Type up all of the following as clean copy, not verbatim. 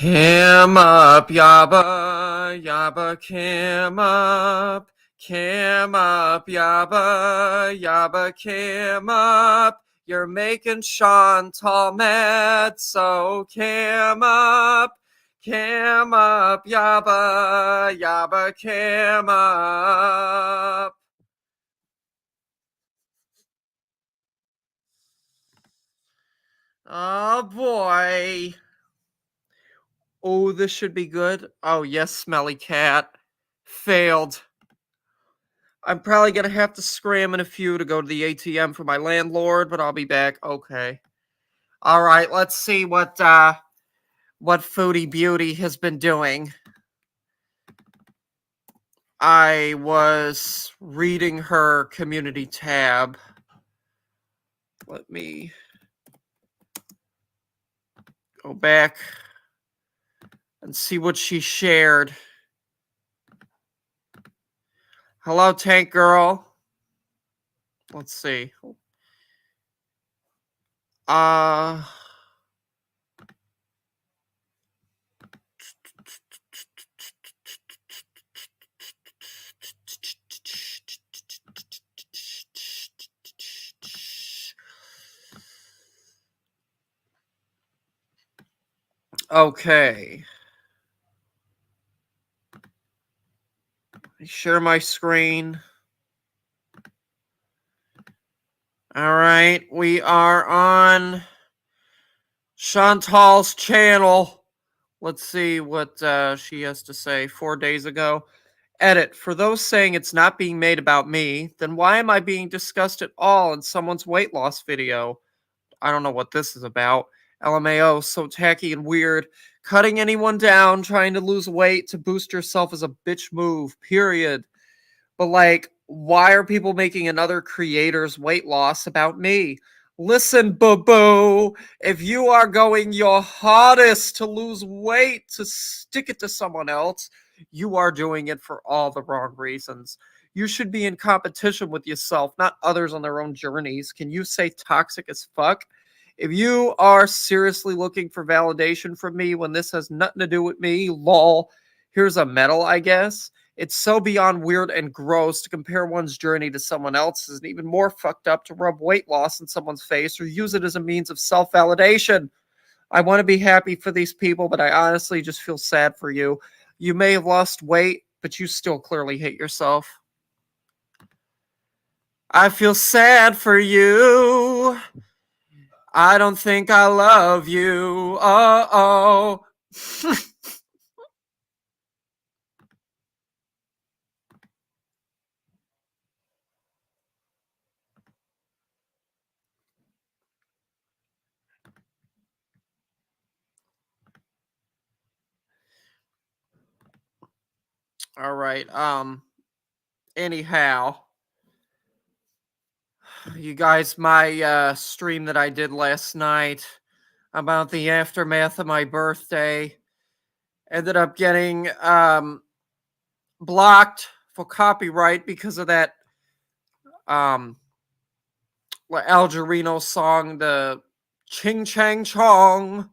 Cam up, yabba, yabba, cam up, yabba, yabba, cam up. You're making Chantal mad, so cam up, yabba, yabba, cam up. Oh boy. Oh, this should be good. Oh, yes, smelly cat. Failed. I'm probably going to have to scram in a few to go to the ATM for my landlord, but I'll be back. Okay. All right, let's see what Foodie Beauty has been doing. I was reading her community tab. Let me go back and see what she shared. Hello, Tank Girl. Let's see. Okay. Share my screen. All right, we are on Chantal's channel. Let's see what she has to say 4 days ago. Edit. For those saying it's not being made about me, then why am I being discussed at all in someone's weight loss video? I don't know what this is about. LMAO, so tacky and weird. Cutting anyone down, trying to lose weight to boost yourself is a bitch move, period. But like, why are people making another creator's weight loss about me? Listen, boo-boo, if you are going your hardest to lose weight to stick it to someone else, you are doing it for all the wrong reasons. You should be in competition with yourself, not others on their own journeys. Can you say toxic as fuck? If you are seriously looking for validation from me when this has nothing to do with me, lol, here's a medal, I guess. It's so beyond weird and gross to compare one's journey to someone else's, and even more fucked up to rub weight loss in someone's face or use it as a means of self-validation. I want to be happy for these people, but I honestly just feel sad for you. You may have lost weight, but you still clearly hate yourself. I feel sad for you. I don't think I love you. Uh-oh. All right. Anyhow, you guys, my stream that I did last night about the aftermath of my birthday ended up getting blocked for copyright because of that um Algerino song, the Ching Chang Chong.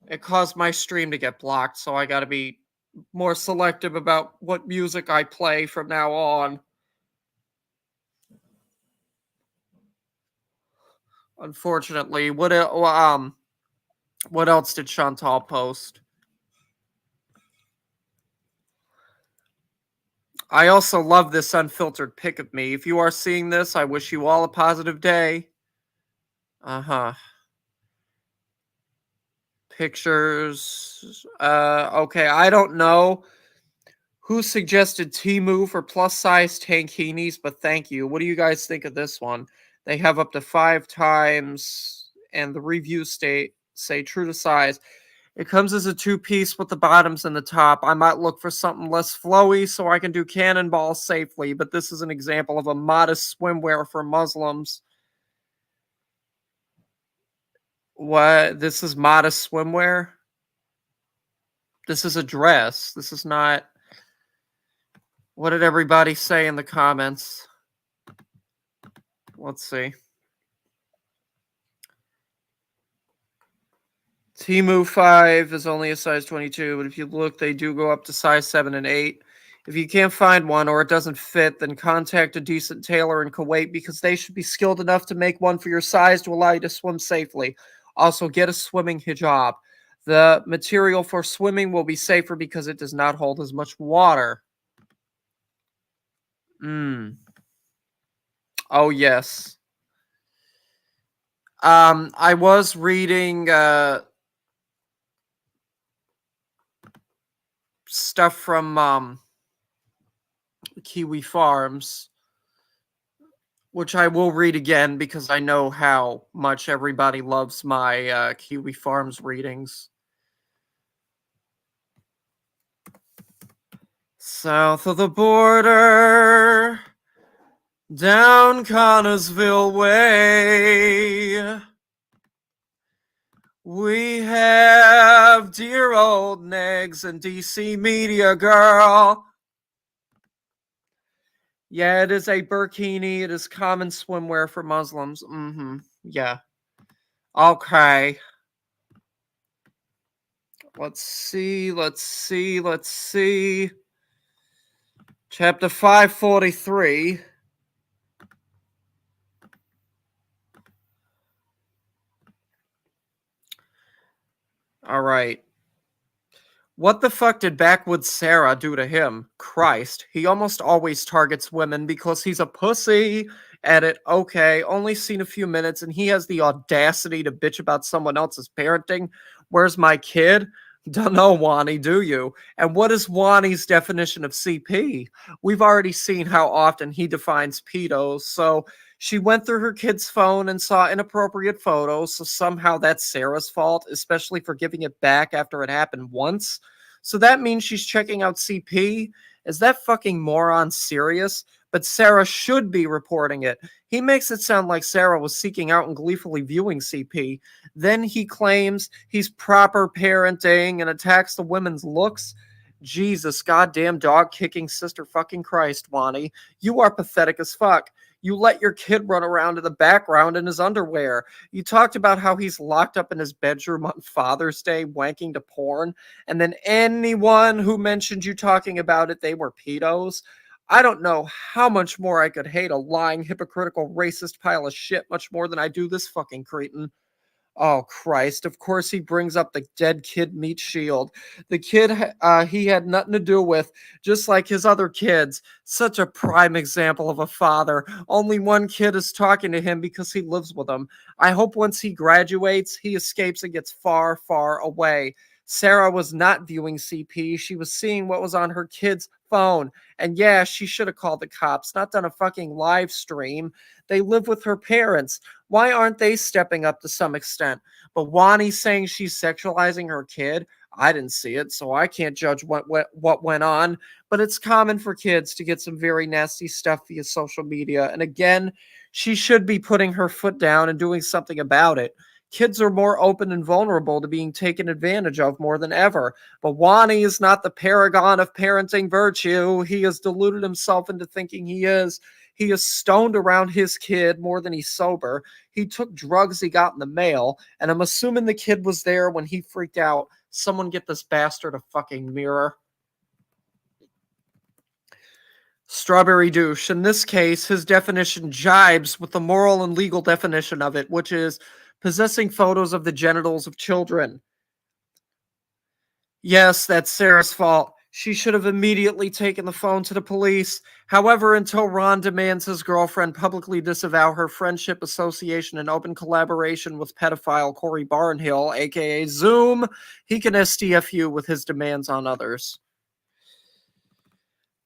It caused my stream to get blocked, so I got to be more selective about what music I play from now on. Unfortunately, what else did Chantal post? I also love this unfiltered pic of me. If you are seeing this, I wish you all a positive day. Uh-huh. Pictures. Okay, I don't know who suggested Timu for plus-size tankinis, but thank you. What do you guys think of this one? They have up to 5 times, and the reviews say true to size. It comes as a 2-piece with the bottoms and the top. I might look for something less flowy so I can do cannonball safely, but this is an example of a modest swimwear for Muslims. What? This is modest swimwear? This is a dress. This is not... What did everybody say in the comments? Let's see. Timu 5 is only a size 22, but if you look, they do go up to size 7 and 8. If you can't find one or it doesn't fit, then contact a decent tailor in Kuwait because they should be skilled enough to make one for your size to allow you to swim safely. Also, get a swimming hijab. The material for swimming will be safer because it does not hold as much water. Oh, yes. I was reading stuff from Kiwi Farms, which I will read again because I know how much everybody loves my Kiwi Farms readings. South of the border, down Connorsville way, we have dear old Negs and DC Media Girl. Yeah, it is a burkini. It is common swimwear for Muslims. Yeah. Okay. Let's see. Chapter 543. All right. What the fuck did Backwoods Sarah do to him? Christ, he almost always targets women because he's a pussy. Edit, okay, only seen a few minutes and he has the audacity to bitch about someone else's parenting. Where's my kid? Dunno, Wani, do you? And what is Wani's definition of CP? We've already seen how often he defines pedos, so she went through her kid's phone and saw inappropriate photos, so somehow that's Sarah's fault, especially for giving it back after it happened once. So that means she's checking out CP? Is that fucking moron serious? But Sarah should be reporting it. He makes it sound like Sarah was seeking out and gleefully viewing CP. Then he claims he's proper parenting and attacks the women's looks. Jesus, goddamn dog kicking sister fucking Christ, Wani. You are pathetic as fuck. You let your kid run around in the background in his underwear. You talked about how he's locked up in his bedroom on Father's Day wanking to porn, and then anyone who mentioned you talking about it, they were pedos. I don't know how much more I could hate a lying, hypocritical, racist pile of shit much more than I do this fucking cretin. Oh Christ! Of course he brings up the dead kid meat shield. The kid he had nothing to do with, just like his other kids. Such a prime example of a father. Only one kid is talking to him because he lives with him. I hope once he graduates, he escapes and gets far, far away. Sarah was not viewing CP. She was seeing what was on her kid's phone. And yeah, she should have called the cops, not done a fucking live stream. They live with her parents. Why aren't they stepping up to some extent? But Wani's saying she's sexualizing her kid. I didn't see it, so I can't judge what went on. But it's common for kids to get some very nasty stuff via social media. And again, she should be putting her foot down and doing something about it. Kids are more open and vulnerable to being taken advantage of more than ever. But Wani is not the paragon of parenting virtue. He has deluded himself into thinking he is. He is stoned around his kid more than he's sober. He took drugs he got in the mail, and I'm assuming the kid was there when he freaked out. Someone get this bastard a fucking mirror. Strawberry douche. In this case, his definition jibes with the moral and legal definition of it, which is possessing photos of the genitals of children. Yes, that's Sarah's fault. She should have immediately taken the phone to the police. However, until Ron demands his girlfriend publicly disavow her friendship, association, and open collaboration with pedophile Corey Barnhill, aka Zoom, he can STFU with his demands on others.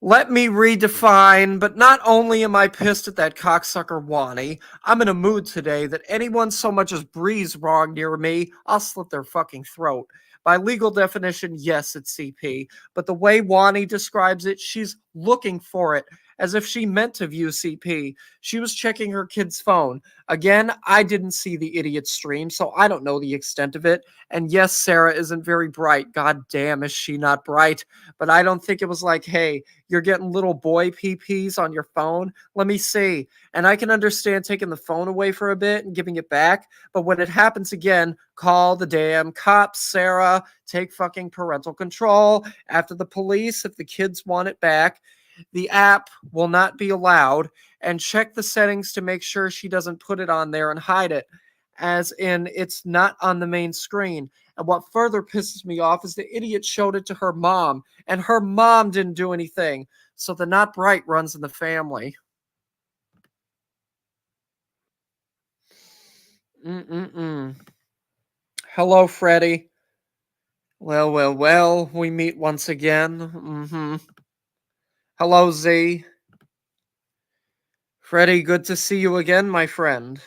Let me redefine, but not only am I pissed at that cocksucker Wani, I'm in a mood today that anyone so much as breathes wrong near me, I'll slit their fucking throat. By legal definition, yes, it's CP, but the way Wani describes it, she's looking for it. as if she meant to view CP. She was checking her kid's phone. Again, I didn't see the idiot stream, so I don't know the extent of it. And yes, Sarah isn't very bright. God damn, is she not bright? But I don't think it was like, hey, you're getting little boy PPs on your phone. Let me see. And I can understand taking the phone away for a bit and giving it back. But when it happens again, call the damn cops, Sarah. Take fucking parental control. After the police, if the kids want it back, the app will not be allowed. And check the settings to make sure she doesn't put it on there and hide it. As in, it's not on the main screen. And what further pisses me off is the idiot showed it to her mom, and her mom didn't do anything. So the not bright runs in the family. Mm-mm-mm. Hello, Freddie. Well, well, well, we meet once again. Hello, Z. Freddie, good to see you again, my friend.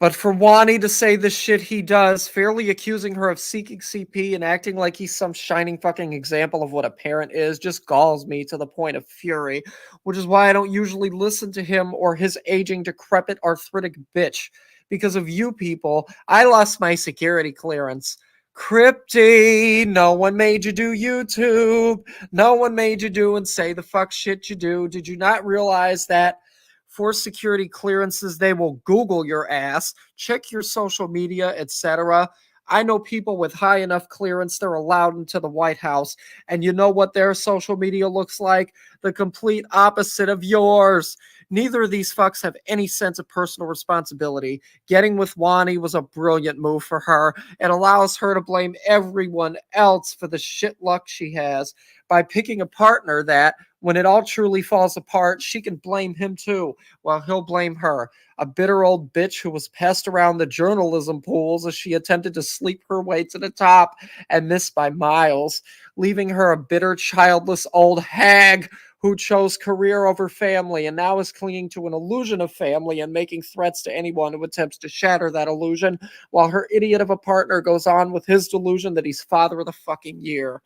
But for Wani to say the shit he does, fairly accusing her of seeking CP and acting like he's some shining fucking example of what a parent is, just galls me to the point of fury, which is why I don't usually listen to him or his aging, decrepit, arthritic bitch. Because of you people, I lost my security clearance. Crypty, no one made you do YouTube. No one made you do and say the fuck shit you do. Did you not realize that? For security clearances, they will Google your ass, check your social media, etc. I know people with high enough clearance they're allowed into the White House, and you know what their social media looks like? The complete opposite of yours. Neither of these fucks have any sense of personal responsibility. Getting with Wani was a brilliant move for her. It allows her to blame everyone else for the shit luck she has by picking a partner that, when it all truly falls apart, she can blame him too, while he'll blame her. A bitter old bitch who was passed around the journalism pools as she attempted to sleep her way to the top and missed by miles, leaving her a bitter, childless old hag who chose career over family and now is clinging to an illusion of family and making threats to anyone who attempts to shatter that illusion, while her idiot of a partner goes on with his delusion that he's father of the fucking year.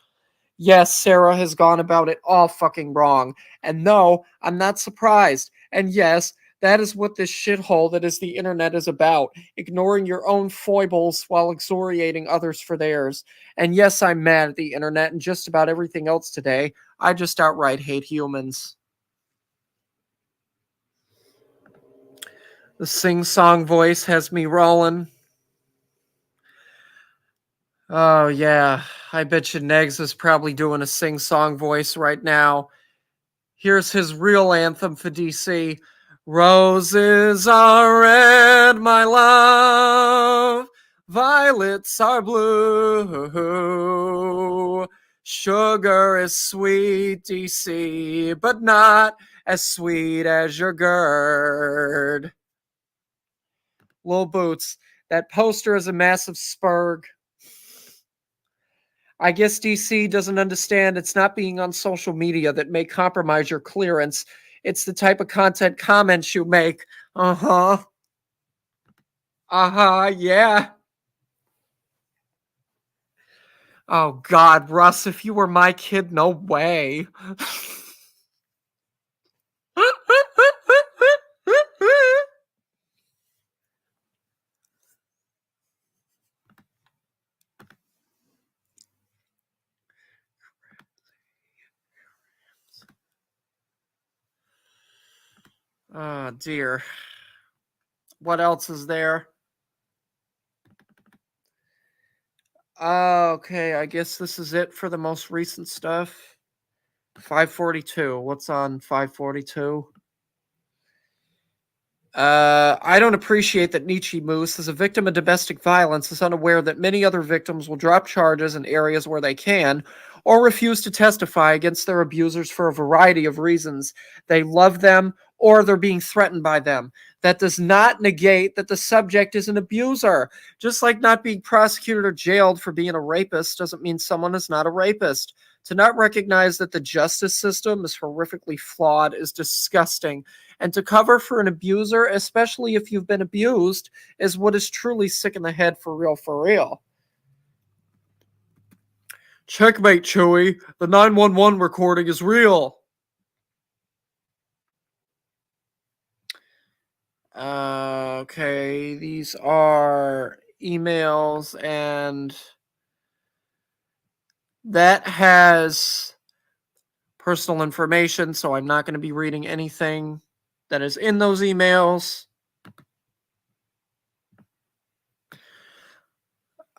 Yes, Sarah has gone about it all fucking wrong. And no, I'm not surprised. And yes, that is what this shithole that is the internet is about, ignoring your own foibles while excoriating others for theirs. And yes, I'm mad at the internet and just about everything else today. I just outright hate humans. The sing-song voice has me rolling. Oh, yeah. I bet you Negs is probably doing a sing-song voice right now. Here's his real anthem for DC. Roses are red, my love. Violets are blue. Sugar is sweet, DC, but not as sweet as your gird. Lil Boots, that poster is a massive spurg. I guess DC doesn't understand it's not being on social media that may compromise your clearance. It's the type of content comments you make. Uh huh. Uh huh. Yeah. Oh, God, Russ, if you were my kid, no way. Oh, dear. What else is there? Okay, I guess this is it for the most recent stuff. 542. What's on 542? I don't appreciate that Nietzsche Moose, as a victim of domestic violence, is unaware that many other victims will drop charges in areas where they can, or refuse to testify against their abusers for a variety of reasons. They love them, or they're being threatened by them. That does not negate that the subject is an abuser. Just like not being prosecuted or jailed for being a rapist doesn't mean someone is not a rapist. To not recognize that the justice system is horrifically flawed is disgusting. And to cover for an abuser, especially if you've been abused, is what is truly sick in the head for real, for real. Checkmate, Chewie. The 911 recording is real. Okay, these are emails, and that has personal information, so I'm not going to be reading anything that is in those emails.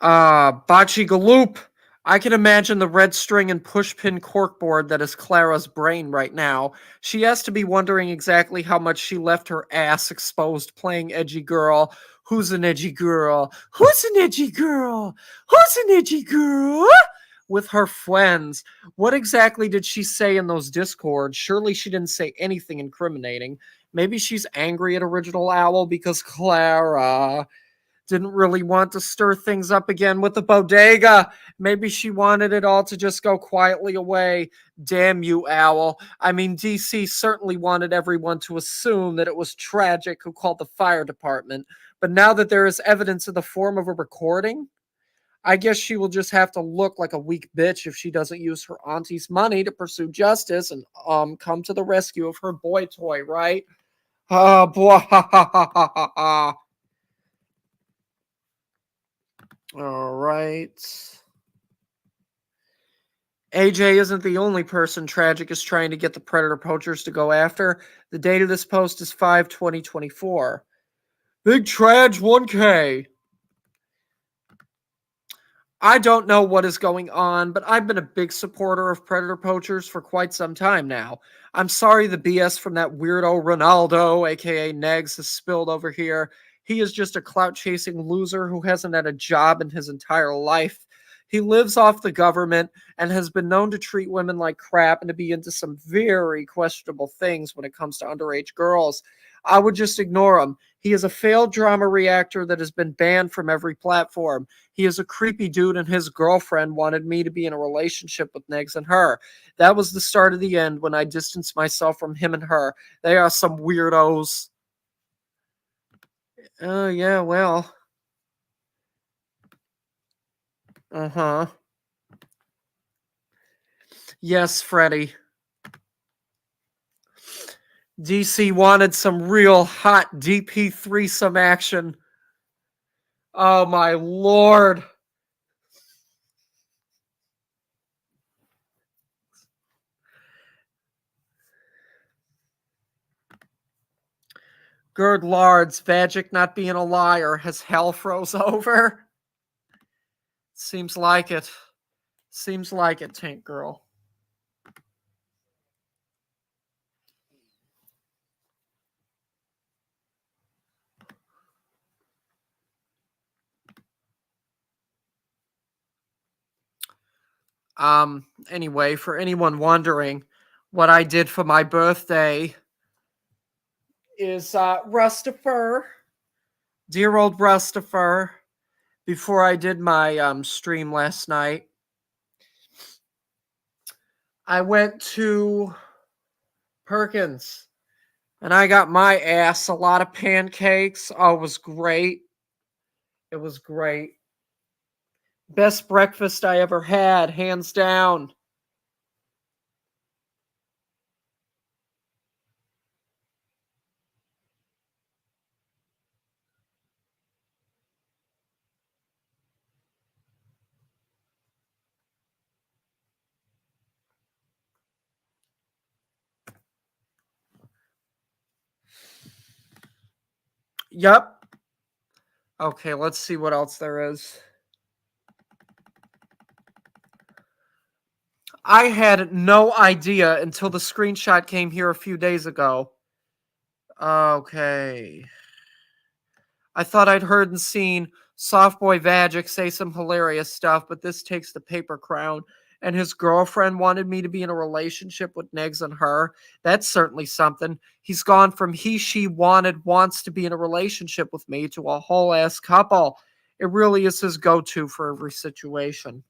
Bocce Galoop. I can imagine the red string and pushpin corkboard that is Clara's brain right now. She has to be wondering exactly how much she left her ass exposed playing edgy girl. Who's an edgy girl? Who's an edgy girl? Who's an edgy girl? With her friends. What exactly did she say in those discords? Surely she didn't say anything incriminating. Maybe she's angry at Original Owl because Clara didn't really want to stir things up again with the bodega. Maybe she wanted it all to just go quietly away. Damn you, Owl. I mean, DC certainly wanted everyone to assume that it was Tragic who called the fire department. But now that there is evidence in the form of a recording, I guess she will just have to look like a weak bitch if she doesn't use her auntie's money to pursue justice and come to the rescue of her boy toy, right? Oh boy. All right. AJ isn't the only person Tragic is trying to get the Predator poachers to go after. The date of this post is 5/2024. Big Traj 1K. I don't know what is going on, but I've been a big supporter of Predator poachers for quite some time now. I'm sorry the BS from that weirdo Ronaldo, aka Negs, has spilled over here. He is just a clout chasing loser who hasn't had a job in his entire life. He lives off the government and has been known to treat women like crap and to be into some very questionable things when it comes to underage girls. I would just ignore him. He is a failed drama reactor that has been banned from every platform. He is a creepy dude, and his girlfriend wanted me to be in a relationship with Negs and her. That was the start of the end when I distanced myself from him and her. They are some weirdos. Oh, yeah, well. Uh huh. Yes, Freddy. DC wanted some real hot DP threesome action. Oh, my lord. Good lards, Vagic not being a liar. Has hell froze over? Seems like it. Seems like it, Tank Girl. Anyway, for anyone wondering, what I did for my birthday is Rustifer, dear old Rustifer, before I did my stream last night. I went to Perkins and I got my ass a lot of pancakes. Oh, it was great. It was great. Best breakfast I ever had, hands down. Yup. Okay, let's see what else there is. I had no idea until the screenshot came here a few days ago. Okay. I thought I'd heard and seen Softboy Vagic say some hilarious stuff, but this takes the paper crown. And his girlfriend wanted me to be in a relationship with Negs and her. That's certainly something. He's gone from he, she wanted, wants to be in a relationship with me to a whole ass couple. It really is his go to for every situation.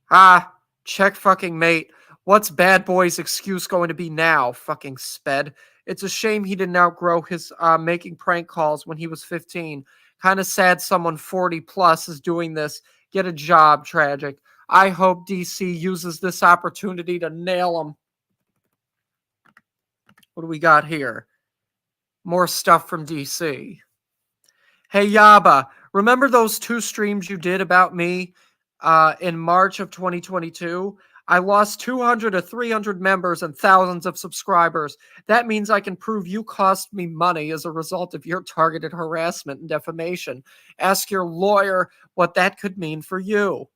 Ah, check fucking mate. What's bad boy's excuse going to be now, fucking sped? It's a shame he didn't outgrow his making prank calls when he was 15. Kind of sad someone 40 plus is doing this. Get a job, Tragic. I hope DC uses this opportunity to nail him. What do we got here? More stuff from DC. Hey Yaba, remember those 2 streams you did about me in March of 2022? I lost 200 to 300 members and thousands of subscribers. That means I can prove you cost me money as a result of your targeted harassment and defamation. Ask your lawyer what that could mean for you.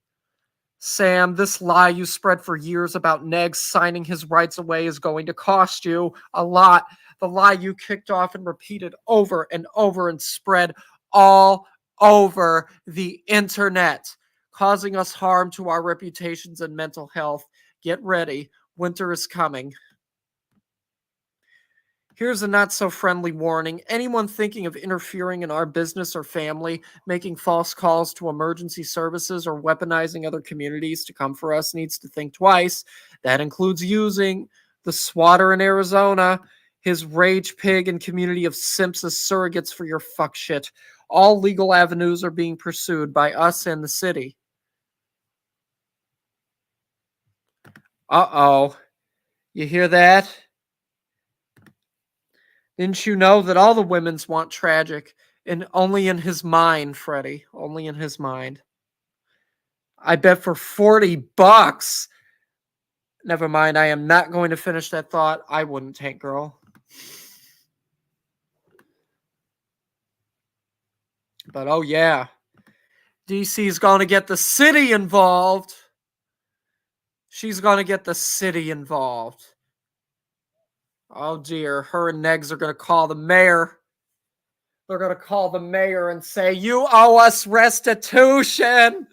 Sam, this lie you spread for years about Neg signing his rights away is going to cost you a lot. The lie you kicked off and repeated over and over and spread all over the internet, causing us harm to our reputations and mental health. Get ready. Winter is coming. Here's a not so friendly warning. Anyone thinking of interfering in our business or family, making false calls to emergency services, or weaponizing other communities to come for us needs to think twice. That includes using the swatter in Arizona, his rage pig, and community of simps as surrogates for your fuck shit. All legal avenues are being pursued by us and the city. Uh-oh. You hear that? Didn't you know that all the women's want tragic, and only in his mind, Freddie? Only in his mind. I bet for $40. Never mind, I am not going to finish that thought. I wouldn't, Tank Girl. But oh yeah, DC's going to get the city involved. She's going to get the city involved. Oh dear, her and Negs are going to call the mayor. They're going to call the mayor and say, you owe us restitution.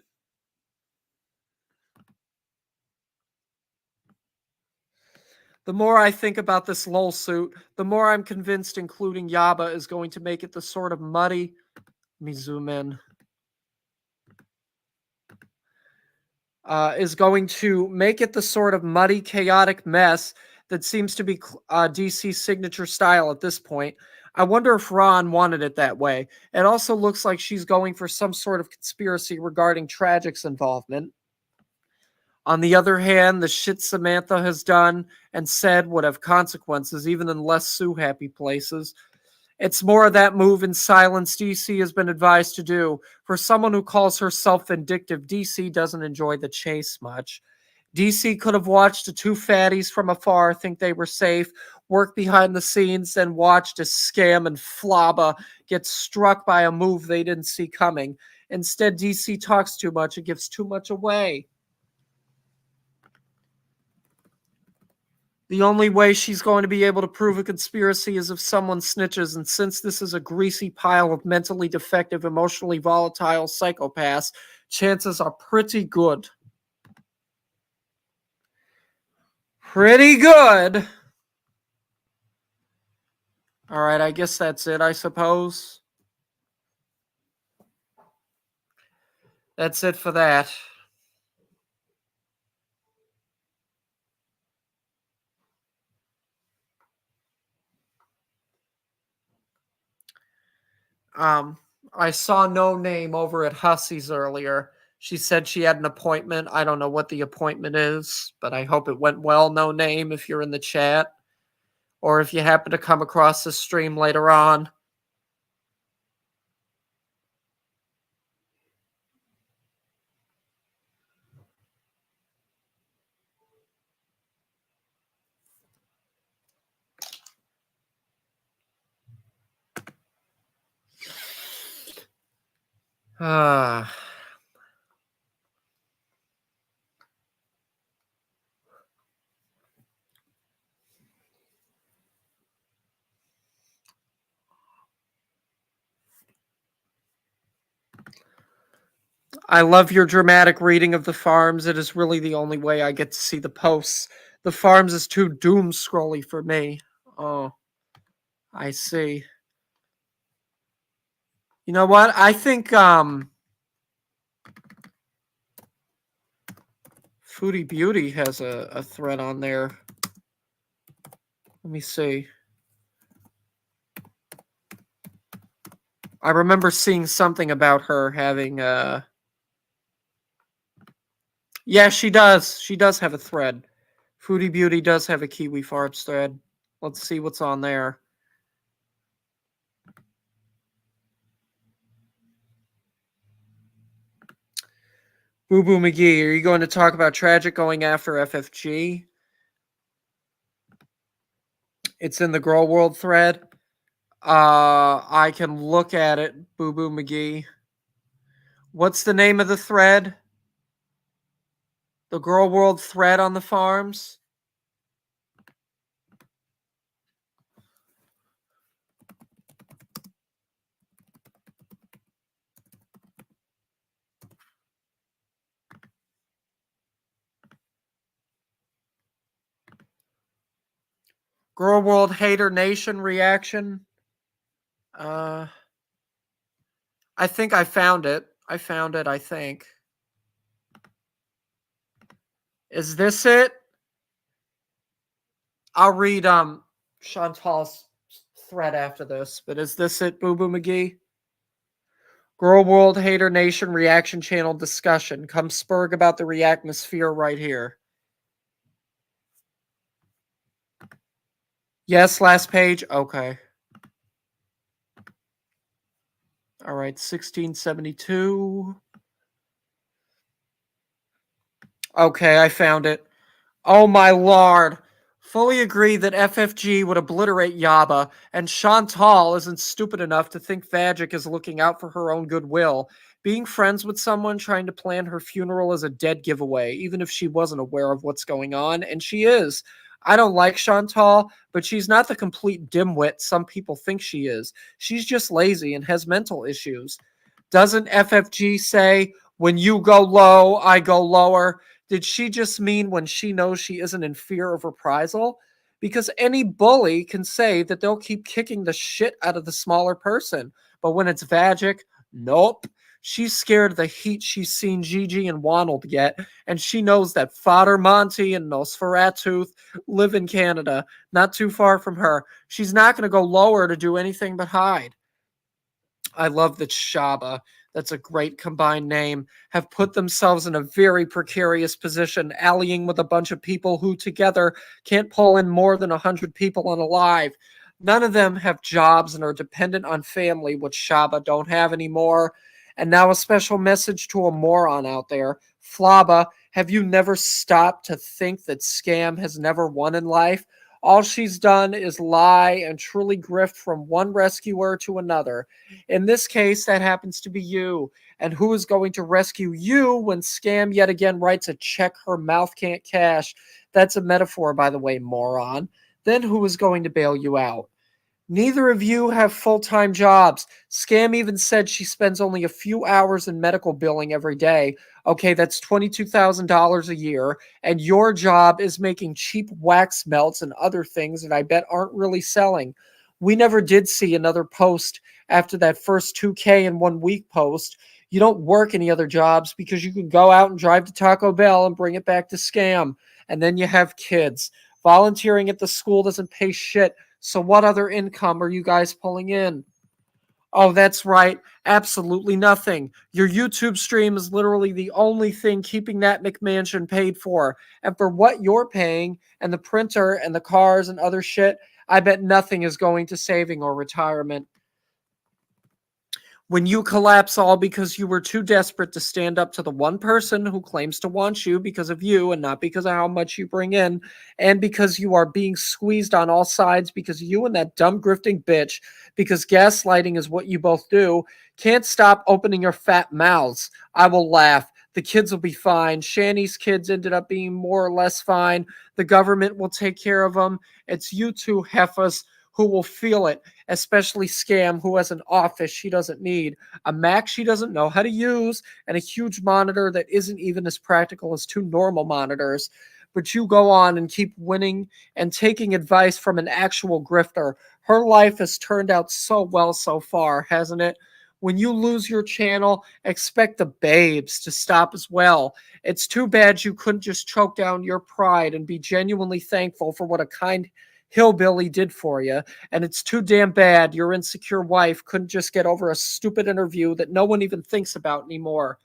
The more I think about this lol suit, the more I'm convinced including Yaba is going to make it the sort of muddy... Let me zoom in. Is going to make it the sort of muddy, chaotic mess that seems to be DC's signature style at this point. I wonder if Ron wanted it that way. It also looks like she's going for some sort of conspiracy regarding Tragic's involvement. On the other hand, the shit Samantha has done and said would have consequences, even in less Sue-happy places. It's more of that move in silence DC has been advised to do. For someone who calls herself vindictive, DC doesn't enjoy the chase much. DC could have watched the 2 fatties from afar, think they were safe, work behind the scenes, then watched as Scam and Flaba get struck by a move they didn't see coming. Instead, DC talks too much and gives too much away. The only way she's going to be able to prove a conspiracy is if someone snitches, and since this is a greasy pile of mentally defective, emotionally volatile psychopaths, chances are pretty good. Pretty good. All right, I guess that's it, I suppose. That's it for that. I saw No Name over at Hussey's earlier. She said she had an appointment. I don't know what the appointment is, but I hope it went well, No Name, if you're in the chat. Or if you happen to come across this stream later on. I love your dramatic reading of the farms. It is really the only way I get to see the posts. The farms is too doom scrolly for me. Oh, I see. You know what? I think Foodie Beauty has a thread on there. Let me see. I remember seeing something about her having Yeah, she does. She does have a thread. Foodie Beauty does have a Kiwi Farts thread. Let's see what's on there. Boo Boo McGee, are you going to talk about Tragic going after FFG? It's in the Girl World thread. I can look at it, Boo Boo McGee. What's the name of the thread? The Girl World thread on the farms? Girl World Hater Nation reaction? Uh, I think I found it. I found it, I think. Is this it? I'll read Chantal's thread after this, but is this it, Boo Boo McGee? Girl World Hater Nation reaction channel discussion. Come spurg about the reactmosphere right here. Yes, last page. Okay. All right, 1672. Okay, I found it. Oh my lord. Fully agree that FFG would obliterate Yaba, and Chantal isn't stupid enough to think Vagic is looking out for her own goodwill. Being friends with someone trying to plan her funeral is a dead giveaway, even if she wasn't aware of what's going on, and she is. I don't like Chantal, but she's not the complete dimwit some people think she is. She's just lazy and has mental issues. Doesn't FFG say, when you go low, I go lower? Did she just mean when she knows she isn't in fear of reprisal? Because any bully can say that they'll keep kicking the shit out of the smaller person. But when it's Vagic, nope. She's scared of the heat she's seen Gigi and Wonald get, and she knows that Father Monty and Nosferatu live in Canada, not too far from her. She's not going to go lower to do anything but hide. I love that Shaba, that's a great combined name, have put themselves in a very precarious position, allying with a bunch of people who together can't pull in more than 100 people unalive. None of them have jobs and are dependent on family, which Shaba don't have anymore. And now a special message to a moron out there. Flaba, have you never stopped to think that Scam has never won in life? All she's done is lie and truly grift from one rescuer to another. In this case, that happens to be you. And who is going to rescue you when Scam yet again writes a check her mouth can't cash? That's a metaphor, by the way, moron. Then who is going to bail you out? Neither of you have full time jobs. Scam even said she spends only a few hours in medical billing every day. Okay, that's $22,000 a year. And your job is making cheap wax melts and other things that I bet aren't really selling. We never did see another post after that first 2K in 1 week post. You don't work any other jobs because you can go out and drive to Taco Bell and bring it back to Scam. And then you have kids. Volunteering at the school doesn't pay shit. So what other income are you guys pulling in? Oh, that's right. Absolutely nothing. Your YouTube stream is literally the only thing keeping that McMansion paid for. And for what you're paying, and the printer and the cars and other shit, I bet nothing is going to saving or retirement. When you collapse all because you were too desperate to stand up to the one person who claims to want you because of you and not because of how much you bring in, and because you are being squeezed on all sides because you and that dumb grifting bitch, because gaslighting is what you both do, can't stop opening your fat mouths. I will laugh. The kids will be fine. Shani's kids ended up being more or less fine. The government will take care of them. It's you two heifers who will feel it, especially Scam, who has an office she doesn't need, a Mac she doesn't know how to use, and a huge monitor that isn't even as practical as two normal monitors. But you go on and keep winning and taking advice from an actual grifter. Her life has turned out so well so far, hasn't it? When you lose your channel, expect the babes to stop as well. It's too bad you couldn't just choke down your pride and be genuinely thankful for what a kind hillbilly did for you. And it's too damn bad your insecure wife couldn't just get over a stupid interview that no one even thinks about anymore.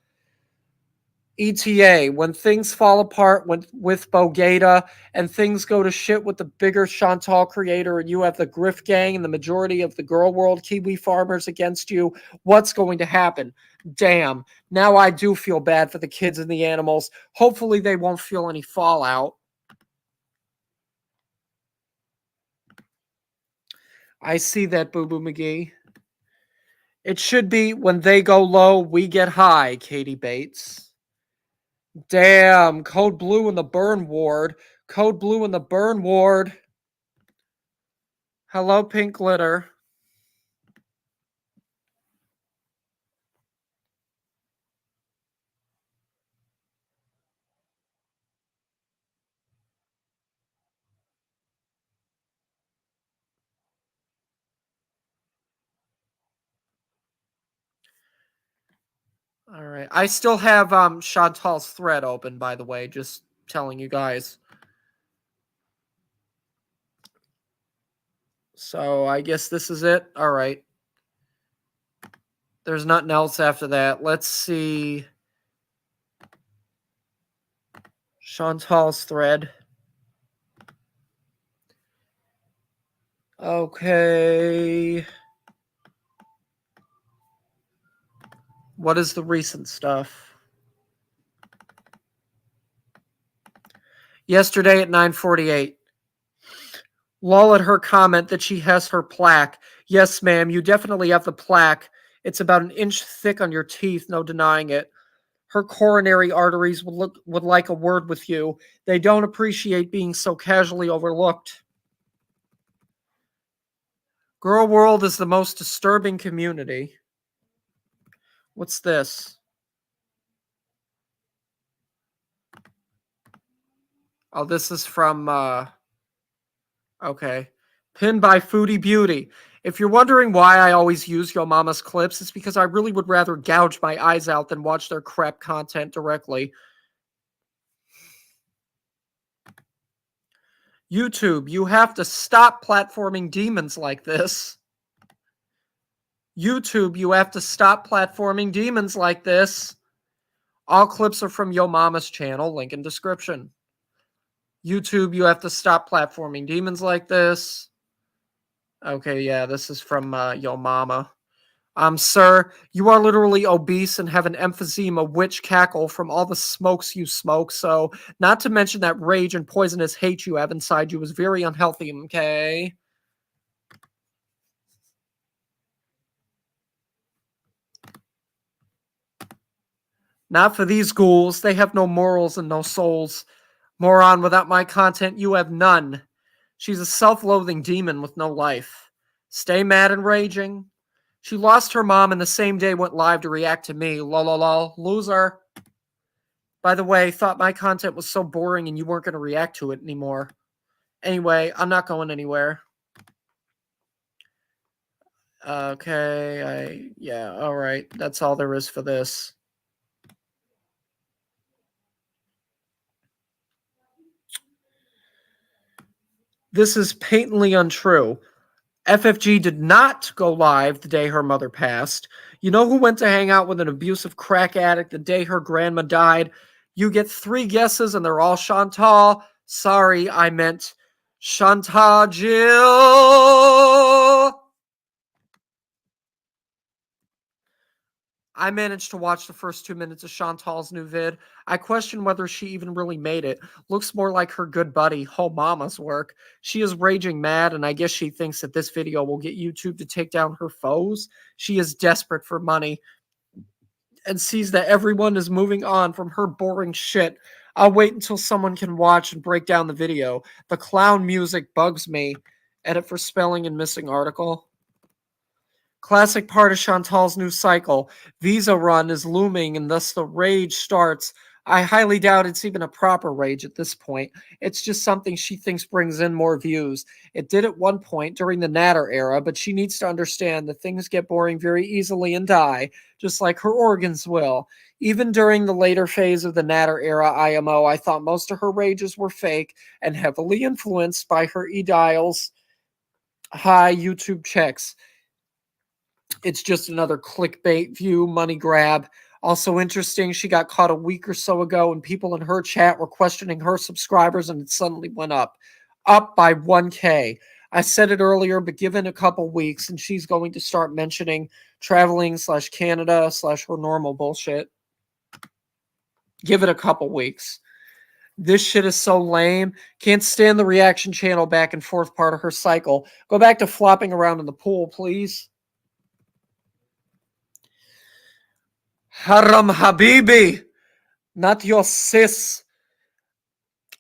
ETA, when things fall apart with Bogata and things go to shit with the bigger Chantal creator and you have the Griff gang and the majority of the girl world Kiwi farmers against you, what's going to happen? Damn, now I do feel bad for the kids and the animals. Hopefully they won't feel any fallout. I see that, Boo Boo McGee. It should be when they go low, we get high, Katie Bates. Damn, Code Blue in the burn ward. Code Blue in the burn ward. Hello, Pink Glitter. All right. I still have Chantal's thread open, by the way, just telling you guys. So I guess this is it. All right. There's nothing else after that. Let's see. Chantal's thread. Okay. What is the recent stuff? Yesterday at 9:48. Lol at her comment that she has her plaque. Yes, ma'am, you definitely have the plaque. It's about an inch thick on your teeth, no denying it. Her coronary arteries would like a word with you. They don't appreciate being so casually overlooked. Girl World is the most disturbing community. What's this? Oh, this is from okay. Pinned by Foodie Beauty. If you're wondering why I always use Yo Mama's clips, it's because I really would rather gouge my eyes out than watch their crap content directly. YouTube, you have to stop platforming demons like this. YouTube, you have to stop platforming demons like this. All clips are from Yo Mama's channel, link in description. YouTube, you have to stop platforming demons like this. Okay, yeah, this is from Yo Mama. Sir, you are literally obese and have an emphysema witch cackle from all the smokes you smoke, so not to mention that rage and poisonous hate you have inside you is very unhealthy, okay? Not for these ghouls. They have no morals and no souls. Moron, without my content, you have none. She's a self-loathing demon with no life. Stay mad and raging. She lost her mom and the same day went live to react to me. Lol, lol, lol. Loser. By the way, thought my content was so boring and you weren't going to react to it anymore. Anyway, I'm not going anywhere. Okay, yeah, all right. That's all there is for this. This is patently untrue. FFG did not go live the day her mother passed. You know who went to hang out with an abusive crack addict the day her grandma died? You get 3 guesses and they're all Chantal. Sorry, I meant Chantal Jill. I managed to watch the first 2 minutes of Chantal's new vid. I question whether she even really made it. Looks more like her good buddy, Ho Mama's work. She is raging mad, and I guess she thinks that this video will get YouTube to take down her foes. She is desperate for money and sees that everyone is moving on from her boring shit. I'll wait until someone can watch and break down the video. The clown music bugs me. Edit for spelling and missing article. Classic part of Chantal's new cycle. Visa run is looming and thus the rage starts. I highly doubt it's even a proper rage at this point. It's just something she thinks brings in more views. It did at one point during the Natter era, but she needs to understand that things get boring very easily and die, just like her organs will. Even during the later phase of the Natter era IMO, I thought most of her rages were fake and heavily influenced by her e-dials high YouTube checks. It's just another clickbait view, money grab. Also interesting, she got caught a week or so ago, and people in her chat were questioning her subscribers, and it suddenly went up by 1K. I said it earlier, but given a couple weeks, and she's going to start mentioning traveling slash Canada slash her normal bullshit. Give it a couple weeks. This shit is so lame. Can't stand the reaction channel back and forth part of her cycle. Go back to flopping around in the pool, please. Haram Habibi, not your sis.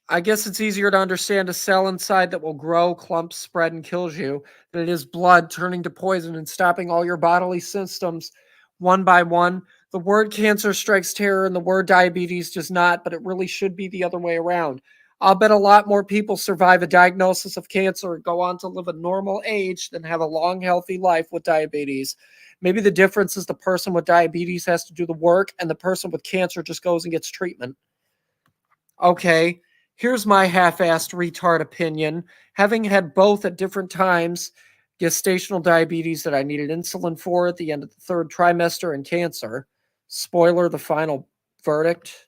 I guess it's easier to understand a cell inside that will grow, clump, spread, and kills you than it is blood turning to poison and stopping all your bodily systems one by one. The word cancer strikes terror and the word diabetes does not, but it really should be the other way around. I'll bet a lot more people survive a diagnosis of cancer and go on to live a normal age than have a long, healthy life with diabetes. Maybe the difference is the person with diabetes has to do the work and the person with cancer just goes and gets treatment. Okay, here's my half-assed retard opinion. Having had both at different times, gestational diabetes that I needed insulin for at the end of the third trimester and cancer. Spoiler, the final verdict.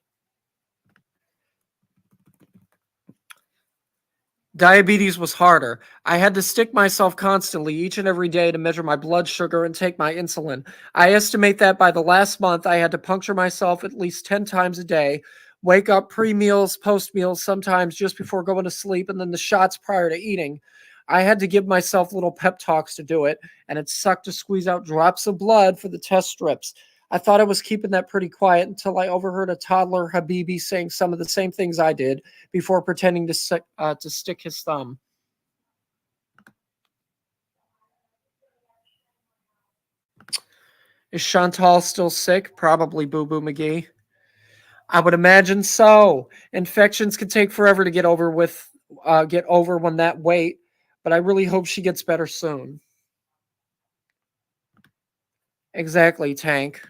Diabetes was harder. I had to stick myself constantly each and every day to measure my blood sugar and take my insulin. I estimate that by the last month, I had to puncture myself at least 10 times a day, wake up pre meals, post meals, sometimes just before going to sleep, and then the shots prior to eating. I had to give myself little pep talks to do it, and it sucked to squeeze out drops of blood for the test strips. I thought I was keeping that pretty quiet until I overheard a toddler Habibi saying some of the same things I did before pretending to stick his thumb. Is Chantal still sick? Probably, Boo Boo McGee. I would imagine so. Infections can take forever to get over when that wait, but I really hope she gets better soon. Exactly, Tank.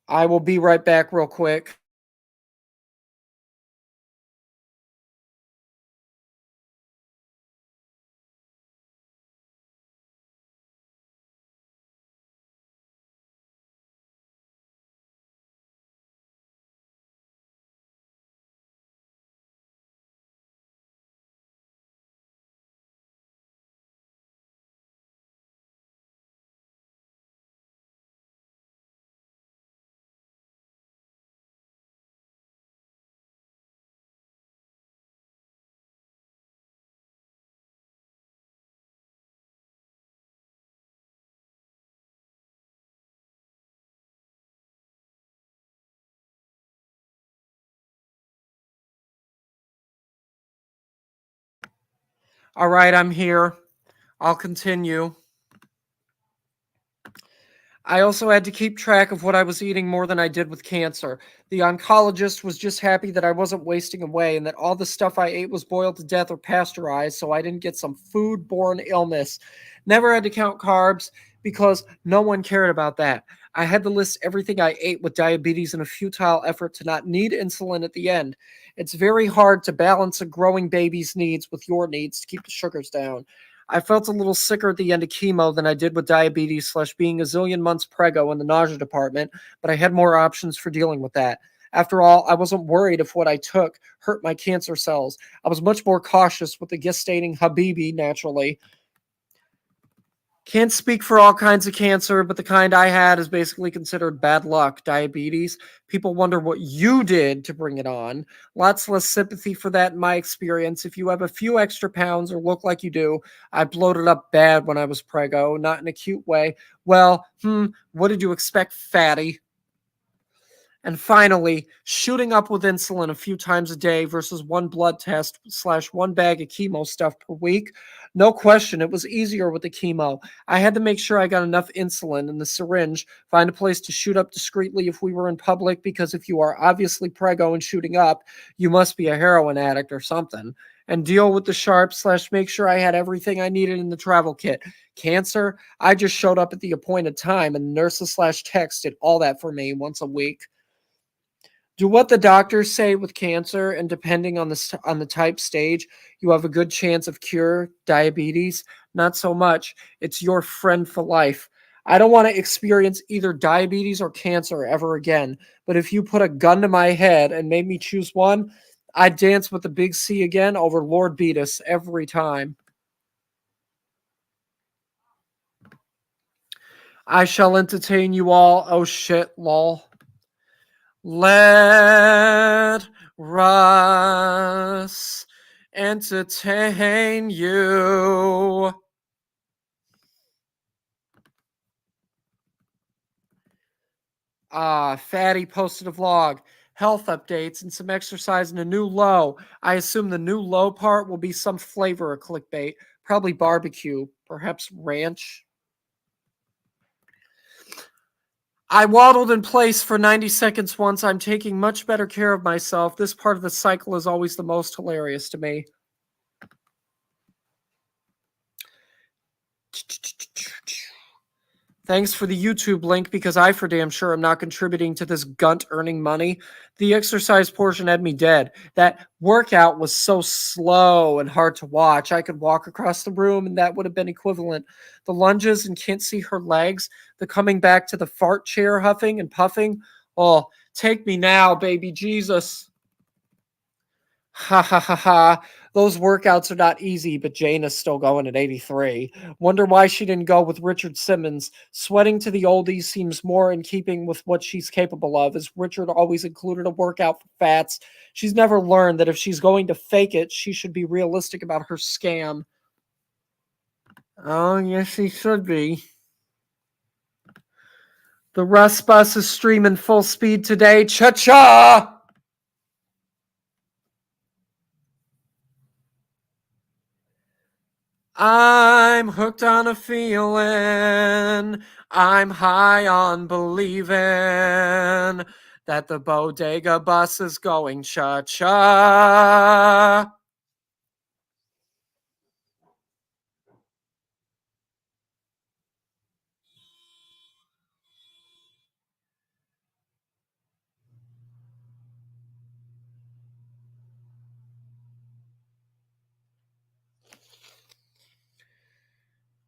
I will be right back real quick. All right, I'm here. I'll continue. I also had to keep track of what I was eating more than I did with cancer. The oncologist was just happy that I wasn't wasting away and that all the stuff I ate was boiled to death or pasteurized so I didn't get some food-borne illness. Never had to count carbs because no one cared about that. I had to list everything I ate with diabetes in a futile effort to not need insulin at the end. It's very hard to balance a growing baby's needs with your needs to keep the sugars down. I felt a little sicker at the end of chemo than I did with diabetes slash being a zillion months prego in the nausea department, but I had more options for dealing with that. After all, I wasn't worried if what I took hurt my cancer cells. I was much more cautious with the gestating Habibi, naturally. Can't speak for all kinds of cancer, but the kind I had is basically considered bad luck, diabetes. People wonder what you did to bring it on. Lots less sympathy for that in my experience. If you have a few extra pounds or look like you do, I bloated up bad when I was prego, not in a cute way. Well, what did you expect, fatty? And finally, shooting up with insulin a few times a day versus one blood test slash one bag of chemo stuff per week. No question, it was easier with the chemo. I had to make sure I got enough insulin in the syringe, find a place to shoot up discreetly if we were in public, because if you are obviously prego and shooting up, you must be a heroin addict or something. And deal with the sharp slash make sure I had everything I needed in the travel kit. Cancer, I just showed up at the appointed time and nurses slash text did all that for me once a week. Do what the doctors say with cancer, and depending on the type stage, you have a good chance of cure. Diabetes, not so much. It's your friend for life. I don't want to experience either diabetes or cancer ever again. But if you put a gun to my head and made me choose one, I'd dance with the big C again over Lord Beatus every time. I shall entertain you all. Oh shit, lol. Let Russ entertain you. Fatty posted a vlog, health updates, and some exercise and a new low. I assume the new low part will be some flavor of clickbait, probably barbecue, perhaps ranch. I waddled in place for 90 seconds once. I'm taking much better care of myself. This part of the cycle is always the most hilarious to me. Thanks for the YouTube link because I for damn sure am not contributing to this gunt earning money. The exercise portion had me dead. That workout was so slow and hard to watch. I could walk across the room and that would have been equivalent. The lunges and can't see her legs, the coming back to the fart chair huffing and puffing. Oh, take me now, baby Jesus. Ha ha ha ha. Those workouts are not easy, but Jane is still going at 83. Wonder why she didn't go with Richard Simmons. Sweating to the oldies seems more in keeping with what she's capable of, as Richard always included a workout for fats. She's never learned that if she's going to fake it, she should be realistic about her scam. Oh, yes, she should be. The Russ bus is streaming full speed today. Cha-cha! I'm hooked on a feeling. I'm high on believing that the bodega bus is going cha-cha.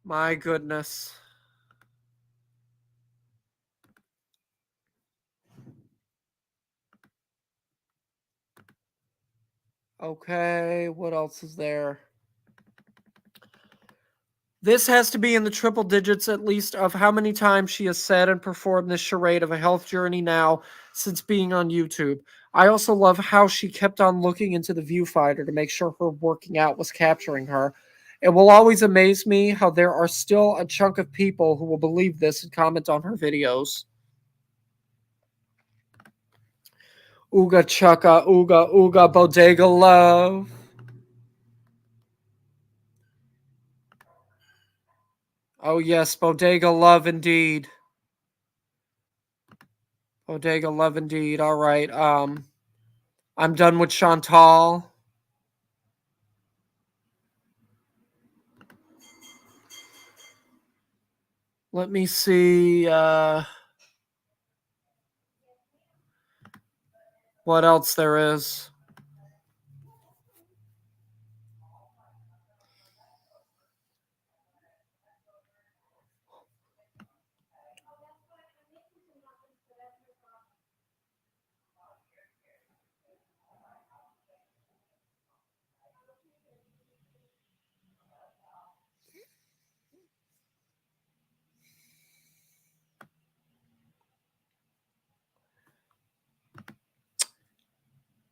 My goodness. Okay, what else is there? This has to be in the triple digits at least of how many times she has said and performed this charade of a health journey now since being on YouTube. I also love how she kept on looking into the viewfinder to make sure her working out was capturing her. It will always amaze me how there are still a chunk of people who will believe this and comment on her videos. Ooga chaka, ooga ooga, bodega love. Oh yes, bodega love indeed. Bodega love indeed. All right. I'm done with Chantal. Let me see what else there is.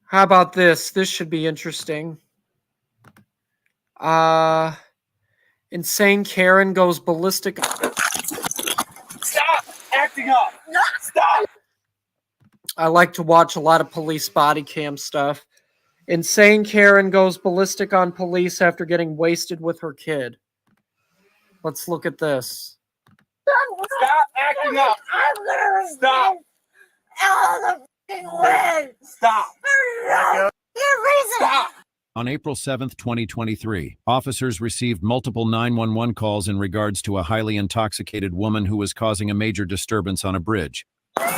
How about this? This should be interesting. Uh Insane Karen goes ballistic. Stop acting up. Stop. I like to watch a lot of police body cam stuff. Insane Karen goes ballistic on police after getting wasted with her kid. Let's look at this. Stop acting up. Stop. Stop. Stop. On April 7, 2023, officers received multiple 911 calls in regards to a highly intoxicated woman who was causing a major disturbance on a bridge.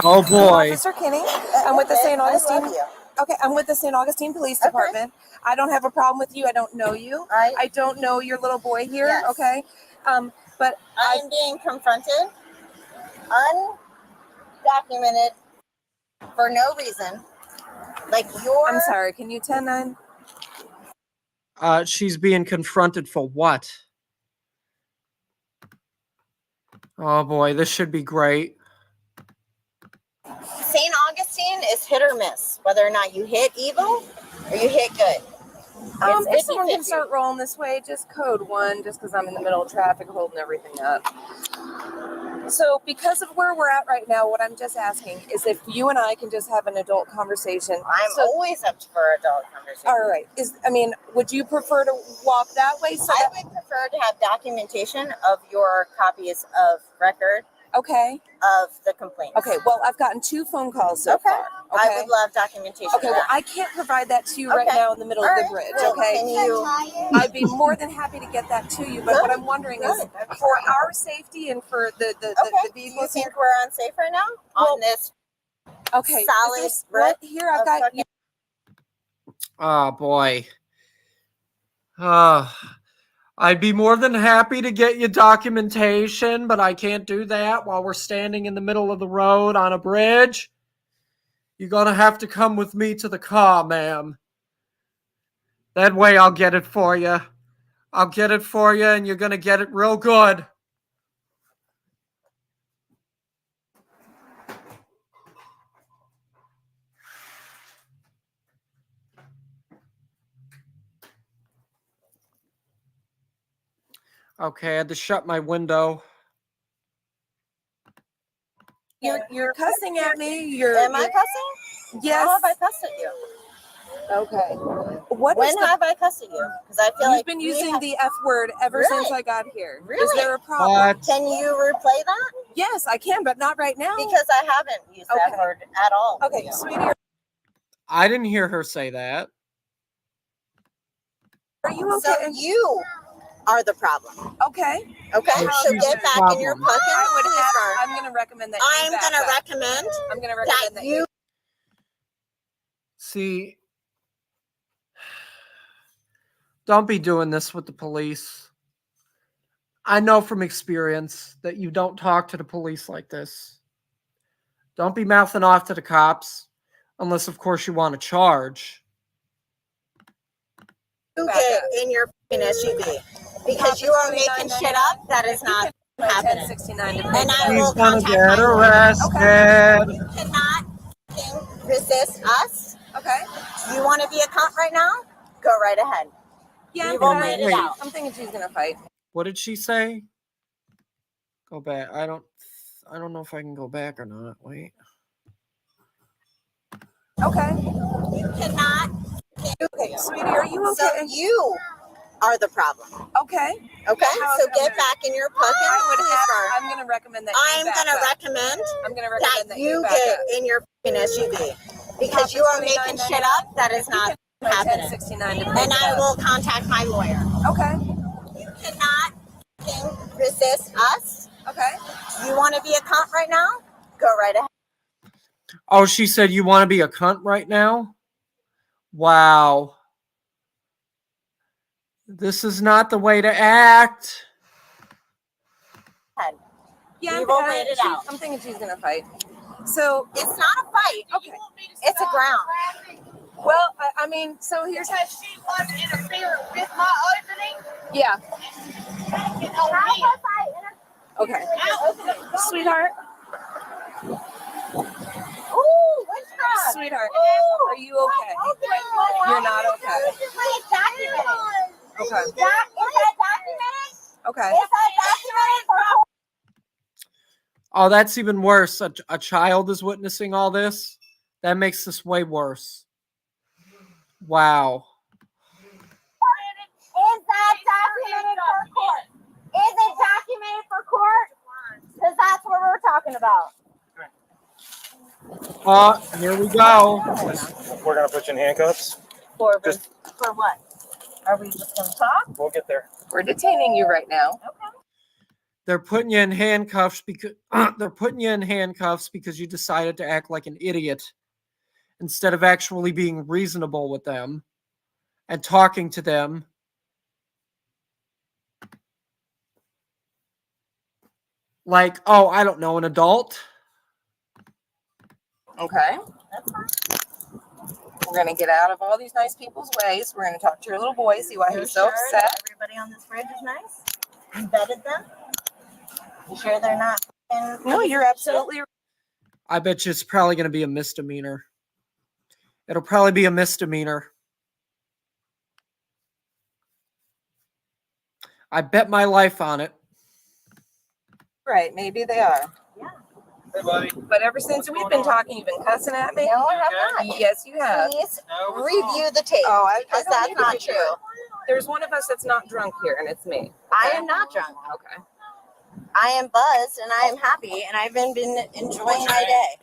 Oh boy. Officer Kinney, I'm with the St. Augustine. Okay, I'm with the St. Augustine Police Department. I don't have a problem with you. I don't know you. I don't know your little boy here. Yes. Okay, but I am being confronted undocumented for no reason. Like you're. I'm sorry. Can you 10-9? She's being confronted for what? Oh boy, this should be great. St. Augustine is hit or miss, whether or not you hit evil or you hit good. If someone can 50-50. start rolling this way, just code 1, just because I'm in the middle of traffic holding everything up. So because of where we're at right now, what I'm just asking is if you and I can just have an adult conversation. I'm always up for adult conversation. All right. Would you prefer to walk that way? I would prefer to have documentation of your copies of record Okay. of the complaints. Okay. Well, I've gotten 2 phone calls so far. Okay. I would love documentation. Okay. Well, I can't provide that to you right now in the middle of the bridge. Well, Okay. can you? I'd be more than happy to get that to you. But what I'm wondering is, for our safety and for the Do vehicles you think here. we're unsafe right now on this Okay. solid road? Here I've got. Oh boy. I'd be more than happy to get you documentation, but I can't do that while we're standing in the middle of the road on a bridge. You're gonna have to come with me to the car, ma'am. That way I'll get it for you. I'll get it for you, and you're gonna get it real good. Okay, I had to shut my window. You're cussing at me. Am I cussing? Yes. How have I cussed at you? Okay. When have I cussed at you? Because I feel You've like been using the F word ever Really? since I got here. Is Really? there a problem? What? Can you replay that? Yes, I can, but not right now. Because I haven't used that Okay. word at all. with Okay, you. sweetie, I didn't hear her say that. are you okay? So you are the problem. Okay. Okay, No, so she's get the back in your problem. fucking I would police ask, car. I'm going to recommend that I'm you back gonna up. recommend I'm going to that recommend that you. See, don't be doing this with the police. I know from experience that you don't talk to the police like this. Don't be mouthing off to the cops, unless, of course, you want to charge. You Back get up. in your fucking SUV because you are making shit up that is not happening. 1069 And I will She's gonna contact get my lawyer. arrested. You cannot fucking resist us. Okay. You want to be a cop right now? Go right ahead. Yeah, We've but all I'm, made it Wait. out. I'm thinking she's going to fight. What did she say? Go back. I don't know if I can go back or not. Wait. Okay. You cannot. Okay, sweetie, are you okay? So you are the problem. Okay. Okay? How's So it get going? back in your fucking I would police car. I'm going to recommend that I'm you back gonna up. recommend I'm going to that recommend that you back get up. in your fucking SUV because you are making shit up that is not happening. 1069 And I will contact my lawyer. Okay. You cannot fucking resist us. Okay. You want to be a cop right now? Go right ahead. Oh, she said you want to be a cunt right now? Wow. This is not the way to act. Yeah, We've all made it out. I'm thinking she's going to fight. So, It's not a fight. okay. It's a ground. Well, I mean, so here's Because she was interfering with my opening. yeah. You know me. Okay. Sweetheart, Ooh, witchcraft. sweetheart, Ooh. are you okay? You're not okay. Okay. Is that documented? Okay. Is that documented for court? Oh, that's even worse. A child is witnessing all this. That makes this way worse. Wow. Is that documented for court? Is it documented for court? Because that's what we're talking about. Here we go. We're gonna put you in handcuffs. For Just- for what? Are we just gonna talk? We'll get there. We're detaining you right now. They're putting you in handcuffs because you decided to act like an idiot instead of actually being reasonable with them and talking to them. Like, oh, I don't know, an adult. Okay. We're gonna get out of all these nice people's ways. We're gonna talk to your little boy, see why You he's so sure that upset. everybody on this bridge is nice? You vetted them? You sure they're not? No, you're absolutely right. I bet you it's probably going to be a misdemeanor. It'll probably be a misdemeanor. I bet my life on it. Right. Maybe they are. Hey, buddy. But ever since we've been talking, you've been cussing at me. No, I have not. Yes, you have. Please No, what's wrong? review the tape. Oh, I because don't that's need to not review true. it. There's one of us that's not drunk here, and it's me. I am not drunk. Okay. I am buzzed and I am happy and I've been enjoying my day.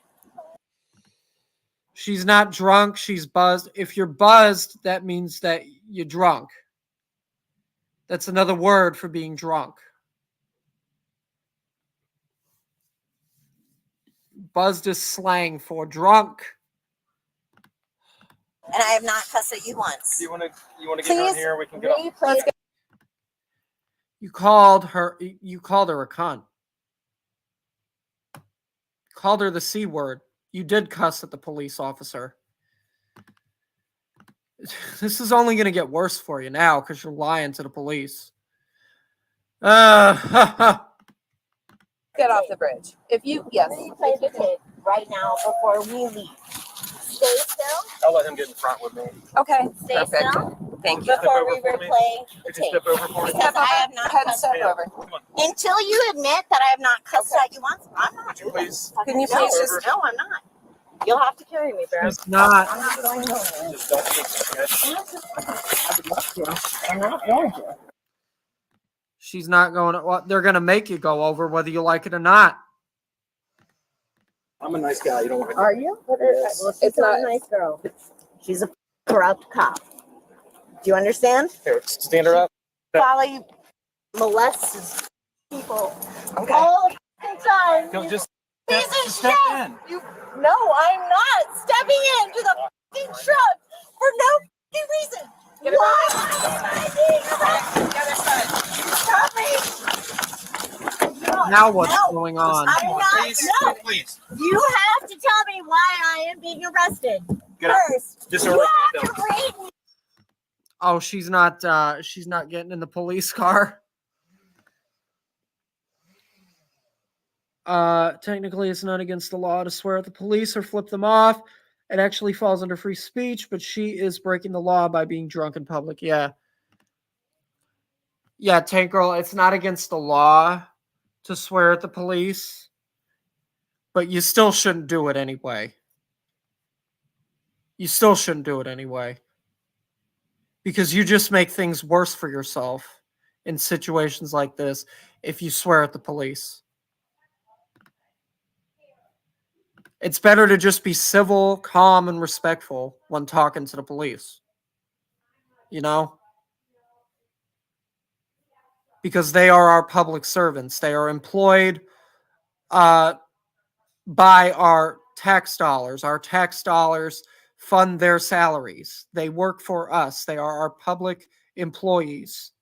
She's not drunk. She's buzzed. If you're buzzed, that means that you're drunk. That's another word for being drunk. Buzzed is slang for drunk. And I have not cussed at you once. You want to get her in Please here? We can get up. replay the You called her a cunt. Called her the C word. You did cuss at the police officer. This is only going to get worse for you now because you're lying to the police. Get off the bridge. If you, yes. replay the tape right now before we leave. Stay still. I'll let him get in front with me. Okay. Stay Perfect. still Thank you. before we over for me? replay the Could you tape. step over for me? Because I have not Head cussed. step over. Come on. Until you admit that I have not cussed at you once, I'm not. Would you please? Can you No, please just? no, I'm not. You'll have to carry me, bro. It's not. I'm not going nowhere. Just don't keep it. I'm not going to. She's not going. Well, they're going to make you go over whether you like it or not. I'm a nice guy. You don't want to. Are you? Well, she's It's not not- a nice girl. She's a corrupt cop. Do you understand? Here, stand her up. Polly molests people Okay. all the time. Don't just Piece step, of step shit. in. No, I'm not stepping into the fucking truck for no fucking reason. Get it Why am I being arrested? The other side. Stop me. No, Now what's no, going on? I'm not. Please, No, please. you have to tell me why I am being arrested Get up. first. Just You over have to read me. Oh, she's not getting in the police car. Technically it's not against the law to swear at the police or flip them off. It actually falls under free speech, but she is breaking the law by being drunk in public. Yeah. Yeah, Tank Girl, it's not against the law to swear at the police, but you still shouldn't do it anyway. You still shouldn't do it anyway. Because you just make things worse for yourself in situations like this if you swear at the police. It's better to just be civil, calm, and respectful when talking to the police. You know? Because they are our public servants. They are employed by our tax dollars. Our tax dollars fund their salaries. They work for us. They are our public employees.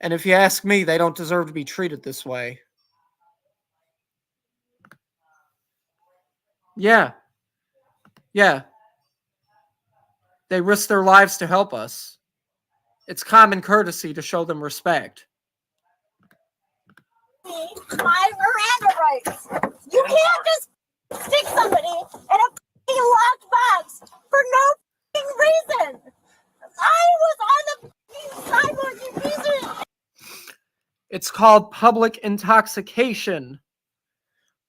And if you ask me, they don't deserve to be treated this way. Yeah. Yeah. They risk their lives to help us. It's common courtesy to show them respect. My Miranda rights. You can't just stick somebody in a fucking locked box for no fucking reason. I was on the fucking sidewalk, you piece of. It's called public intoxication.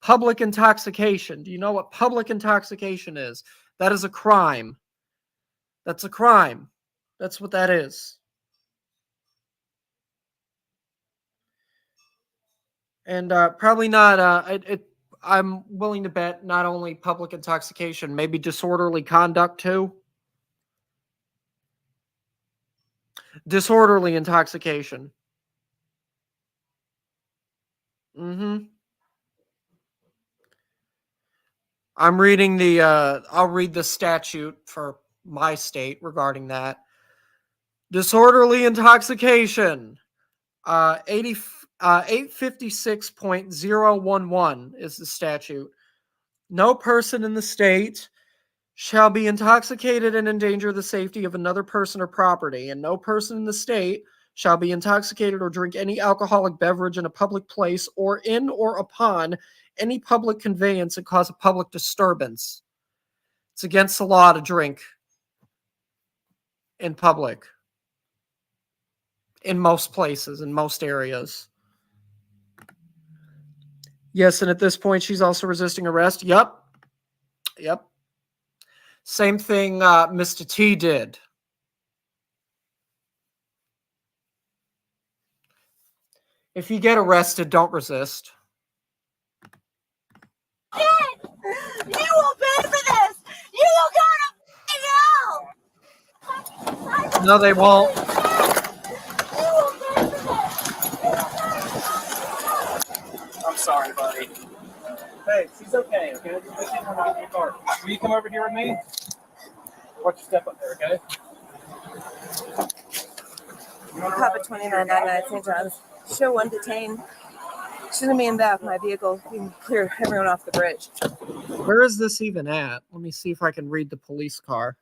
Public intoxication. Do you know what public intoxication is? That is a crime. That's a crime. That's what that is. And probably not. I'm willing to bet not only public intoxication, maybe disorderly conduct too. Disorderly intoxication. I'm reading the. I'll read the statute for my state regarding that. Disorderly intoxication. 80 856.011 is the statute. No person in the state shall be intoxicated and endanger the safety of another person or property, and no person in the state shall be intoxicated or drink any alcoholic beverage in a public place or in or upon any public conveyance and cause a public disturbance. It's against the law to drink in public in most places, in most areas. Yes, and at this point, she's also resisting arrest. Yep. Same thing Mr. T did. If you get arrested, don't resist. You will pay for this. You will go to hell. No, they won't. You will pay for this. I'm sorry, buddy. Hey, she's okay, okay? Just make sure we're not in your car. Will you come over here with me? Watch your step up there, okay? Papa 2999 St. John's. Show 1 detained. Shouldn't be in the back of my vehicle. You can clear everyone off the bridge. Where is this even at? Let me see if I can read the police car.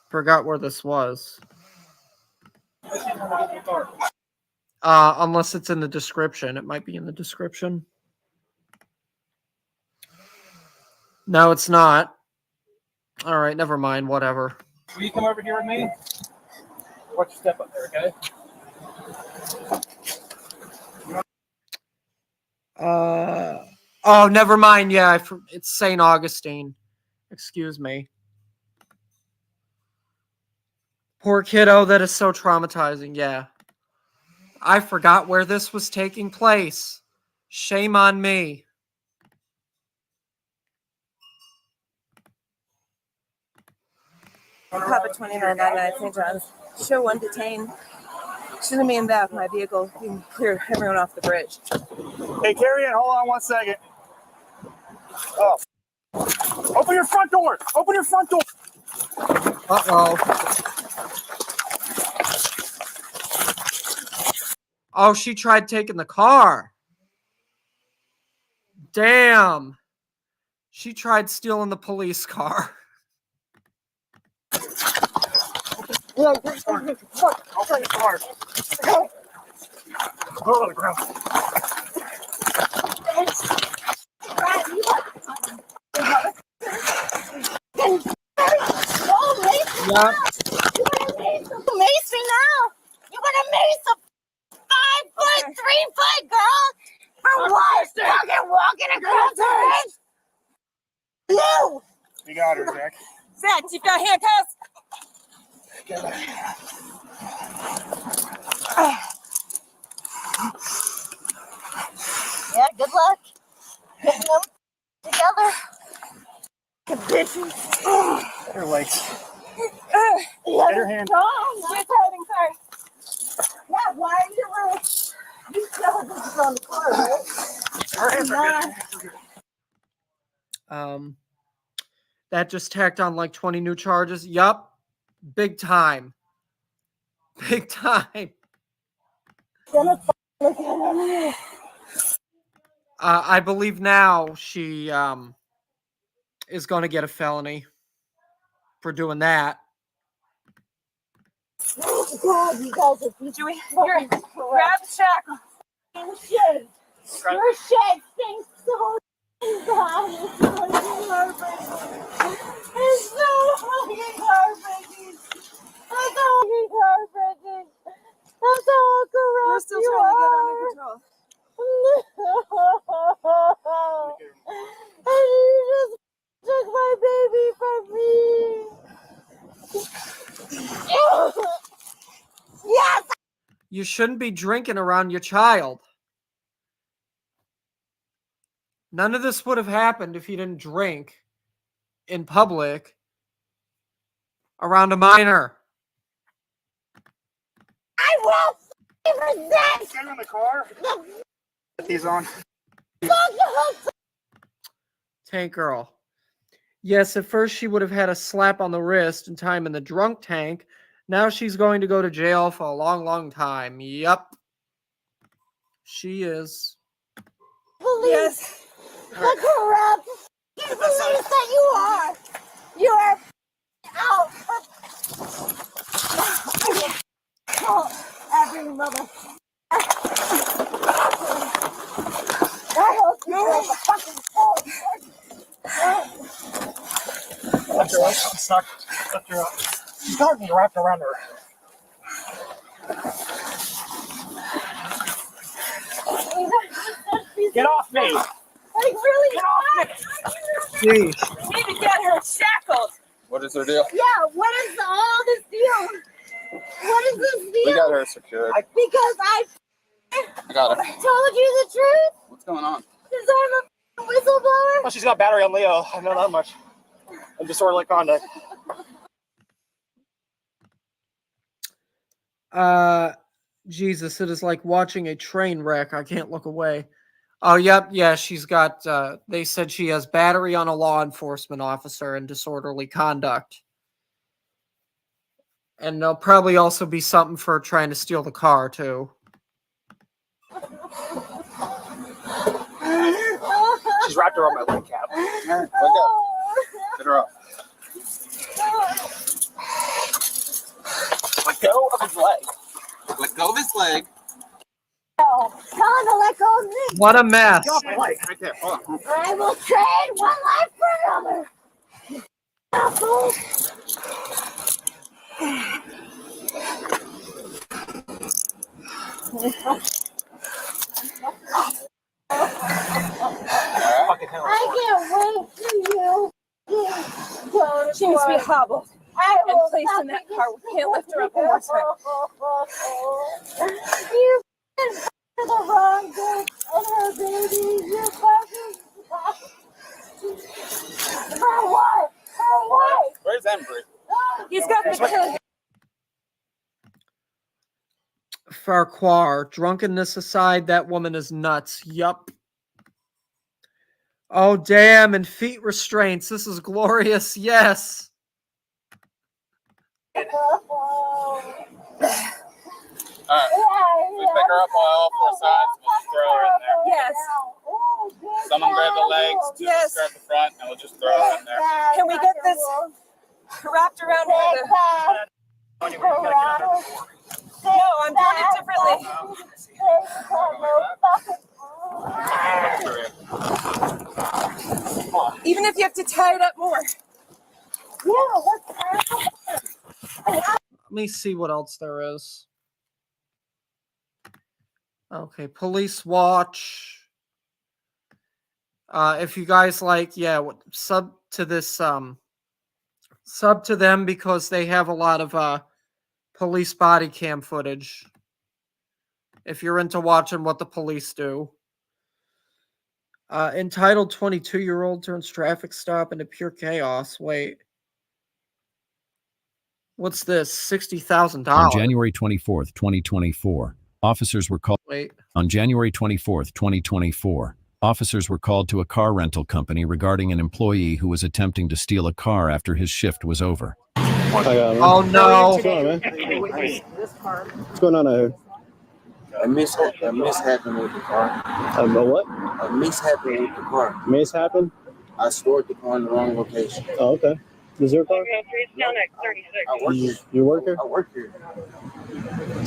Forgot where this was. Unless it's in the description. It might be in the description. No, it's not. All right, never mind. Whatever. Will you come over here with me? Watch your step up there, okay? Oh, never mind. Yeah, it's St. Augustine. Excuse me. Poor kiddo, that is so traumatizing. Yeah. I forgot where this was taking place. Shame on me. Papa 2999 St. John's. Show 1 detained. Shouldn't be in the back of my vehicle. You can clear everyone off the bridge. Hey, Carrie Ann, hold on 1 second. Oh. Open your front door! Open your front door! Uh-oh. Oh, she tried taking the car. Damn. She tried stealing the police car. I'll turn the car. Go on the ground. Yep. You mace me now. You're gonna mace a 5'3" girl for what? Fucking walking across the bridge. You. You got her, Jack. Zach, you've got handcuffs. Yeah, good luck getting them together. Bitches. Her legs. Yeah, Get her hand. You're driving car. Yeah, why are you you still have this on the car, right? Her hands are good. That just tacked on like 20 new charges. Yup. Big time. Big time. I believe now she is going to get a felony for doing that. God, you guys are Joey, here, grab the shackle. shit. Your shit stinks so bad. It's so fucking heartbreaking. It's so fucking heartbreaking. I'm so fucking heartbreaking. I'm so corrupt. We're still trying to get under control. And you just took my baby from me. Yes. You shouldn't be drinking around your child. None of this would have happened if you didn't drink in public around a minor. I will resist. Get in the car. Put these on. Tank girl. Yes, at first she would have had a slap on the wrist and time in the drunk tank. Now she's going to go to jail for a long, long time. Yup. She is. Police, the corrupt police that you are. You are out for every mother. I hope you go the fucking Lift her up. I'm stuck. Lift her up. She's got me wrapped around her. Get off me! like really Get off me! Sheesh. We need to get her shackled. What is her deal? Yeah, what is all this deal? What is this deal? We got her secured. Because I got her. told you the truth. What's going on? Because I'm a whistleblower. Oh, she's got battery on Leo. I know that much. And disorderly conduct. Jesus, it is like watching a train wreck. I can't look away. Oh, yep, yeah, she's got, they said she has battery on a law enforcement officer and disorderly conduct. And there'll probably also be something for trying to steal the car, too. She's wrapped around my leg cap. Wake up. Get her up. Let go of his leg. Let go of his leg. Tell him to let go of me. What a mess. Get off my leg. Right there. Hold on. I will trade one life for another. Asshole. Fucking hell. I can't wait for you. Go to She needs to be court. hobbled I and will placed in that car. We can't lift her up one more time. You f***ing to the wrong bitch and her baby. You fucking. For what? For what? Where's Embry? He's got the kid. Farquhar, drunkenness aside, that woman is nuts. Yup. Oh, damn, and feet restraints. This is glorious. Yes. Alright. We pick her up on all four sides. We'll just throw her in there. Yes. Someone grab the legs. Yes. Grab the front, and we'll just throw her in there. Can we get this wrapped around her? No, I'm doing it differently. Even if you have to tie it up more. Let me see what else there is. Okay, police watch. If you guys like, yeah, sub to this, sub to them because they have a lot of police body cam footage. If you're into watching what the police do. Entitled 22-year-old turns traffic stop into pure chaos. Wait. What's this? $60,000. On January 24th, 2024, officers were called. Wait. On January 24th, 2024, officers were called to a car rental company regarding an employee who was attempting to steal a car after his shift was over. Oh no. What's going on, man? What's going on out here? A mishap happened with the car. A what? A mishap with the car. Mishap? I stored the car in the wrong location. Oh, okay. Is your car? I work here. You work here? I work here.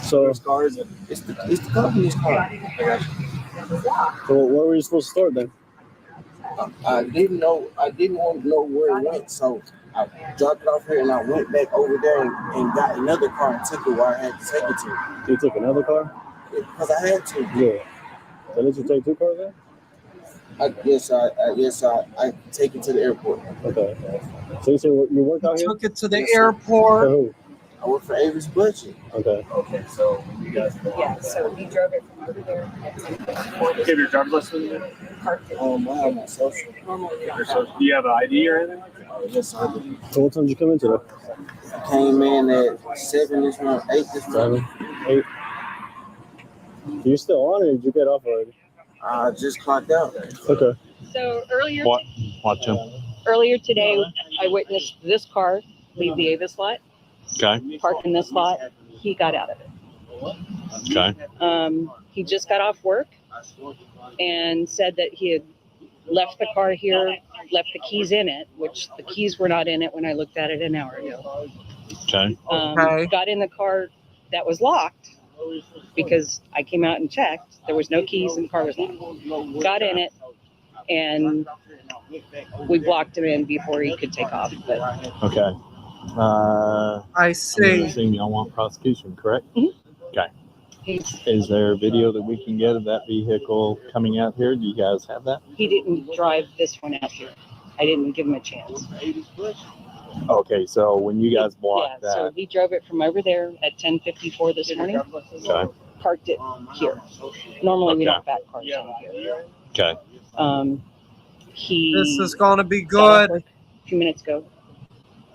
So, This car is it's the company's car. so where were you supposed to store it then? I didn't want to know where it went, so I dropped it off here and I went back over there and got another car and took it where I had to take it to. You took another car? Because I had to. Yeah. So did you take two cars then? Yes, I take it to the airport. Okay. So you said you work out here? Took it to the Yes, sir. For airport. who? I work for Avery's Budget. Okay. Okay, so you guys go Yeah, so he drove it from over there. Give your driver's license. I have my social. Do you have an ID or anything like that? Yes, I do. So what time did you come in today? I came in at 7 this morning, 8 this morning. 7, 8. You still on or did you get off already? I just clocked out. Okay. So earlier. Watch him. Earlier today, I witnessed this car leave the Avis lot, Okay. park in this lot. He got out of it. Okay. He just got off work and said that he had left the car here, left the keys in it, which the keys were not in it when I looked at it an hour ago. Okay. Okay. Got in the car that was locked because I came out and checked. There was no keys and the car was locked. Got in it and we blocked him in before he could take off. But Okay. I I'm see. assuming y'all want prosecution, correct? Mhm. Okay. he's, Is there a video that we can get of that vehicle coming out here? Do you guys have that? he didn't drive this one out here. I didn't give him a chance. Okay, so when you guys blocked So that, he drove it from over there at 10:54 this morning. okay, Parked it here. Normally we Okay. don't back cars in here. okay, He This is going to be got off good. work a few minutes ago.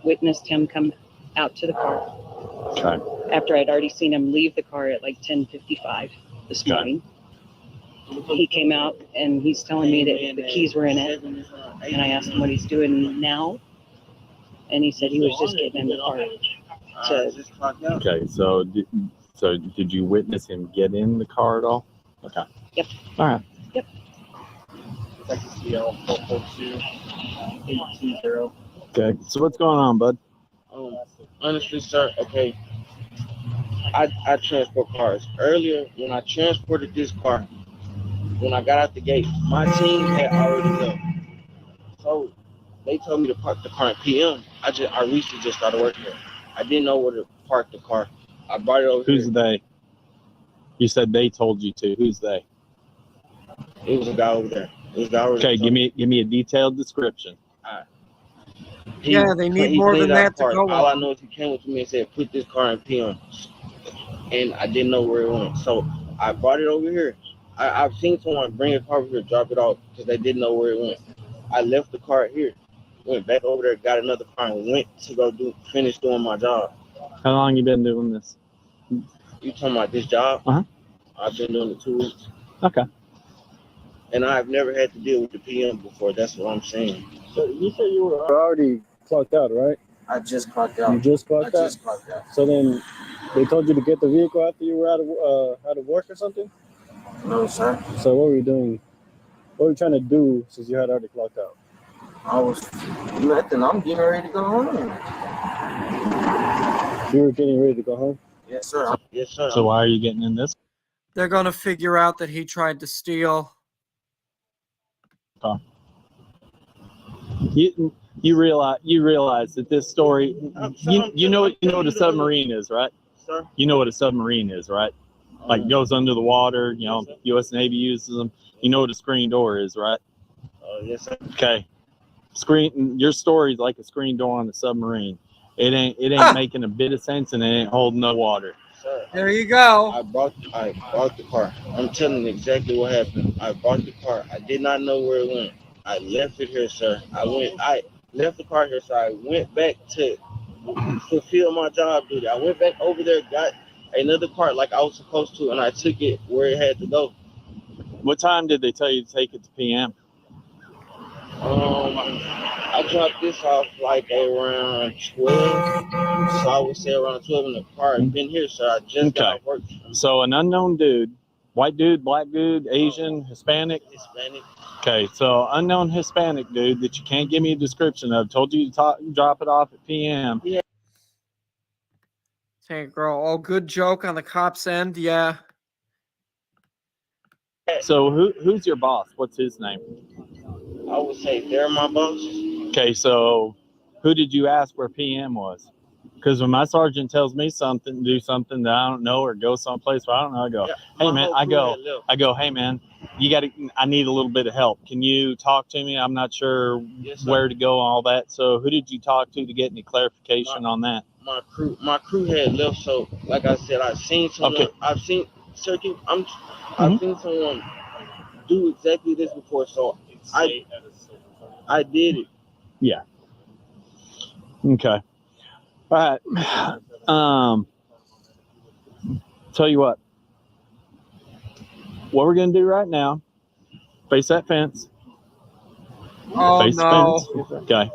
Witnessed him come out to the car okay, after I'd already seen him leave the car at like 10:55 this Okay. morning. He came out and he's telling me that the keys were in it, and I asked him what he's doing now, and he said he was just getting in the car. okay. So did you witness him get in the car at all? Okay. Yep. All right. Yep. Okay. So what's going on, bud? Honestly, sir, okay, I transport cars. Earlier, when I transported this car, when I got out the gate, my team had already left. So they told me to park the car at PM. I recently just started working here. I didn't know where to park the car. I brought it over Who's here. they? You said they told you to. Who's they? It was a guy over there. It was a guy over there. Okay, give me a detailed description. Yeah, they need He more cleaned than out that the car. to go All I on. know is he came up to me and said, put this car in PM. And I didn't know where it went. So I brought it over here. I've seen someone bring a car over here, drop it off because they didn't know where it went. I left the car here, went back over there, got another car, and went to go finish doing my job. How long you been doing this? You talking about this job? Uh-huh. I've been doing it 2 weeks. Okay. And I've never had to deal with the PM before. That's what I'm saying. So you said you were already clocked out, right? I just clocked out. You just clocked out? clocked out. So then they told you to get the vehicle after you were out of work or something? No, sir. So what were you doing? What were you trying to do since you had already clocked out? I was nothing. I'm getting ready to go home. You were getting ready to go home? Yes, sir. Yes, sir. So why are you getting in this? They're going to figure out that he tried to steal. You realize that this story, you know what a submarine is, right? Sir? You know what a submarine is, right? Like goes under the water. You know, U.S. Navy uses them. You know what a screen door is, right? Yes, sir. Okay. Your story is like a screen door on a submarine. It ain't making a bit of sense, and it ain't holding no water. Sir, There you go. I bought the car. I'm telling you exactly what happened. I bought the car. I did not know where it went. I left it here, sir. I left the car here, so I went back to fulfill my job duty. I went back over there, got another car like I was supposed to, and I took it where it had to go. What time did they tell you to take it to PM? I dropped this off like around 12, so I would say around 12 in the car. I've been here, sir. I just got off work. So an unknown dude, white dude, black dude, Asian, Hispanic? Hispanic. Okay, so unknown Hispanic dude that you can't give me a description of told you to drop it off at PM. Yeah. Hey, girl. Oh, good joke on the cop's end. Yeah. So who's your boss? What's his name? I would say they're my boss. Okay, so who did you ask where PM was? Because when my sergeant tells me something, do something that I don't know, or go someplace where I don't know, I go, hey man, I go, hey man, I need a little bit of help. Can you talk to me? I'm not sure where to go, all that. So who did you talk to get any clarification on that? My crew had left. So like I said, I've seen someone. Okay. I've seen someone do exactly this before. So I did it. Yeah. Okay. All right. Tell you what we're going to do right now, face that fence. Oh Face no. offense. Okay.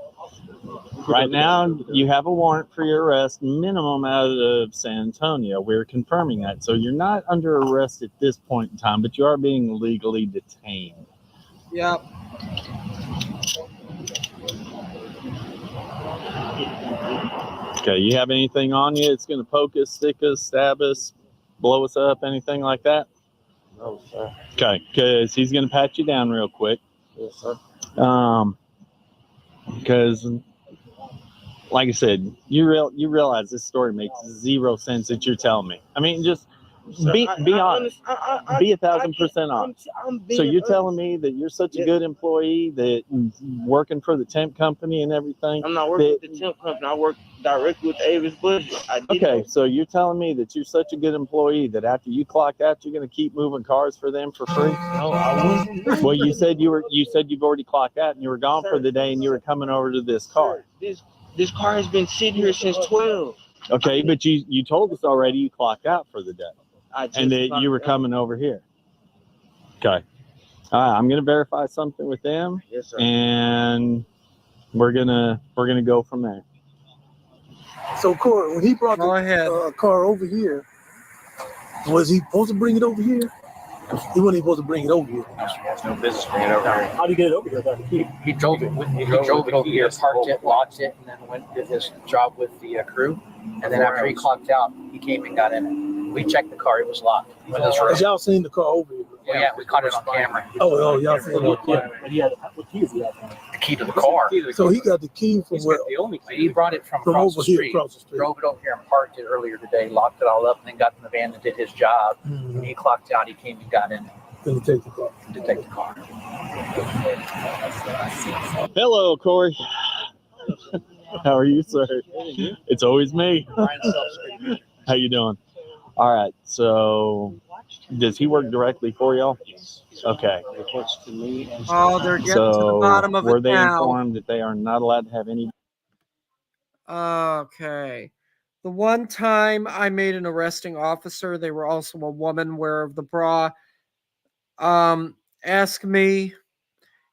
Right now, you have a warrant for your arrest, minimum out of San Antonio. We're confirming that. So you're not under arrest at this point in time, but you are being legally detained. Yep. Okay, you have anything on you? It's going to poke us, stick us, stab us, blow us up, anything like that? No, sir. Okay, because he's going to pat you down real quick. Yes, sir. Because, like I said, you realize this story makes zero sense that you're telling me. I mean, just be honest. Be 1,000% honest. So you're telling me that you're such a good employee that working for the temp company and everything? I'm not working with the temp company. I work directly with Avis Budget. Okay, so you're telling me that you're such a good employee that after you clock out, you're going to keep moving cars for them for free? No, I wouldn't. Well, you said you've already clocked out and you were gone for the day and you were coming over to this car. This car has been sitting here since 12. Okay, but you told us already you clocked out for the day and that you were coming over here. Okay. I'm going to verify something with them. Yes, sir. And we're gonna go from there. So, Corey, when he brought the car over here, was he supposed to bring it over here? He wasn't supposed to bring it over here. He has no business bringing it over here. How did he get it over here? He drove it over here, parked it, locked it, and then went did his job with the crew. And then after he clocked out, he came and got in it. We checked the car; it was locked. Has y'all seen the car over here? Well, yeah, we caught it on camera. Oh, y'all seen it? What key is he have? The key to the car. So he got the key from where? He brought it from over here, across the street. Drove it over here and parked it earlier today, locked it all up, and then got in the van and did his job. When he clocked out, he came and got in to take the car. Hello, Corey. How are you, sir? It's always me. How you doing? All right. So, does he work directly for y'all? Okay. Oh, they're getting to the bottom of it now. Were they informed that they are not allowed to have any? Okay. The one time I made an arresting officer, they were also a woman wearer of the bra, asked me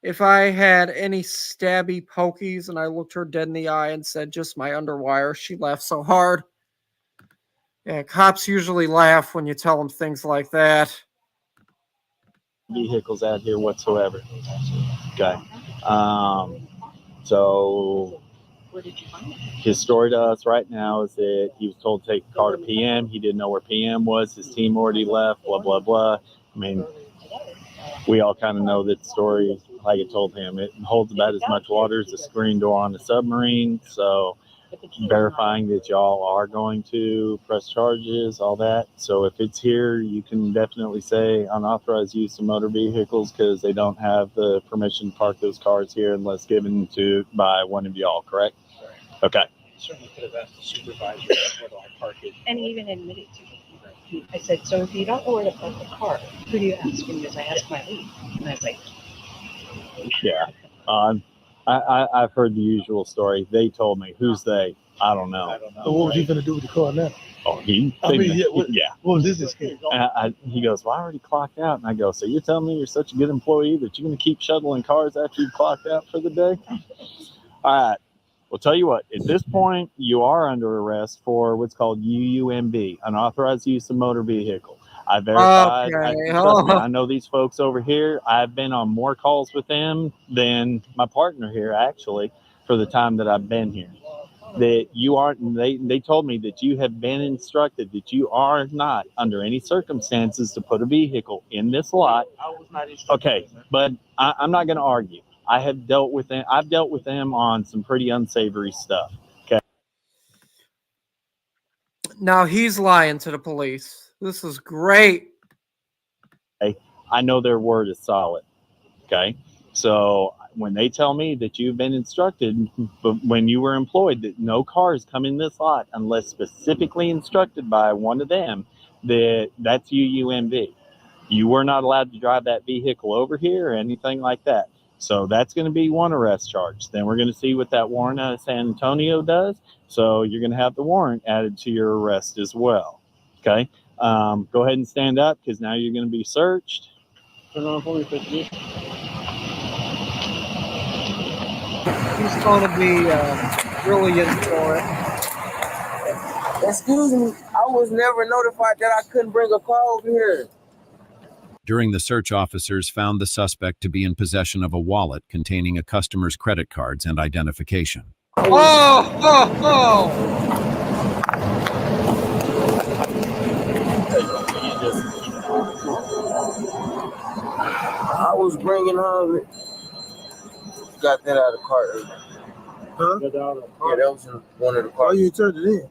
if I had any stabby pokies, and I looked her dead in the eye and said, just my underwire. She laughed so hard. Yeah, cops usually laugh when you tell them things like that. Vehicles out here whatsoever. Okay. So his story to us right now is that he was told to take the car to PM. He didn't know where PM was. His team already left, blah, blah, blah. I mean, we all kind of know that story. Like I told him, it holds about as much water as a screen door on a submarine. So verifying that y'all are going to press charges, all that. So if it's here, you can definitely say unauthorized use of motor vehicles because they don't have the permission to park those cars here unless given to by one of y'all, correct? Okay. Certainly could have asked the supervisor where do I park it. And he even admitted to it. I said, so if you don't know where to park the car, who do you ask? And he goes, I asked my lead. And I was like, yeah. I've heard the usual story. They told me. Who's they? I don't know. So what was he going to do with the car now? Oh, what was this excuse? He goes, well, I already clocked out. And I go, so you're telling me you're such a good employee that you're going to keep shuttling cars after you clocked out for the day? All right. Well, tell you what, at this point, you are under arrest for what's called UUMB, unauthorized use of motor vehicle. I verified. Okay. Trust me, I know these folks over here. I've been on more calls with them than my partner here, actually, for the time that I've been here. That you aren't. They told me that you have been instructed that you are not under any circumstances to put a vehicle in this lot. I was not instructed. Okay, but I'm not going to argue. I've dealt with them on some pretty unsavory stuff. Okay. Now he's lying to the police. This is great. I know their word is solid. Okay. So when they tell me that you've been instructed, but when you were employed, that no cars come in this lot unless specifically instructed by one of them, that's UUMB. You were not allowed to drive that vehicle over here or anything like that. So that's going to be one arrest charge. Then we're going to see what that warrant out of San Antonio does. So you're going to have the warrant added to your arrest as well. Okay. Go ahead and stand up because now you're going to be searched. Turn on for me, He's going to be really in for it. Excuse me, I was never notified that I couldn't bring a car over here. During the search, officers found the suspect to be in possession of a wallet containing a customer's credit cards and identification. I was bringing home. Got that out of the car. Huh? Yeah, that was in one of the cars. Oh, you turned it in.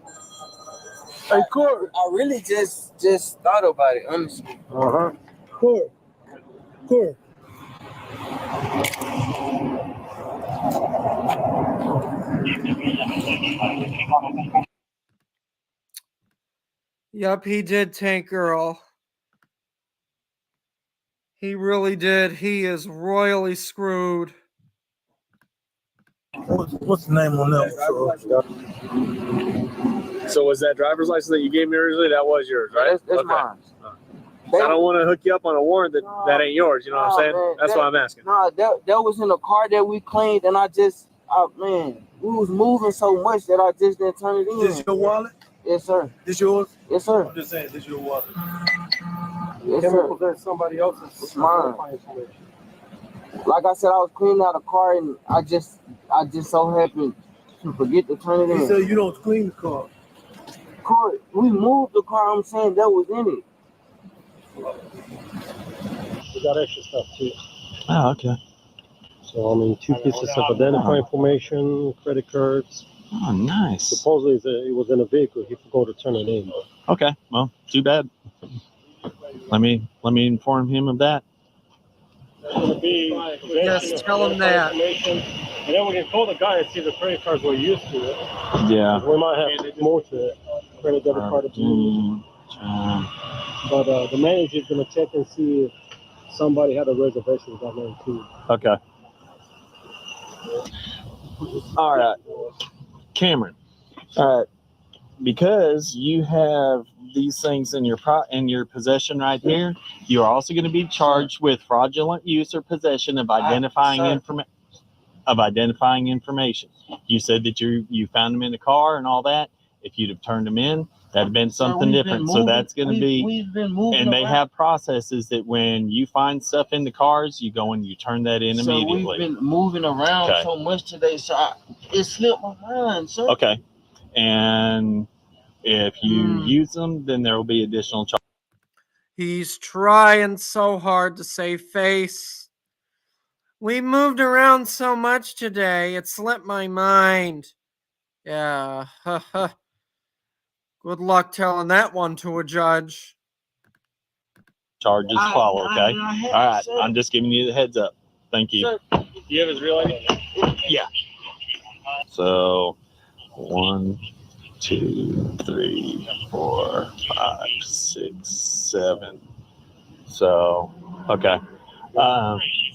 Hey, Court. I really just thought about it, honestly. Court. Yep, he did, Tank Girl. He really did. He is royally screwed. What's the name on that one? So was that driver's license that you gave me originally? That was yours, right? That's mine. I don't want to hook you up on a warrant that ain't yours. You know what I'm saying? Man, That's why I'm asking. Nah, that was in a car that we cleaned, and man, we was moving so much that I just didn't turn it in. This your wallet? Yes, sir. This yours? Yes, sir. I'm just saying, this your wallet. Yes, sir. That's somebody else's. It's mine. Like I said, I was cleaning out a car, and I just so happened to forget to turn it in. You said you don't clean the car. We moved the car. I'm saying that was in it. We got extra stuff too. Oh, okay. So, I mean, 2 pieces of identifying information, credit cards. Oh, nice. Supposedly it was in a vehicle. He forgot to turn it in. Okay. Well, too bad. Let me inform him of that. Yes, tell him that. And then we can call the guy and see if the credit cards were used to it. Yeah. We might have more to it. Credit debit card. But the manager is going to check and see if somebody had a reservation with that name too. Okay. All right. Cameron. All right. Because you have these things in your possession right here, you are also going to be charged with fraudulent use or possession of identifying information. You said that you found them in the car and all that. If you'd have turned them in, that'd have been something different. So that's going to be, we've been moving and they around. have processes that when you find stuff in the cars, you go and you turn that in immediately. We've been moving around so much today, so it slipped my mind, sir. Okay. And if you use them, then there will be additional charges. He's trying so hard to save face. We moved around so much today, it slipped my mind. Yeah. Good luck telling that one to a judge. Charges follow, okay? All right. I'm just giving you the heads up. Thank you. Sir, do you have his real ID? Yeah. So 1, 2, 3, 4, 5, 6, 7. So, okay.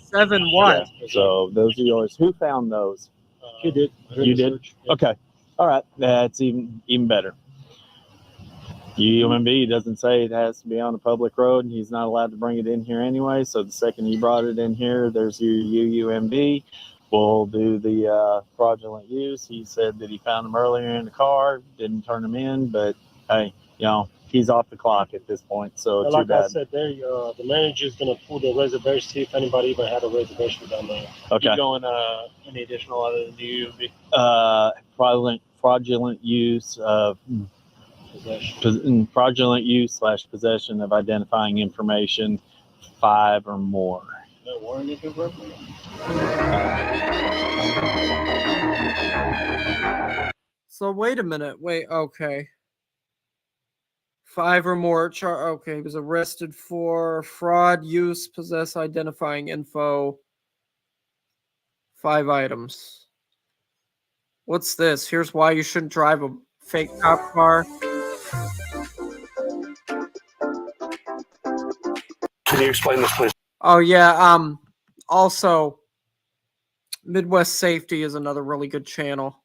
7 what? Yeah, so those are yours. Who found those? You did. You did? Okay. All right. That's even better. UUMB doesn't say it has to be on a public road, and he's not allowed to bring it in here anyway. So the second you brought it in here, there's your UUMB. We'll do the fraudulent use. He said that he found them earlier in the car, didn't turn them in, but hey, he's off the clock at this point. So like too bad. I said, there, the manager's going to pull the reservation, see if anybody even had a reservation down there. Okay. You going any additional other than the UUMB? Fraudulent use of fraudulent use / possession of identifying information, 5 or more. No warranty confirmed? So wait a minute. Okay. 5 or more. Okay, he was arrested for fraud, use, possess identifying info. 5 items. What's this? Here's why you shouldn't drive a fake cop car. Can you explain this, please? Oh yeah. Also, Midwest Safety is another really good channel.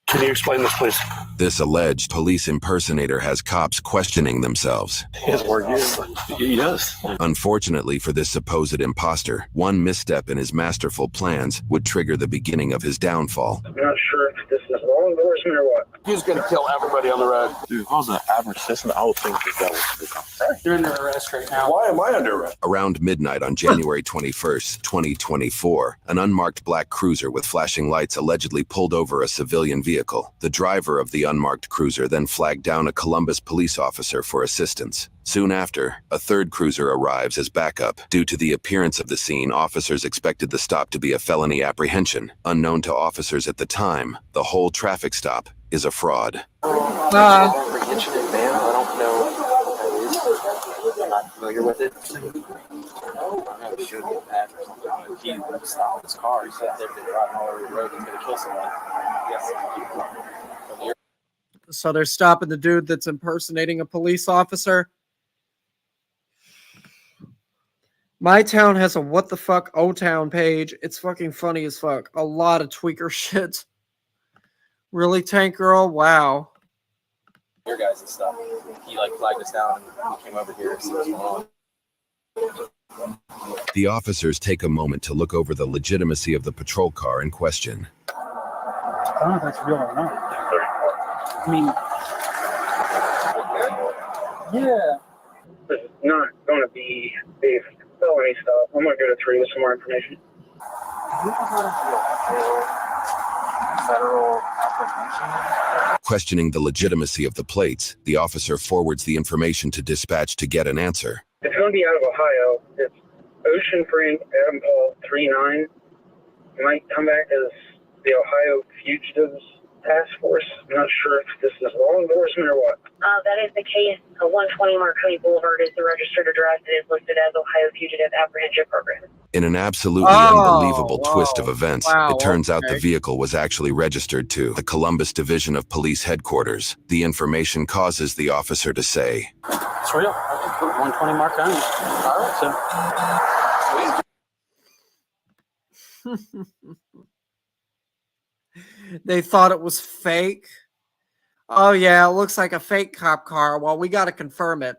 Can you explain this, please? This alleged police impersonator has cops questioning themselves. His work is. He does. Unfortunately for this supposed imposter, one misstep in his masterful plans would trigger the beginning of his downfall. I'm not sure if this is law enforcement or what. He's gonna kill everybody on the road. Dude, if I was an average citizen, I would think that was You're under arrest right now. Why am I under arrest? Around midnight on January 21st, 2024, an unmarked black cruiser with flashing lights allegedly pulled over a civilian vehicle. The driver of the unmarked cruiser then flagged down a Columbus police officer for assistance. Soon after, a third cruiser arrives as backup. Due to the appearance of the scene, officers expected the stop to be a felony apprehension. Unknown to officers at the time, the whole traffic stop is a fraud. Apprehension in van. I don't know what that is. I'm not familiar with it. I don't know if it should be a patch or something, but he stopped his car. He sat there driving all over the road and going to kill someone. Yes. So they're stopping the dude that's impersonating a police officer. My town has a what the fuck O-Town page. It's fucking funny as fuck. A lot of tweaker shit. Really, Tank Girl? Wow. Your guys and stuff. He like flagged us down and he came over here to see what's going on. The officers take a moment to look over the legitimacy of the patrol car in question. I don't know if that's real or not. I mean, yeah. This is not going to be a felony stop. I'm going to go to 3 with some more information. Federal apprehension. Questioning the legitimacy of the plates, the officer forwards the information to dispatch to get an answer. It's going to be out of Ohio. It's Ocean Frank Adam Paul 39. It might come back as the Ohio Fugitives Task Force. I'm not sure if this is law enforcement or what. That is the case. 120 Marconi Boulevard is the registered address. It is listed as Ohio Fugitive Apprehension Program. In an absolutely unbelievable twist of events, it turns out the vehicle was actually registered to the Columbus Division of Police Headquarters. The information causes the officer to say, It's real. 120 Marconi. All right, so. They thought it was fake. Oh yeah, it looks like a fake cop car. Well, we got to confirm it.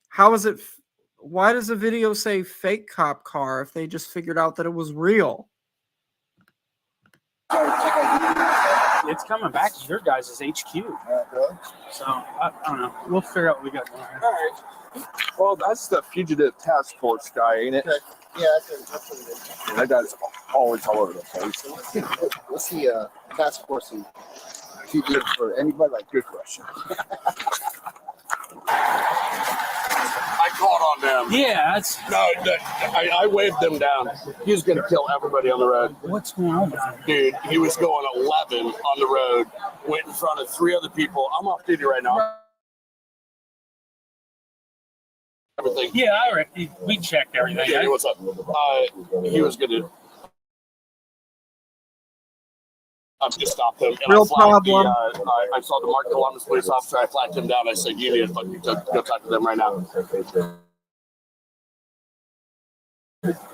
How is it? Why does the video say fake cop car if they just figured out that it was real? It's coming back to your guys' HQ. So, I don't know. We'll figure out what we got going on. All right. Well, that's the fugitive task force guy, ain't it? Yeah, that's what it is. That guy's always all over the place. What's the task force and fugitive for anybody? Like, good question. I called on them. Yeah, that's... No, I waved them down. He was going to kill everybody on the road. What's going on with him? Dude, he was going 11 on the road, went in front of 3 other people. I'm off duty right now. Everything. Yeah, all right. We checked everything. Yeah, what's up? He was going to... I'm just stopped him. And Real I flagged problem. I saw the Mark Columbus police officer. I flagged him down. I said, you need to fucking go talk to them right now.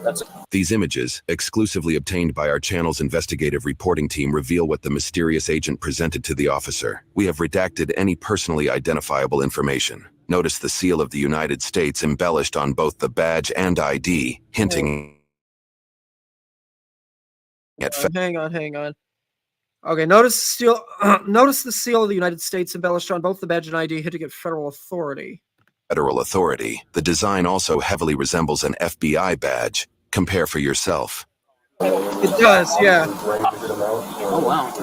That's it. These images, exclusively obtained by our channel's investigative reporting team, reveal what the mysterious agent presented to the officer. We have redacted any personally identifiable information. Notice the seal of the United States embellished on both the badge and ID, hinting at Hang on. Okay, notice the seal of the United States embellished on both the badge and ID, hinting at federal authority. federal authority. The design also heavily resembles an FBI badge. Compare for yourself. It does, yeah. Oh, wow.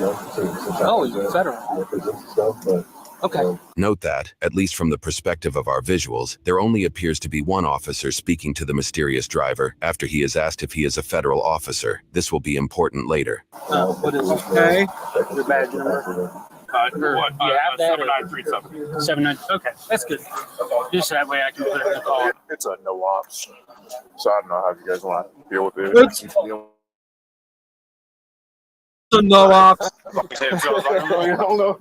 Oh, it's federal. Okay. Note that, at least from the perspective of our visuals, there only appears to be one officer speaking to the mysterious driver after he is asked if he is a federal officer. This will be important later. What is it? Okay. The badge number? You have that? 7937. 79. Okay, that's good. Just that way I can put it in the call. It's a no ops. So I don't know how you guys want to deal with it. It's a no ops. I don't know.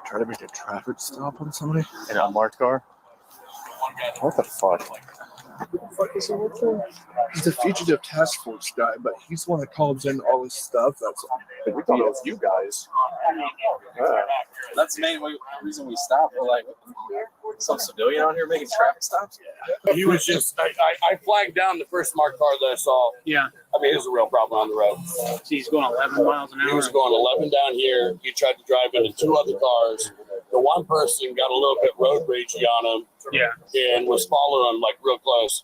Try to make a traffic stop on somebody in a unmarked car. What the fuck? What the fuck is he work for? He's a fugitive task force guy, but he's the one that calls in all this stuff. That's all. We thought it was you guys. That's the main reason we stopped. We're like, some civilian out here making traffic stops? Yeah. He was just, I flagged down the first marked car that I saw. Yeah. I mean, it was a real problem on the road. So he's going 11 miles an hour. He was going 11 down here. He tried to drive into two other cars. The one person got a little bit road ragey on him. Yeah. And was following him like real close.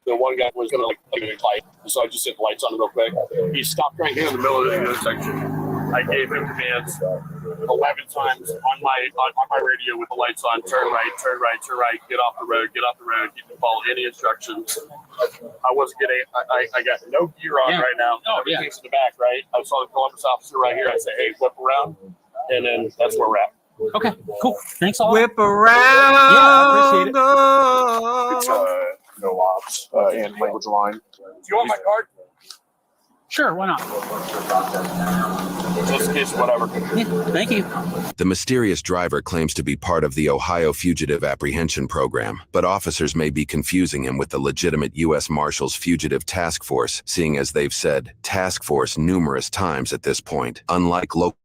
The one guy was gonna like fight, so I just hit the lights on him real quick. He stopped right here in the middle of the intersection. I gave him commands 11 times on my radio with the lights on. Turn right, turn right, turn right. Get off the road, get off the road. He didn't follow any instructions. I wasn't getting. I got no gear on right now. Everything's in the back, right? I saw the Columbus officer right here. I said, "Hey, whip around," and then that's where we're at. Okay, cool. Thanks a lot. Whip around. Yeah, I appreciate it. It's no ops and language line. Do you want my card? Sure, why not? Just in case, whatever. Yeah, thank you. The mysterious driver claims to be part of the Ohio Fugitive Apprehension Program, but officers may be confusing him with the legitimate U.S. Marshals Fugitive Task Force, seeing as they've said task force numerous times at this point. Unlike local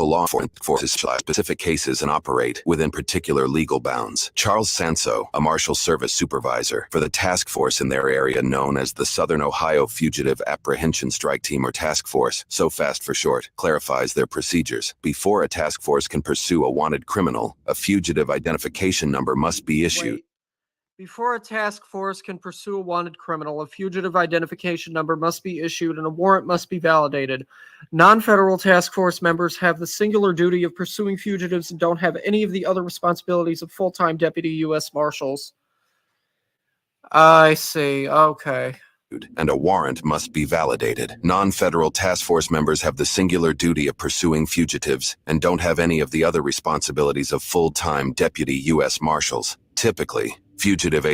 law enforcement specific cases and operate within particular legal bounds. Charles Sanso, a Marshal Service supervisor for the task force in their area known as the Southern Ohio Fugitive Apprehension Strike Team or Task Force, so fast for short, clarifies their procedures. Before a task force can pursue a wanted criminal, a fugitive identification number must be issued. Before a task force can pursue a wanted criminal, a fugitive identification number must be issued and a warrant must be validated. Non-federal task force members have the singular duty of pursuing fugitives and don't have any of the other responsibilities of full-time deputy U.S. Marshals. I see. Okay. And a warrant must be validated. Non-federal task force members have the singular duty of pursuing fugitives and don't have any of the other responsibilities of full-time deputy U.S. Marshals. Typically, fugitive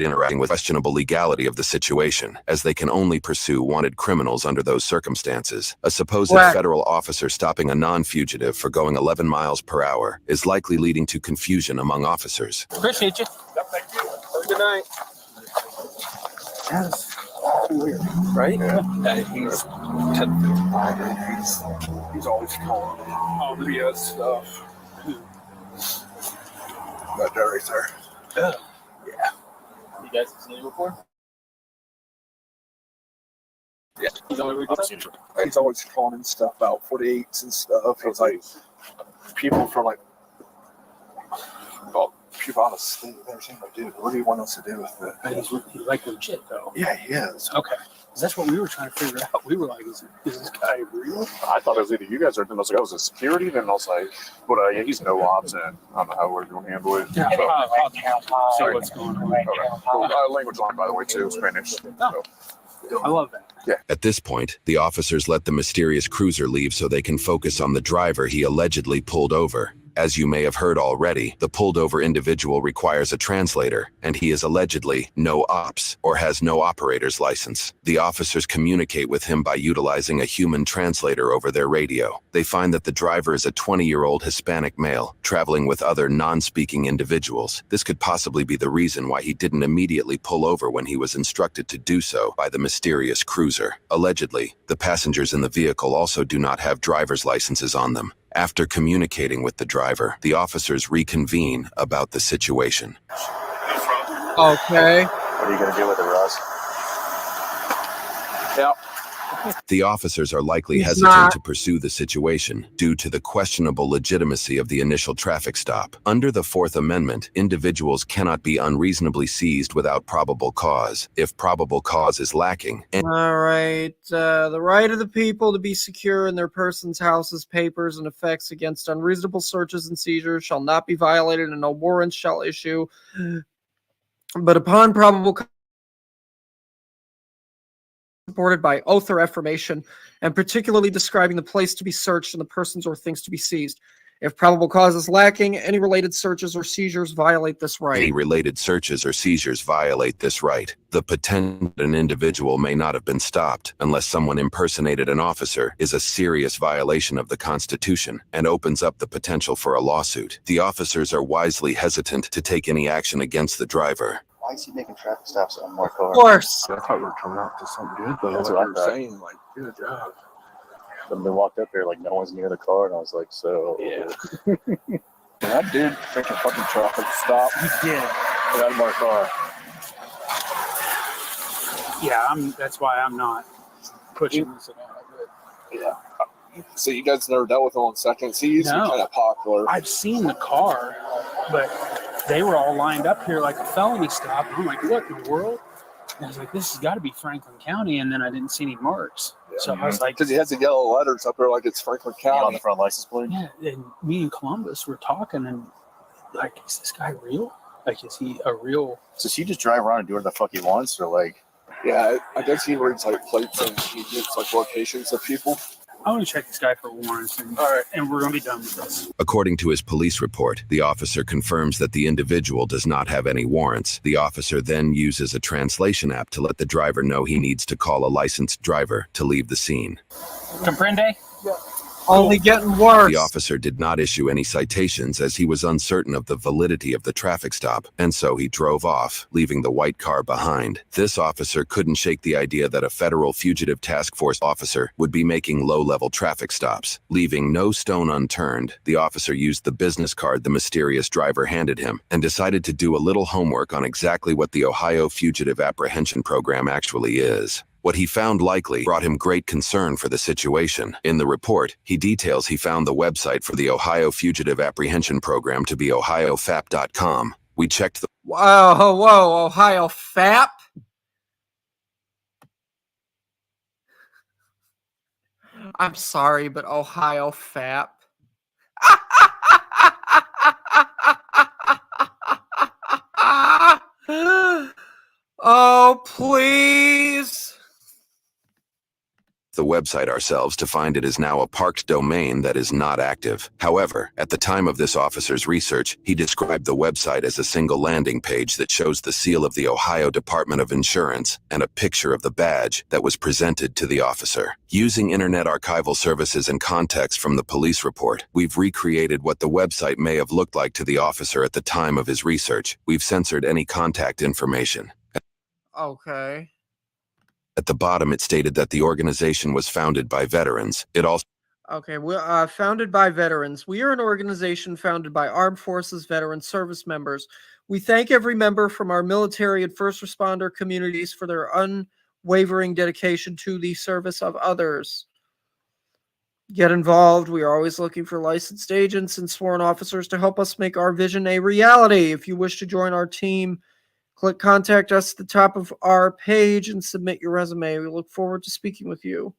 interacting with questionable legality of the situation, as they can only pursue wanted criminals under those circumstances. A supposed federal officer stopping a non-fugitive for going 11 miles per hour is likely leading to confusion among officers. Appreciate you. Yep, thank you. Have a good night. That's weird, right? Yeah, he's 10-55. He's always calling all the BS stuff. That guy right there. Yeah. You guys have seen him before? Yeah. He's always calling in stuff about 48s and stuff. It's like people from like, well, people out of state. They're saying, like, dude, what do you want us to do with it? And he's like legit though. Yeah, he is. Okay. That's what we were trying to figure out. We were like, is this guy real? I thought it was either you guys or then I was like, I was a security. Then I was like, but yeah, he's no ops, and I don't know how we're going to handle it. Yeah, So, I'll see what's going on. okay. Cool. Language line, by the way, too, Spanish. So. I love that. Yeah. At this point, the officers let the mysterious cruiser leave so they can focus on the driver he allegedly pulled over. As you may have heard already, the pulled over individual requires a translator, and he is allegedly no ops or has no operator's license. The officers communicate with him by utilizing a human translator over their radio. They find that the driver is a 20-year-old Hispanic male traveling with other non-speaking individuals. This could possibly be the reason why he didn't immediately pull over when he was instructed to do so by the mysterious cruiser. Allegedly, the passengers in the vehicle also do not have driver's licenses on them. After communicating with the driver, the officers reconvene about the situation. Okay. What are you going to do with it, Russ? Yep. The officers are likely hesitant to pursue the situation due to the questionable legitimacy of the initial traffic stop. Under the Fourth Amendment, individuals cannot be unreasonably seized without probable cause. If probable cause is lacking, All right. The right of the people to be secure in their persons, houses, papers, and effects against unreasonable searches and seizures shall not be violated, and no warrants shall issue. But upon probable cause, supported by oath or affirmation, and particularly describing the place to be searched and the persons or things to be seized. If probable cause is lacking, any related searches or seizures violate this right. Any related searches or seizures violate this right. The potential an individual may not have been stopped unless someone impersonated an officer is a serious violation of the Constitution and opens up the potential for a lawsuit. The officers are wisely hesitant to take any action against the driver. Why is he making traffic stops on more cars? Of course. I thought we were coming out to something good though. That's Like what I you were thought. saying, like, good job. Then they walked up here like no one's near the car, and I was like, so Yeah. that dude freaking fucking traffic stop. He did. Get out of our car. Yeah, that's why I'm not pushing this at all. Yeah. So you guys never dealt with him on second. See, he's No. kind of popular. I've seen the car, but they were all lined up here like a felony stop. And I'm like, what in the world? And I was like, this has got to be Franklin County. And then I didn't see any marks. So I was like, because he has the yellow letters up there like it's Franklin County on the front license plate. yeah. And me and Columbus were talking, and like, is this guy real? Like, is he a real? So does he just drive around and do whatever the fuck he wants, or like? Yeah, I guess he reads like plates and he gets like locations of people. I want to check this guy for warrants, and we're going to be done with this. According to his police report, the officer confirms that the individual does not have any warrants. The officer then uses a translation app to let the driver know he needs to call a licensed driver to leave the scene. Comprende? Only getting worse. The officer did not issue any citations as he was uncertain of the validity of the traffic stop, and so he drove off, leaving the white car behind. This officer couldn't shake the idea that a federal fugitive task force officer would be making low-level traffic stops. Leaving no stone unturned, the officer used the business card the mysterious driver handed him and decided to do a little homework on exactly what the Ohio Fugitive Apprehension Program actually is. What he found likely brought him great concern for the situation. In the report, he details he found the website for the Ohio Fugitive Apprehension Program to be ohiofap.com. We checked the... Whoa, Ohio FAP? I'm sorry, but Ohio FAP? Oh, please. The website ourselves to find it is now a parked domain that is not active. However, at the time of this officer's research, he described the website as a single landing page that shows the seal of the Ohio Department of Insurance and a picture of the badge that was presented to the officer. Using Internet Archival Services and context from the police report, we've recreated what the website may have looked like to the officer at the time of his research. We've censored any contact information. Okay. At the bottom, it stated that the organization was founded by veterans. It also... Okay, we're founded by veterans. We are an organization founded by armed forces veteran service members. We thank every member from our military and first responder communities for their unwavering dedication to the service of others. Get involved. We are always looking for licensed agents and sworn officers to help us make our vision a reality. If you wish to join our team, click Contact Us at the top of our page and submit your resume. We look forward to speaking with you.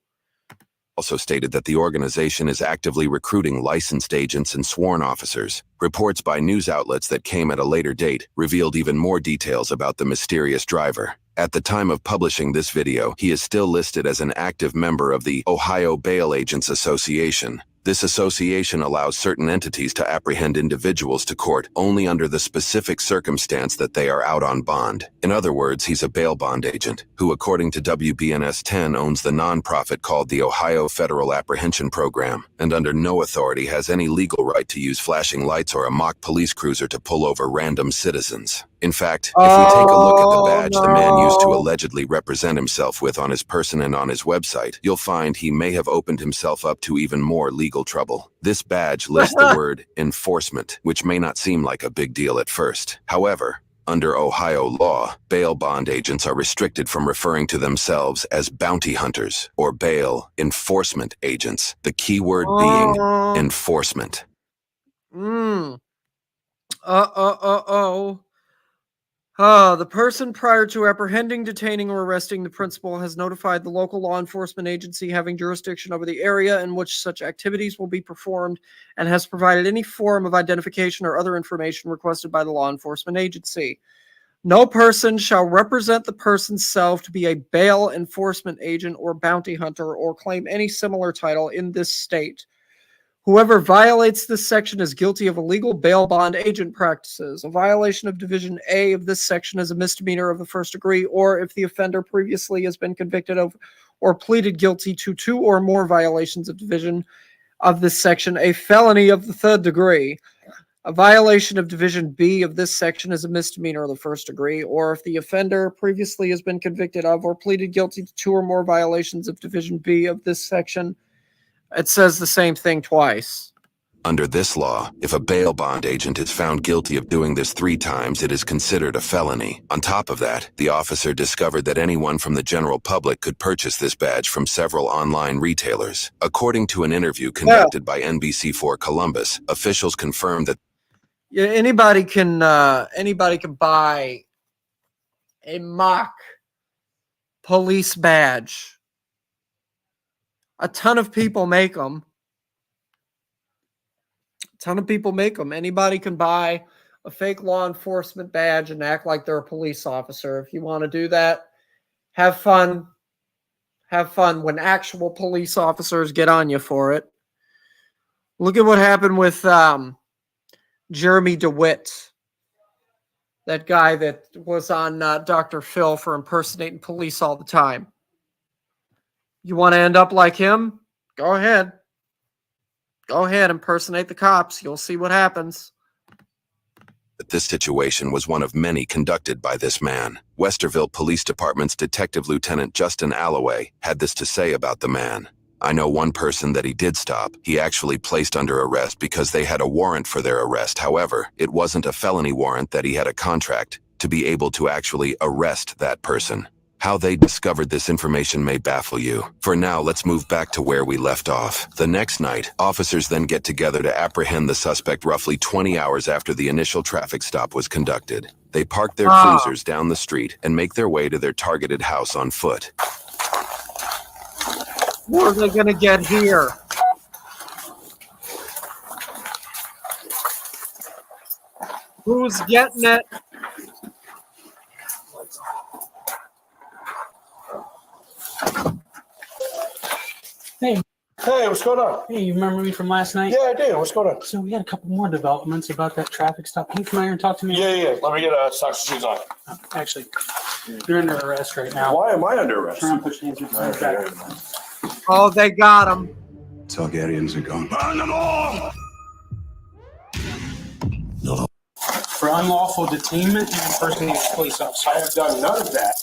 Also stated that the organization is actively recruiting licensed agents and sworn officers. Reports by news outlets that came at a later date revealed even more details about the mysterious driver. At the time of publishing this video, he is still listed as an active member of the Ohio Bail Agents Association. This association allows certain entities to apprehend individuals to court only under the specific circumstance that they are out on bond. In other words, he's a bail bond agent, who according to WBNS 10 owns the nonprofit called the Ohio Federal Apprehension Program, and under no authority has any legal right to use flashing lights or a mock police cruiser to pull over random citizens. In fact, if we take a look at the badge the man used to allegedly represent himself with on his person and on his website, you'll find he may have opened himself up to even more legal trouble. This badge lists the word enforcement, which may not seem like a big deal at first. However, under Ohio law, bail bond agents are restricted from referring to themselves as bounty hunters or bail enforcement agents, the key word being enforcement. The person prior to apprehending, detaining, or arresting the principal has notified the local law enforcement agency having jurisdiction over the area in which such activities will be performed and has provided any form of identification or other information requested by the law enforcement agency. No person shall represent the person's self to be a bail enforcement agent or bounty hunter or claim any similar title in this state. Whoever violates this section is guilty of illegal bail bond agent practices. A violation of Division A of this section is a misdemeanor of the first degree, or if the offender previously has been convicted of or pleaded guilty to 2 or more violations of Division of this section, a felony of the third degree. A violation of Division B of this section is a misdemeanor of the first degree, or if the offender previously has been convicted of or pleaded guilty to 2 or more violations of Division B of this section. It says the same thing twice. Under this law, if a bail bond agent is found guilty of doing this 3 times, it is considered a felony. On top of that, the officer discovered that anyone from the general public could purchase this badge from several online retailers. According to an interview conducted by NBC4 Columbus, officials confirmed that anybody can buy a mock police badge. A ton of people make them. Anybody can buy a fake law enforcement badge and act like they're a police officer. If you want to do that, have fun. Have fun when actual police officers get on you for it. Look at what happened with Jeremy DeWitt, that guy that was on Dr. Phil for impersonating police all the time. You want to end up like him? Go ahead. Go ahead, impersonate the cops. You'll see what happens. this situation was one of many conducted by this man. Westerville Police Department's Detective Lieutenant Justin Alloway had this to say about the man. I know one person that he did stop. He actually placed under arrest because they had a warrant for their arrest. However, it wasn't a felony warrant that he had a contract to be able to actually arrest that person. How they discovered this information may baffle you. For now, let's move back to where we left off. The next night, officers then get together to apprehend the suspect roughly 20 hours after the initial traffic stop was conducted. They park their cruisers down the street and make their way to their targeted house on foot. Where are they going to get here? Who's getting it? Hey, what's going on? Hey, you remember me from last night? Yeah, I do. What's going on? So we had a couple more developments about that traffic stop. Can you come out here and talk to me? Yeah. Let me get socks and shoes on. Actually, you're under arrest right now. Why am I under arrest? Try and push hands behind your back. Oh, they got him. Targaryens are gone. Burn them all! For unlawful detainment and impersonating a police officer. I have done none of that.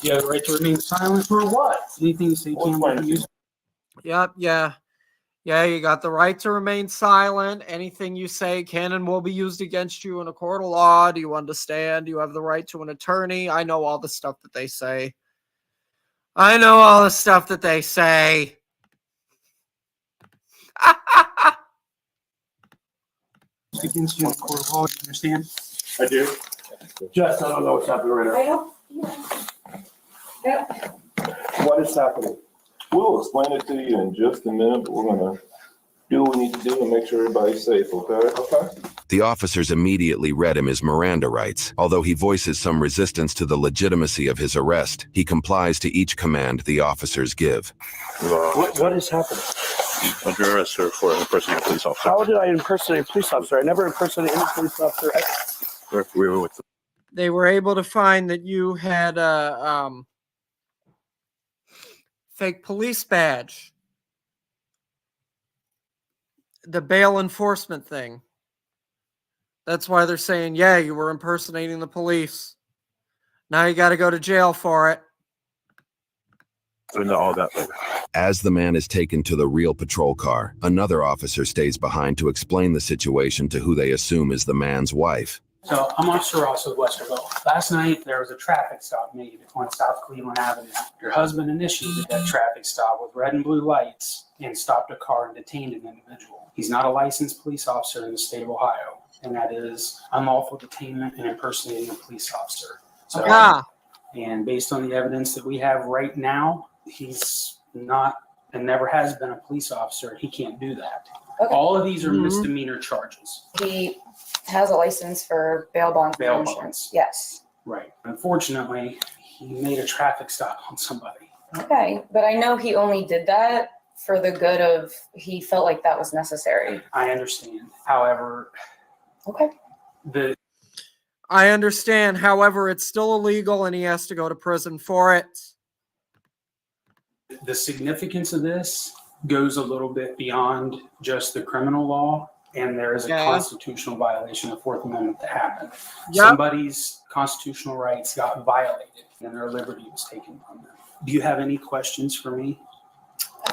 You have the right to remain silent. For what? Anything you say you can't be used. Yep, yeah, you got the right to remain silent. Anything you say can and will be used against you in a court of law. Do you understand? You have the right to an attorney. I know all the stuff that they say. Against you in a court of law. You understand? I do. Jess, I don't know what's happening right now. What is happening? We'll explain it to you in just a minute, but we're gonna do what we need to do to make sure everybody's safe, okay? Okay. The officers immediately read him his Miranda rights. Although he voices some resistance to the legitimacy of his arrest, he complies to each command the officers give. What is happening? Under arrest, sir, for impersonating a police officer. How did I impersonate a police officer? I never impersonated any police officer. We were with They were able to find that you had a fake police badge. The bail enforcement thing. That's why they're saying, yeah, you were impersonating the police. Now you got to go to jail for it. all that later. As the man is taken to the real patrol car, another officer stays behind to explain the situation to who they assume is the man's wife. So I'm Officer Ross of Westerville. Last night, there was a traffic stop made on South Cleveland Avenue. Your husband initiated that traffic stop with red and blue lights and stopped a car and detained an individual. He's not a licensed police officer in the state of Ohio, and that is unlawful detainment and impersonating a police officer. So, and based on the evidence that we have right now, he's not and never has been a police officer. He can't do that. Okay. All of these are misdemeanor charges. He has a license for bail bonds. Bail insurance. bonds. Yes. Right. Unfortunately, he made a traffic stop on somebody. Okay, but I know he only did that for the good of, he felt like that was necessary. I understand. However, okay. I understand. However, it's still illegal and he has to go to prison for it. The significance of this goes a little bit beyond just the criminal law, and there is a constitutional violation of Fourth Amendment that happened. Yep. Somebody's constitutional rights got violated and their liberty was taken from them. Do you have any questions for me?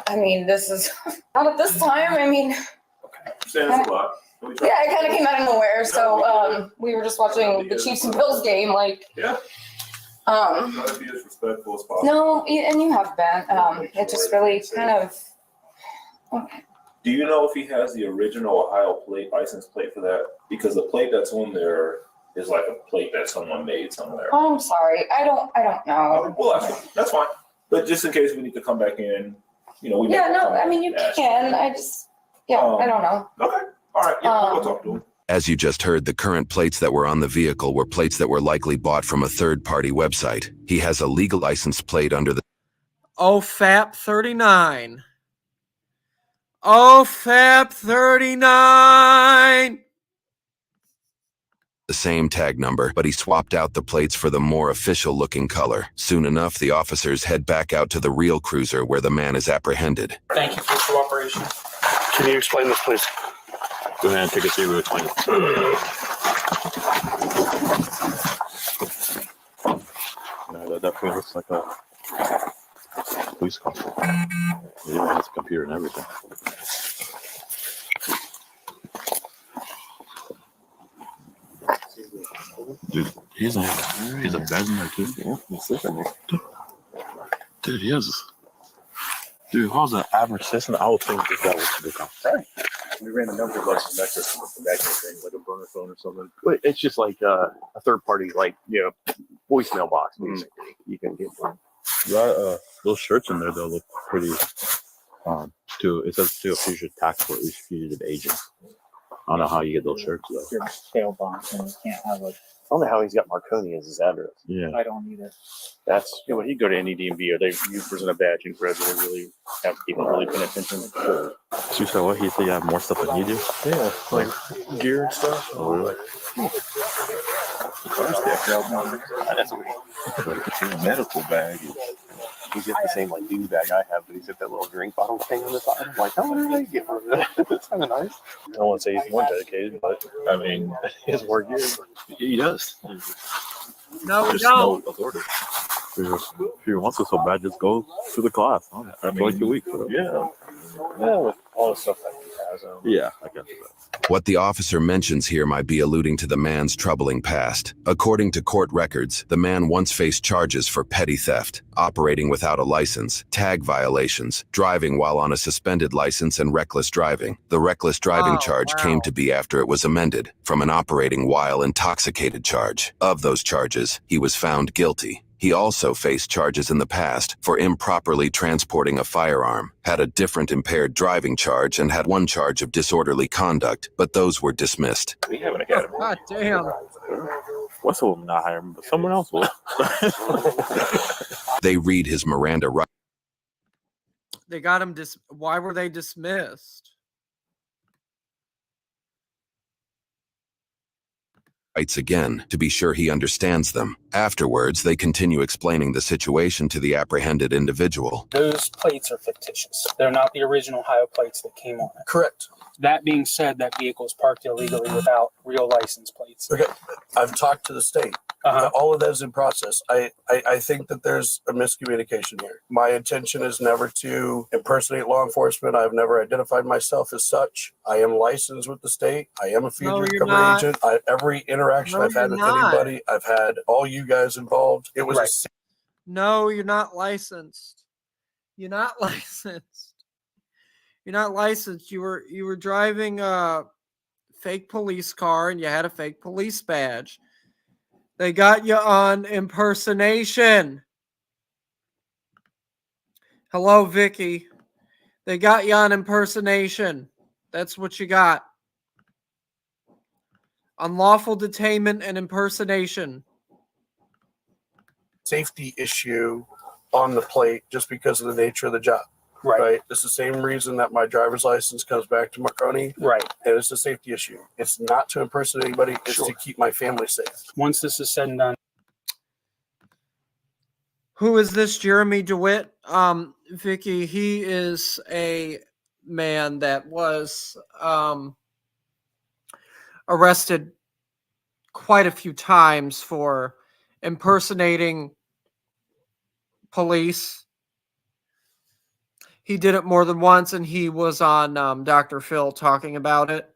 I mean, this is not at this time. I mean, Stands a lot. yeah, it kind of came out of nowhere. So we were just watching the Chiefs and Bills game. Like, yeah. Try to be as respectful as possible. No, and you have been. It just really kind of. Okay. Do you know if he has the original Ohio license plate for that? Because the plate that's on there is like a plate that someone made somewhere. Oh, I'm sorry. I don't know. Well, that's fine. But just in case we need to come back in, you know. We I mean, you can. I just, I don't know. Okay. All right. Yeah, we'll talk to him. As you just heard, the current plates that were on the vehicle were plates that were likely bought from a third-party website. He has a legal license plate under the OFAP 39. OFAP 39. the same tag number, but he swapped out the plates for the more official-looking color. Soon enough, the officers head back out to the real cruiser where the man is apprehended. Thank you for your cooperation. Can you explain this, please? Go ahead and take a seat. We'll explain it. No, that definitely looks like a police car. It even has a computer and everything. Dude, he's a bed in there too. Yeah, he's sleeping there. Dude, he has. Dude, how's an average citizen? I would think that was a good car. Right. We ran the number of bucks and metrics with the back thing, like a burner phone or something. But it's just like a third party, like, voicemail box, basically. You can get one. Those shirts in there, they'll look pretty. It says to a fugitive agent. I don't know how you get those shirts though. Your tail box and you can't have a. I don't know how he's got Marconi as his address. Yeah. I don't either. That's when you go to any DMV or you present a badge and credit, they really have people really paying attention. So you said what? He said you have more stuff than you do? Yeah, like gear and stuff. Oh, really? That's weird. It's a medical bag. He's got the same like dude bag I have, but he's got that little drink bottle thing on the side. I'm like, how did I get one of that? That's kind of nice. I don't want to say he's one dedicated, but I mean, his work gear. He does. No, we There's don't. no authority. If he wants it so bad, just go to the class. For like 2 weeks. Yeah, with all the stuff that he has. Yeah, I guess that. What the officer mentions here might be alluding to the man's troubling past. According to court records, the man once faced charges for petty theft, operating without a license, tag violations, driving while on a suspended license, and reckless driving. The reckless driving charge came to be after it was amended from an operating while intoxicated charge. Of those charges, he was found guilty. He also faced charges in the past for improperly transporting a firearm, had a different impaired driving charge, and had one charge of disorderly conduct, but those were dismissed. We have an academy. God damn. What's will not hire him, but someone else will. They read his Miranda rights. They got him why were they dismissed? Again to be sure he understands them. Afterwards, they continue explaining the situation to the apprehended individual. Those plates are fictitious. They're not the original Ohio plates that came on it. Correct. That being said, that vehicle is parked illegally without real license plates. Okay. I've talked to the state. All of that is in process. I think that there's a miscommunication here. My intention is never to impersonate law enforcement. I've never identified myself as such. I am licensed with the state. I am a fugitive recovery agent. Every interaction I've had with anybody, I've had all you guys involved. It was No, you're not licensed. You're not licensed. You're not licensed. You were driving a fake police car and you had a fake police badge. They got you on impersonation. Hello, Vicky. They got you on impersonation. That's what you got. Unlawful detainment and impersonation. safety issue on the plate just because of the nature of the job. Right. It's the same reason that my driver's license comes back to Marconi. Right. And it's a safety issue. It's not to impersonate anybody. It's Sure. to keep my family safe. Once this is said and done. Who is this Jeremy DeWitt? Vicky, he is a man that was arrested quite a few times for impersonating police. He did it more than once, and he was on Dr. Phil talking about it.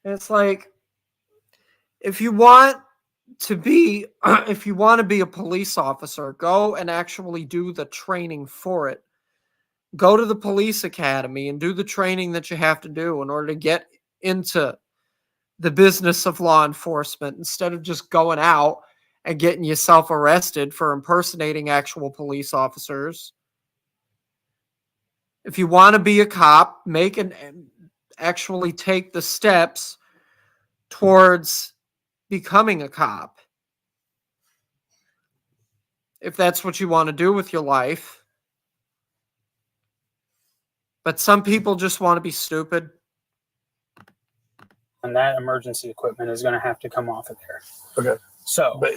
It's like, if you want to be if you want to be a police officer, go and actually do the training for it. Go to the police academy and do the training that you have to do in order to get into the business of law enforcement, instead of just going out and getting yourself arrested for impersonating actual police officers. If you want to be a cop, actually take the steps towards becoming a cop. If that's what you want to do with your life. But some people just want to be stupid. And that emergency equipment is going to have to come off of there. Okay. So, but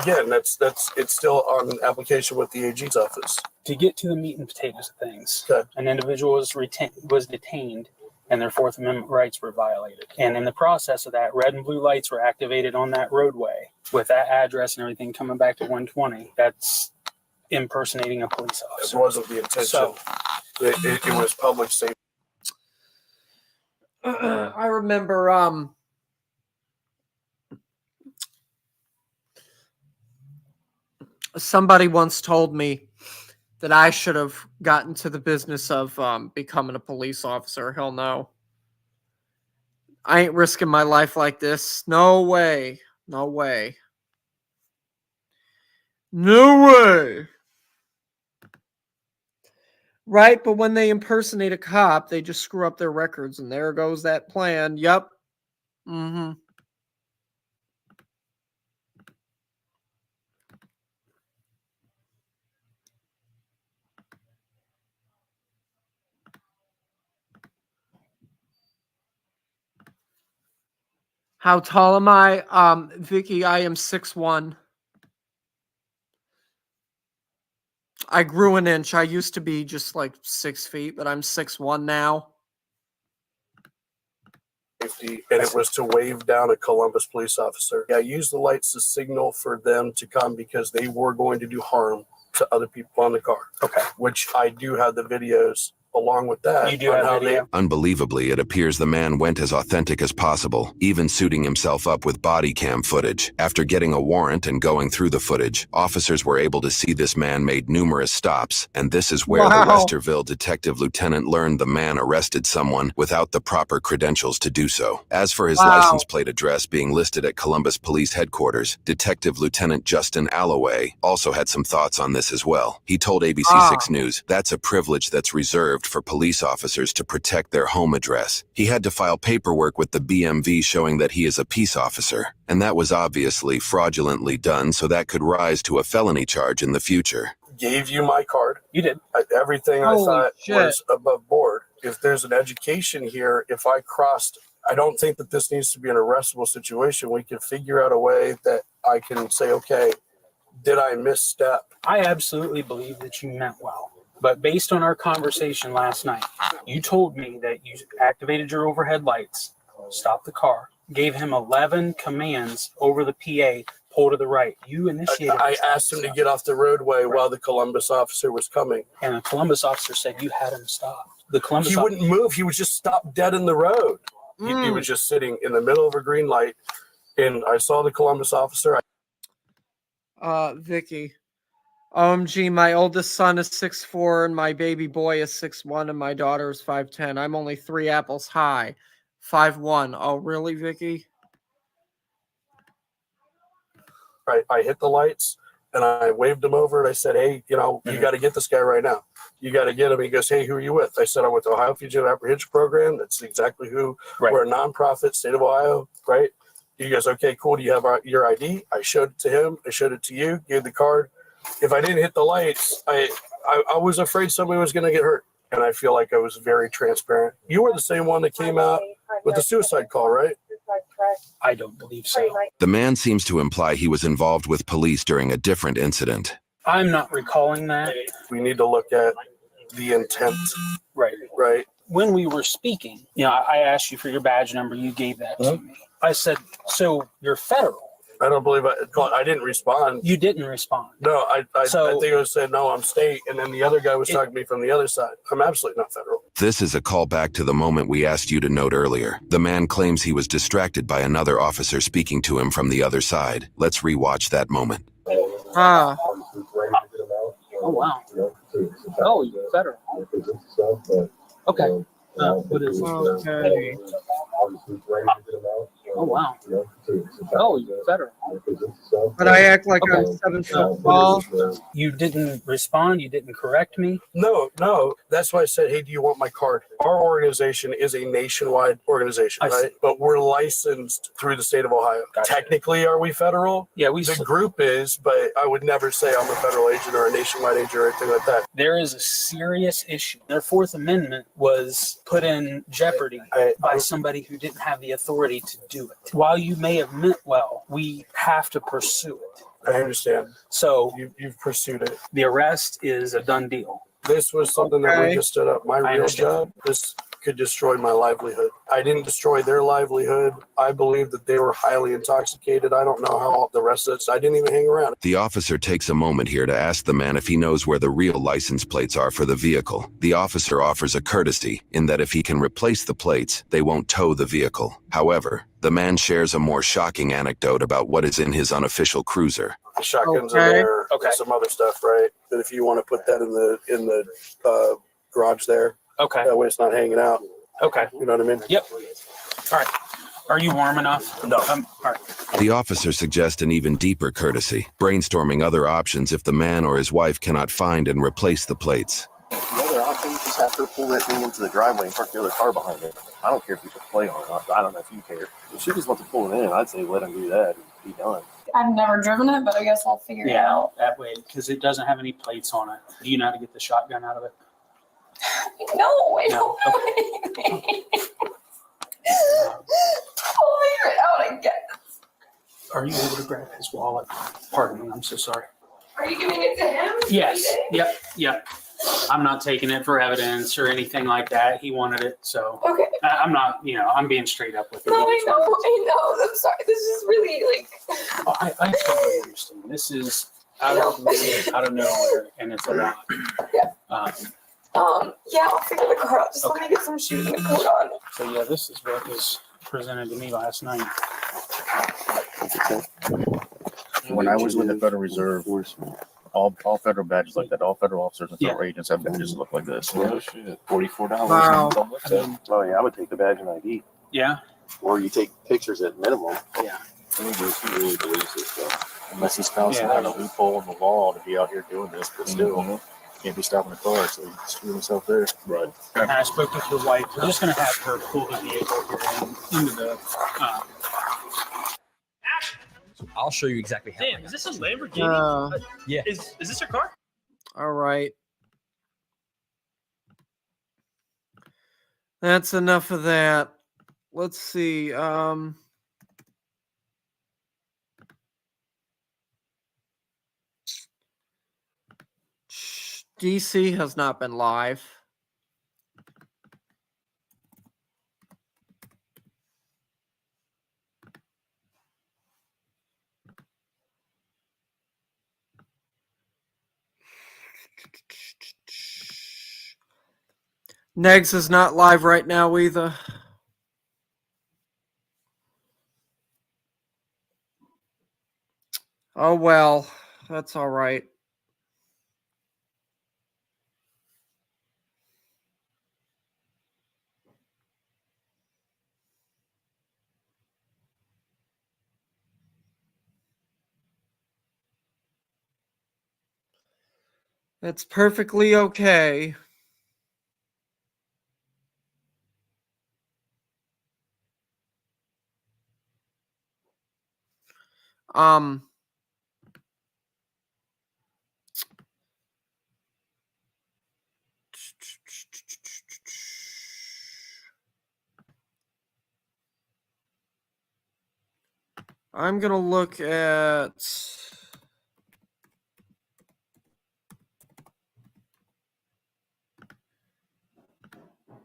again, that's it's still on an application with the AG's office. To get to the meat and potatoes of things, okay. An individual was detained, and their Fourth Amendment rights were violated. And in the process of that, red and blue lights were activated on that roadway with that address and everything coming back to 120. That's impersonating a police officer. It wasn't the intention. So, it was public safety. I remember somebody once told me that I should have gotten to the business of becoming a police officer. Hell no. I ain't risking my life like this. No way. No way. No way. Right, but when they impersonate a cop, they just screw up their records, and there goes that plan. Yep. Mm-hmm. How tall am I? Vicky, I am 6'1". I grew an inch. I used to be just like 6 feet, but I'm 6'1" now. And it was to wave down a Columbus police officer. I used the lights to signal for them to come because they were going to do harm to other people on the car. Okay. Which I do have the videos along with that. You do have video. Unbelievably, it appears the man went as authentic as possible, even suiting himself up with body cam footage. After getting a warrant and going through the footage, officers were able to see this man made numerous stops, and this is where the Westerville detective lieutenant learned the man arrested someone without the proper credentials to do so. As for his license plate address being listed at Columbus Police Headquarters, Detective Lieutenant Justin Alloway also had some thoughts on this as well. He told ABC 6 News, "That's a privilege that's reserved for police officers to protect their home address. He had to file paperwork with the BMV showing that he is a peace officer, and that was obviously fraudulently done, so that could rise to a felony charge in the future." Gave you my card. You did. Everything I thought was above board. If there's an education here, if I crossed, I don't think that this needs to be an arrestable situation. We can figure out a way that I can say, okay, did I misstep? I absolutely believe that you meant well. But based on our conversation last night, you told me that you activated your overhead lights, stopped the car, gave him 11 commands over the PA, pull to the right. You initiated. I asked him to get off the roadway while the Columbus officer was coming. And the Columbus officer said you had him stop. The Columbus He wouldn't move. He was just stopped dead in the road. He was just sitting in the middle of a green light, and I saw the Columbus officer. Vicky. OMG, my oldest son is 6'4", and my baby boy is 6'1", and my daughter is 5'10". I'm only 3 apples high. 5'1". Oh, really, Vicky? I hit the lights, and I waved him over, and I said, hey, you got to get this guy right now. You got to get him. He goes, hey, who are you with? I said, I'm with the Ohio Fugitive Apprehension Program. That's exactly who. We're a nonprofit, state of Ohio, right? He goes, okay, cool. Do you have your ID? I showed it to him. I showed it to you. Gave the card. If I didn't hit the lights, I was afraid somebody was going to get hurt. And I feel like I was very transparent. You were the same one that came out with the suicide call, right? I don't believe so. The man seems to imply he was involved with police during a different incident. I'm not recalling that. We need to look at the intent. Right. Right. When we were speaking, I asked you for your badge number. You gave that to me. I said, so you're federal. I don't believe I didn't respond. You didn't respond. No, I think I said, no, I'm state. And then the other guy was talking to me from the other side. I'm absolutely not federal. This is a callback to the moment we asked you to note earlier. The man claims he was distracted by another officer speaking to him from the other side. Let's rewatch that moment. Oh, wow. Oh, you're federal. Okay. What is it? Okay. Oh, wow. Oh, you're federal. But I act like I'm 7 foot tall. You didn't respond? You didn't correct me? No. That's why I said, hey, do you want my card? Our organization is a nationwide organization, right? But we're licensed through the state of Ohio. Gotcha. Technically, are we federal? Yeah, the group is, but I would never say I'm a federal agent or a nationwide agent or anything like that. There is a serious issue. Their Fourth Amendment was put in jeopardy by somebody who didn't have the authority to do it. While you may have meant well, we have to pursue it. I understand. So you've pursued it. The arrest is a done deal. This was something that we just stood up. My real job, this could destroy my livelihood. I didn't destroy their livelihood. I believe that they were highly intoxicated. I don't know how the rest of it. I didn't even hang around. The officer takes a moment here to ask the man if he knows where the real license plates are for the vehicle. The officer offers a courtesy in that if he can replace the plates, they won't tow the vehicle. However, the man shares a more shocking anecdote about what is in his unofficial cruiser. The shotguns are there. Okay. Some other stuff, right? But if you want to put that in the garage there, okay. That way it's not hanging out. Okay. You know what I mean? Yep. All right. Are you warm enough? No. All right. The officer suggests an even deeper courtesy, brainstorming other options if the man or his wife cannot find and replace the plates. The other option is just have her pull that thing into the driveway and park the other car behind it. I don't care if we put play on it or not. I don't know if you care. If she just wants to pull it in, I'd say let him do that and be done. I've never driven it, but I guess I'll figure it out. That way, because it doesn't have any plates on it. Do you know how to get the shotgun out of it? No, I don't know anything. I'll figure it out, I guess. Are you able to grab his wallet? Pardon me, I'm so sorry. Are you giving it to him? Yes. Yep. I'm not taking it for evidence or anything like that. He wanted it, so. Okay. I'm not, I'm being straight up with you. No, I know. I'm sorry. This is really like. I totally understand. This is out of nowhere, and it's a lot. Yeah. Yeah, I'll figure the car out. Just let me get some shoes and a coat on. So yeah, this is what was presented to me last night. When I was with the Federal Reserve, all federal badges like that, all federal officers and federal agents have badges that look like this. Oh shit, $44. Wow. Oh yeah, I would take the badge and ID. Yeah. Or you take pictures at minimum. Yeah. He really believes this stuff. Unless his spouse had a loophole in the law to be out here doing this, but still can't be stopping the car, so he screwed himself there. Right. And I spoke with your wife. We're just going to have her pull the vehicle here into the. I'll show you exactly how. Damn, is this a Lamborghini? Yeah. Is this your car? All right. That's enough of that. Let's see. DC has not been live. Negs is not live right now either. Oh well, that's all right. That's perfectly okay. Um, I'm gonna look at.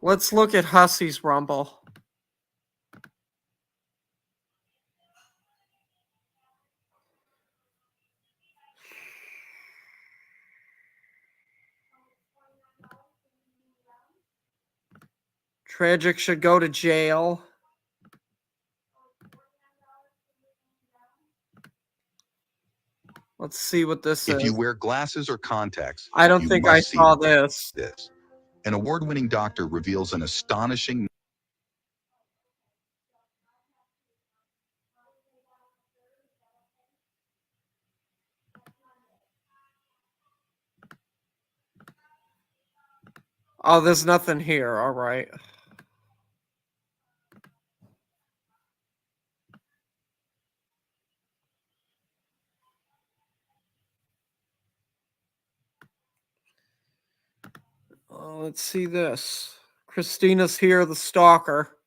Let's look at Hussey's Rumble. Tragic should go to jail. Let's see what this is. If you wear glasses or contacts, I don't you think I must see saw this. this. An award-winning doctor reveals an astonishing Oh, there's nothing here. All right. Let's see this. Christina's here, the stalker.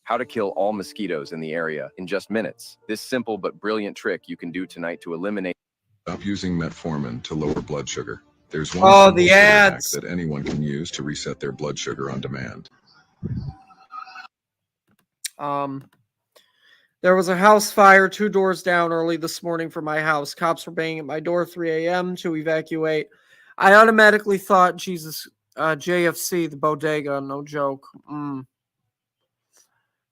How to kill all mosquitoes in the area in just minutes. This simple but brilliant trick you can do tonight to eliminate. Stop using metformin to lower blood sugar. There's one Oh, simple the sugar hack ads. that anyone can use to reset their blood sugar on demand. There was a house fire 2 doors down early this morning from my house. Cops were banging at my door 3 a.m. to evacuate. I automatically thought, Jesus, JFC, the bodega, no joke.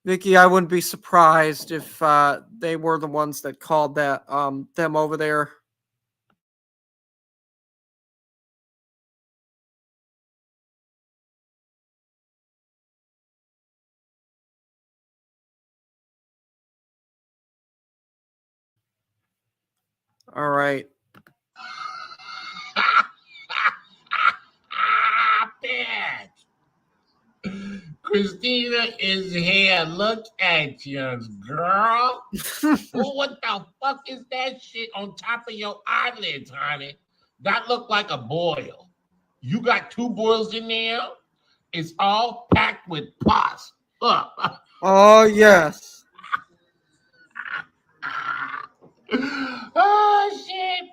Vicky, I wouldn't be surprised if they were the ones that called that them over there. All right. Christina is here. Look at you, girl. Oh, what the fuck is that shit on top of your eyelids, honey? That look like a boil. You got 2 boils in there? It's all packed with pus. Oh, yes. Oh, shit.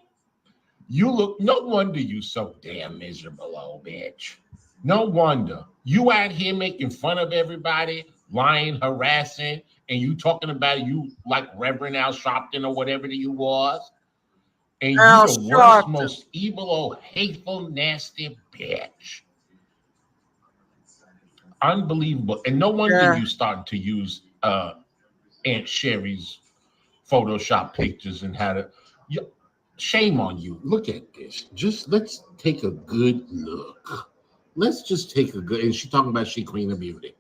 You look, no wonder you so damn miserable, old bitch. No wonder. You out here making fun of everybody, lying, harassing, and you talking about you like Reverend Al Sharpton or whatever that you was. And you Al the worst, Sharpton. most evil, old, hateful, nasty bitch. Unbelievable. And no wonder Yeah. you started to use Aunt Sherry's Photoshop pictures and how to. Shame on you. Look at this. Just let's take a good look. Let's just take a good. And she's talking about she Queen of Beauty.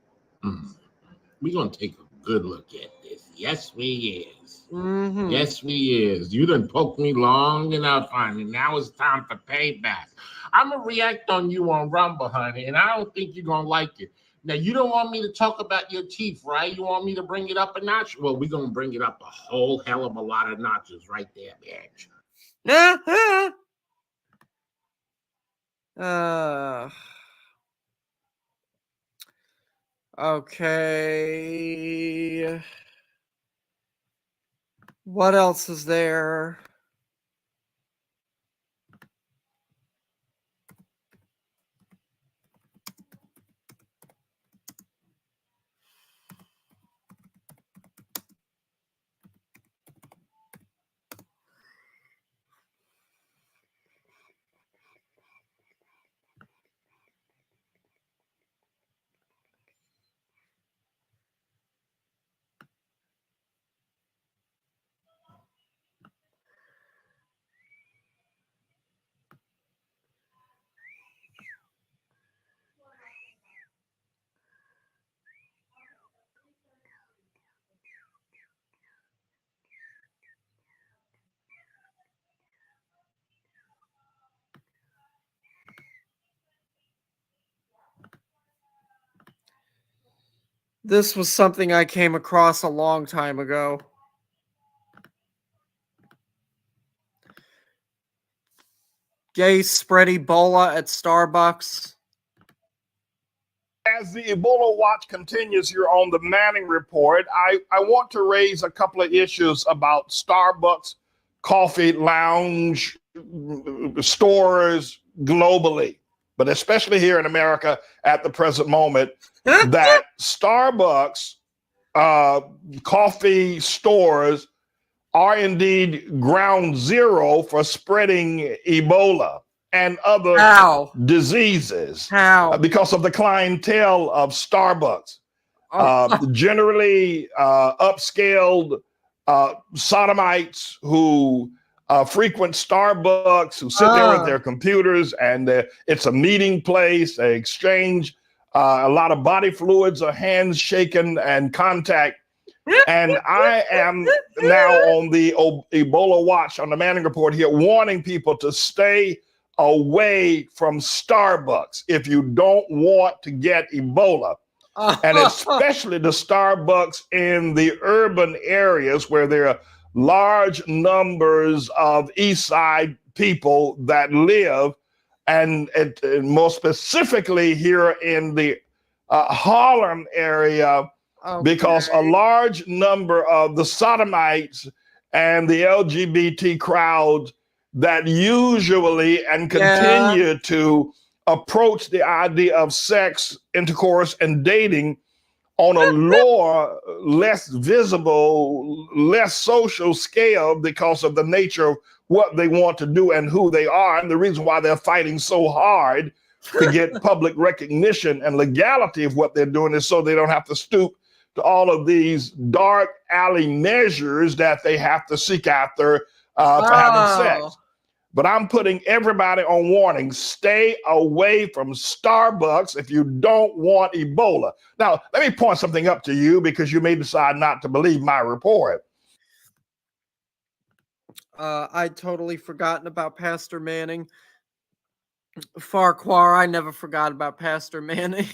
We're gonna take a good look at this. Yes, we is. Mm-hmm. Yes, we is. You done poked me long enough, honey. Now it's time for payback. I'm gonna react on you on Rumble, honey, and I don't think you're gonna like it. Now you don't want me to talk about your teeth, right? You want me to bring it up a notch? Well, we're gonna bring it up a whole hell of a lot of notches right there, bitch. Okay. What else is there? This was something I came across a long time ago. Gays spread Ebola at Starbucks. As the Ebola watch continues here on the Manning Report, I want to raise a couple of issues about Starbucks, coffee lounge, stores globally, but especially here in America at the present moment, that Starbucks coffee stores are indeed ground zero for spreading Ebola and other diseases because of the clientele of Starbucks. Generally upscaled sodomites who frequent Starbucks, who sit there with their computers, and it's a meeting place. They exchange a lot of body fluids, or hands shaken and contact. And I am now on the Ebola watch on the Manning Report here, warning people to stay away from Starbucks if you don't want to get Ebola. And especially the Starbucks in the urban areas where there are large numbers of East Side people that live, and more specifically here in the Harlem area, because a large number of the sodomites and the LGBT crowd that usually and continue to approach the idea of sex, intercourse, and dating on a lower, less visible, less social scale because of the nature of what they want to do and who they are, and the reason why they're fighting so hard to get public recognition and legality of what they're doing is so they don't have to stoop to all of these dark alley measures that they have to seek after for having sex. But I'm putting everybody on warning. Stay away from Starbucks if you don't want Ebola. Now, let me point something up to you because you may decide not to believe my report. I'd totally forgotten about Pastor Manning. Farquhar, I never forgot about Pastor Manning.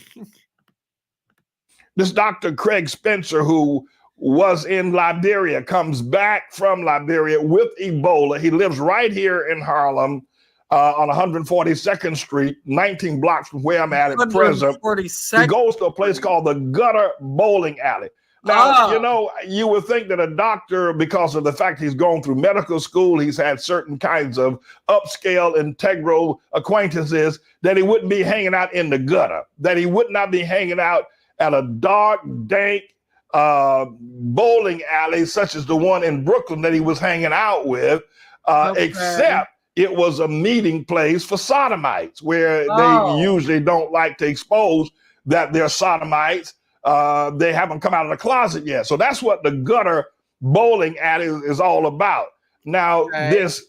This Dr. Craig Spencer, who was in Liberia, comes back from Liberia with Ebola. He lives right here in Harlem on 142nd Street, 19 blocks from where I'm at present. He goes to a place called the Gutter Bowling Alley. Now, you know, you would think that a doctor, because of the fact he's gone through medical school, he's had certain kinds of upscale, integral acquaintances, that he wouldn't be hanging out in the gutter, that he would not be hanging out at a dark, dank bowling alley such as the one in Brooklyn that he was hanging out with, except it was a meeting place for sodomites where they usually don't like to expose that they're sodomites. They haven't come out of the closet yet. So that's what the Gutter Bowling Alley is all about. Now, this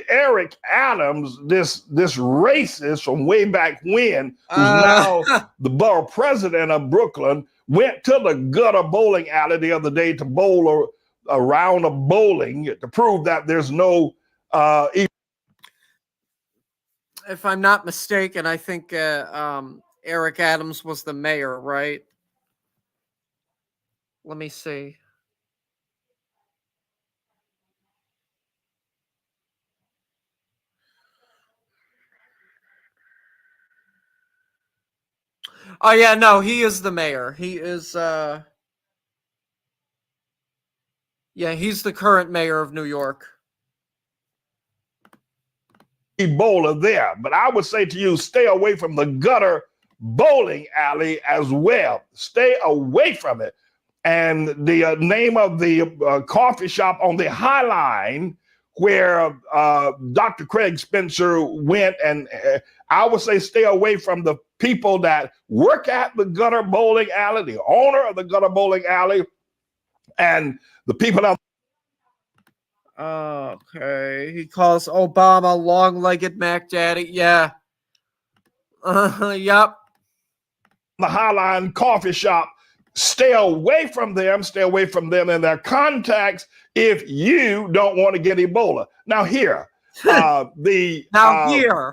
Eric Adams, this racist from way back when, who's now the borough president of Brooklyn, went to the Gutter Bowling Alley the other day to bowl a round of bowling to prove that there's no if I'm not mistaken, I think Eric Adams was the mayor, right? Let me see. Oh yeah, no, he is the mayor. He is yeah, he's the current mayor of New York. bowler there. But I would say to you, stay away from the Gutter Bowling Alley as well. Stay away from it. And the name of the coffee shop on the High Line where Dr. Craig Spencer went, and I would say stay away from the people that work at the Gutter Bowling Alley, the owner of the Gutter Bowling Alley, and the people out. Okay, he calls Obama long-legged Mac Daddy. Yeah. Yep. The Highline Coffee Shop. Stay away from them. Stay away from them and their contacts if you don't want to get Ebola. Now here, the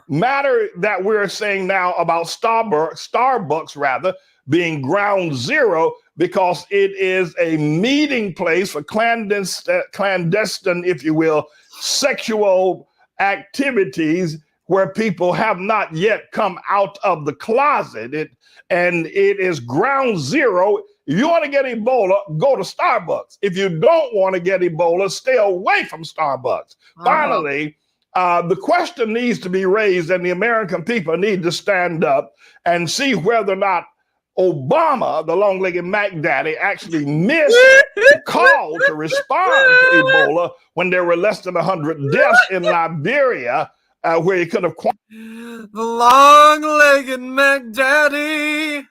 matter that we're saying now about Starbucks rather being ground zero, because it is a meeting place for clandestine, if you will, sexual activities where people have not yet come out of the closet. And it is ground zero. If you want to get Ebola, go to Starbucks. If you don't want to get Ebola, stay away from Starbucks. Finally, the question needs to be raised, and the American people need to stand up and see whether or not Obama, the long-legged Mac Daddy, actually missed the call to respond to Ebola when there were less than 100 deaths in Liberia, where he could have the long-legged Mac Daddy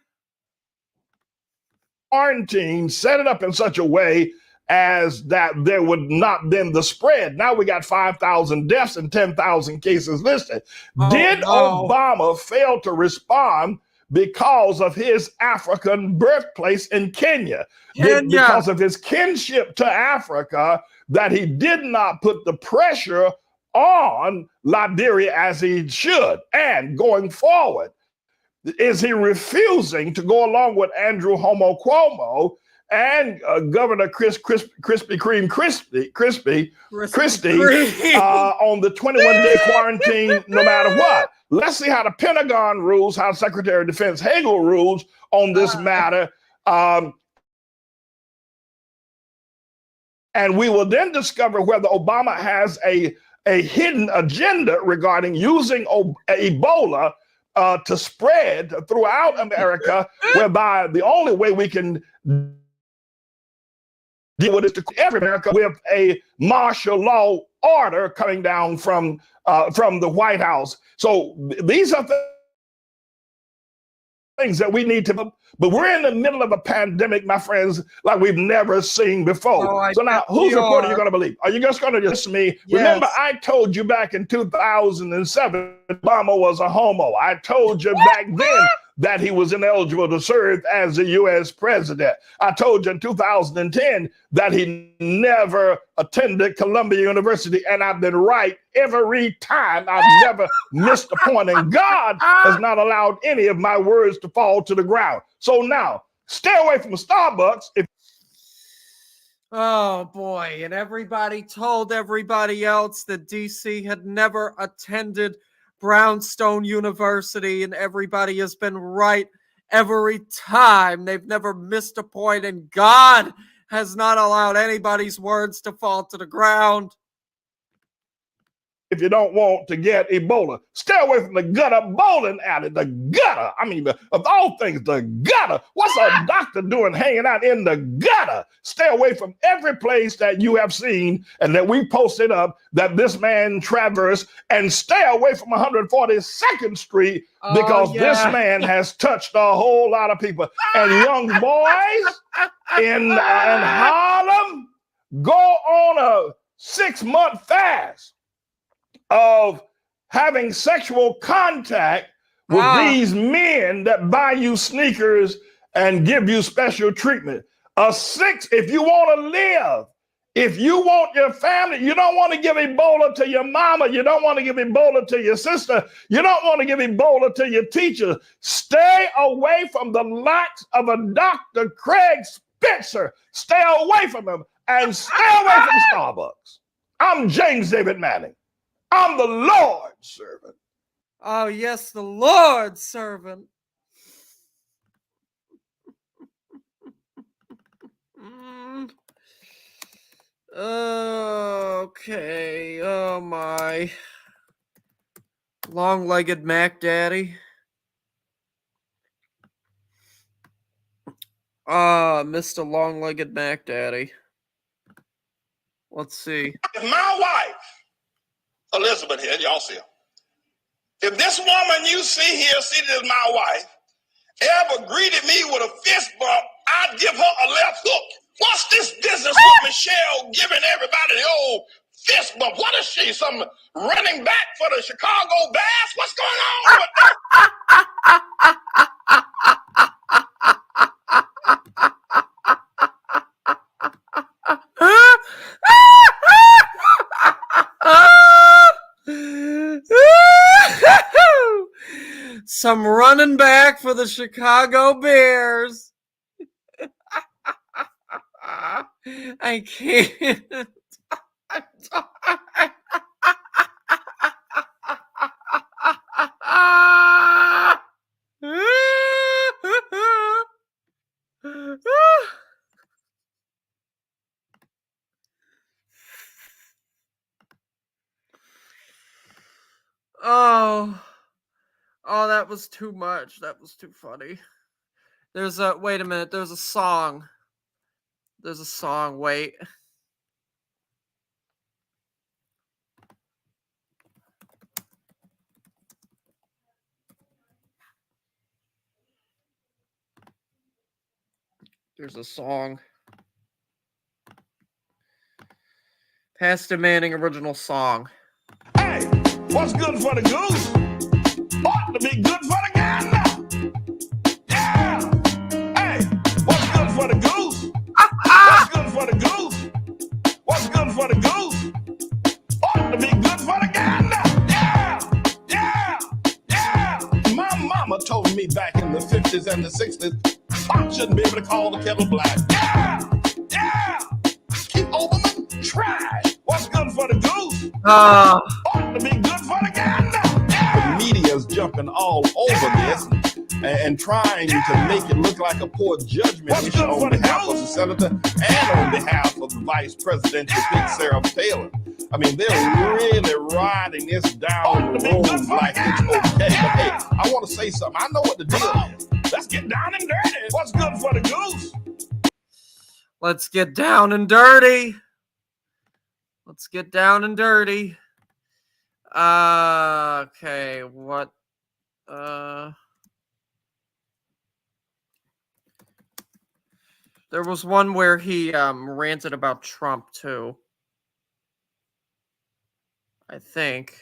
quarantine, set it up in such a way as that there would not been the spread. Now we got 5,000 deaths and 10,000 cases listed. Did Obama fail to respond because of his African birthplace in Kenya? Because of his kinship to Africa, that he did not put the pressure on Liberia as he should? And going forward, is he refusing to go along with Andrew Homo Cuomo and Governor Christy on the 21-day quarantine no matter what? Let's see how the Pentagon rules, how Secretary of Defense Hagel rules on this matter. And we will then discover whether Obama has a hidden agenda regarding using Ebola to spread throughout America, whereby the only way we can deal with it to every America with a martial law order coming down from the White House. So these are things that we need to, but we're in the middle of a pandemic, my friends, like we've never seen before. So now, whose report are you going to believe? Are you just going to listen to me? Yes. Remember, I told you back in 2007, Obama was a homo. I told you back then that he was ineligible to serve as the U.S. president. I told you in 2010 that he never attended Columbia University, and I've been right every time. I've never missed a point, and God has not allowed any of my words to fall to the ground. So now, stay away from Starbucks. Oh boy, and everybody told everybody else that DC had never attended Brownstone University, and everybody has been right every time. They've never missed a point, and God has not allowed anybody's words to fall to the ground. If you don't want to get Ebola, stay away from the gutter bowling alley. The gutter. I mean, of all things, the gutter. What's a doctor doing hanging out in the gutter? Stay away from every place that you have seen and that we posted up that this man traversed, and stay away from 142nd Street because this man has touched a whole lot of people. And young boys in Harlem, go on a 6-month fast of having sexual contact with these men that buy you sneakers and give you special treatment. If you want to live, if you want your family, you don't want to give Ebola to your mama, you don't want to give Ebola to your sister, you don't want to give Ebola to your teacher. Stay away from the likes of a Dr. Craig Spencer. Stay away from him, and stay away from Starbucks. I'm James David Manning. I'm the Lord's servant. Oh, yes, the Lord's servant. Okay. Oh, my. Long-legged Mac Daddy. Mr. Long-legged Mac Daddy. Let's see. If my wife, Elizabeth here, y'all see her. If this woman you see here, seated as my wife, ever greeted me with a fist bump, I'd give her a left hook. What's this business with Michelle giving everybody the old fist bump? What is she, some running back for the Chicago Bears? What's going on with that? Some running back for the Chicago Bears. I can't. Oh, that was too much. That was too funny. There's a wait a minute. There's a song. There's a song. Wait. There's a song. Pastor Manning original song. Hey, what's good for the goose ought to be good for the gander. Yeah. Hey, what's good for the goose? What's good for the goose? What's good for the goose ought to be good for the gander. Yeah. Yeah. Yeah. My mama told me back in the 50s and the 60s, I shouldn't be able to call the kettle black. Yeah. Yeah. Keep Oberman, try. What's good for the goose ought to be good for the gander. The media's jumping all over this and trying to make it look like a poor judgment issue on behalf of the senator and on behalf of the vice presidential pick, Sarah Palin. I mean, they're really riding this down the road like it's okay. But hey, I want to say something. I know what the deal is. Let's get down and dirty. What's good for the goose? Let's get down and dirty. Let's get down and dirty. Okay, what? There was one where he ranted about Trump too. I think.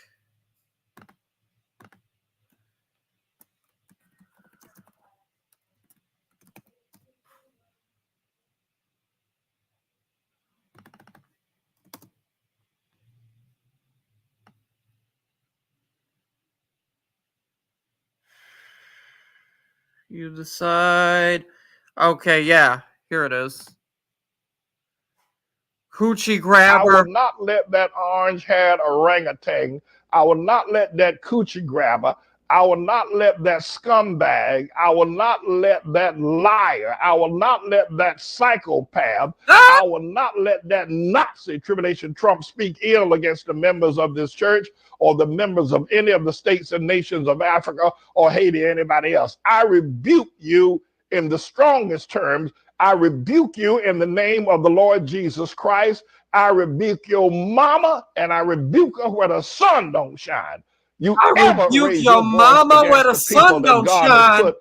You decide. Okay, yeah, here it is. Coochie grabber. I will not let that orange-haired orangutan. I will not let that coochie grabber. I will not let that scumbag. I will not let that liar. I will not let that psychopath. I will not let that Nazi Tribulation Trump speak ill against the members of this church or the members of any of the states and nations of Africa or Haiti or anybody else. I rebuke you in the strongest terms. I rebuke you in the name of the Lord Jesus Christ. I rebuke your mama and I rebuke her where the sun don't shine. You ever raise your mama where the sun don't shine put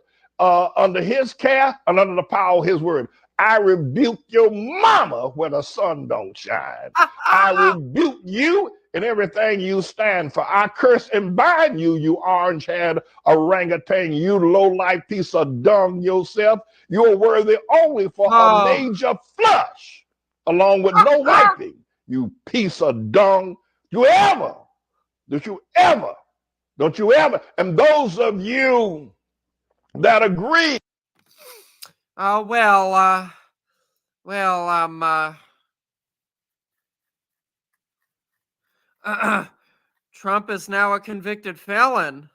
under his care and under the power of his word. I rebuke your mama where the sun don't shine. I rebuke you and everything you stand for. I curse and bind you, you orange-haired orangutan, you low-life piece of dung yourself. You're worthy only for a major flush, along with no wiping. You piece of dung. Don't you ever, and those of you that agree. Trump is now a convicted felon.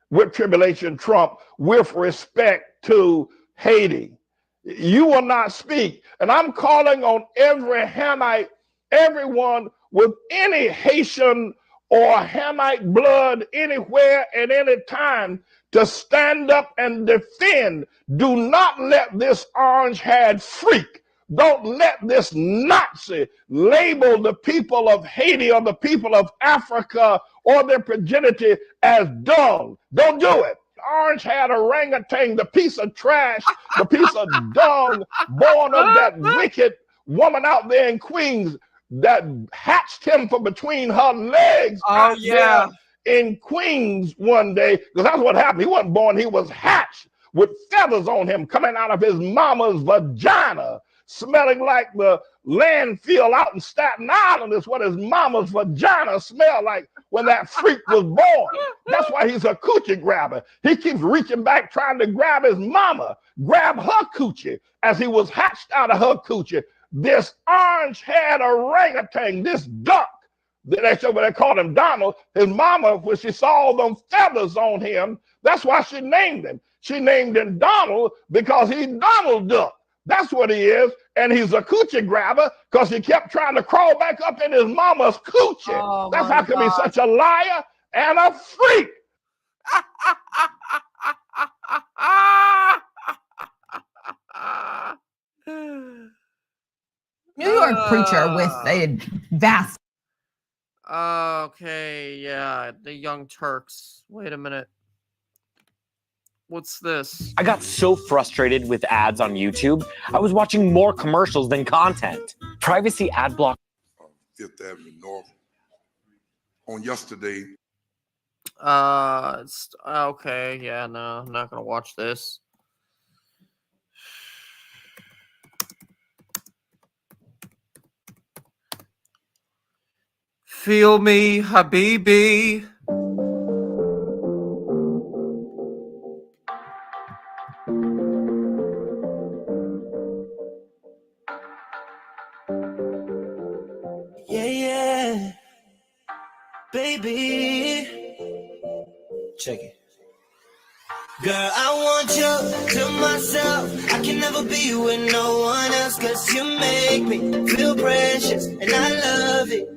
With Tribulation Trump, with respect to Haiti, you will not speak. And I'm calling on every Hamite, everyone with any Haitian or Hamite blood anywhere at any time to stand up and defend. Do not let this orange-haired freak, don't let this Nazi label the people of Haiti or the people of Africa or their progeny as dung. Don't do it. Orange-haired orangutan, the piece of trash, the piece of dung born of that wicked woman out there in Queens that hatched him from between her legs there in Queens one day, because that's what happened. He wasn't born, he was hatched with feathers on him coming out of his mama's vagina, smelling like the landfill out in Staten Island is what his mama's vagina smelled like when that freak was born. That's why he's a coochie grabber. He keeps reaching back trying to grab his mama, grab her coochie as he was hatched out of her coochie. This orange-haired orangutan, this duck, that's what they called him Donald, his mama, when she saw them feathers on him, that's why she named him. She named him Donald because he's Donald Duck. That's what he is. And he's a coochie grabber because he kept trying to crawl back up in his mama's coochie. Oh, That's my how come he's God. such a liar and a freak. New York preacher with a vast. Okay, yeah, the Young Turks. Wait a minute. What's this? I got so frustrated with ads on YouTube, I was watching more commercials than content. Privacy ad block. Fifth Avenue North. On yesterday. It's okay. Yeah, no, I'm not gonna watch this. Feel me, Habibi. Yeah, yeah, baby. Check it. Girl, I want you to myself. I can never be with no one else, cause you make me feel precious, and I love it.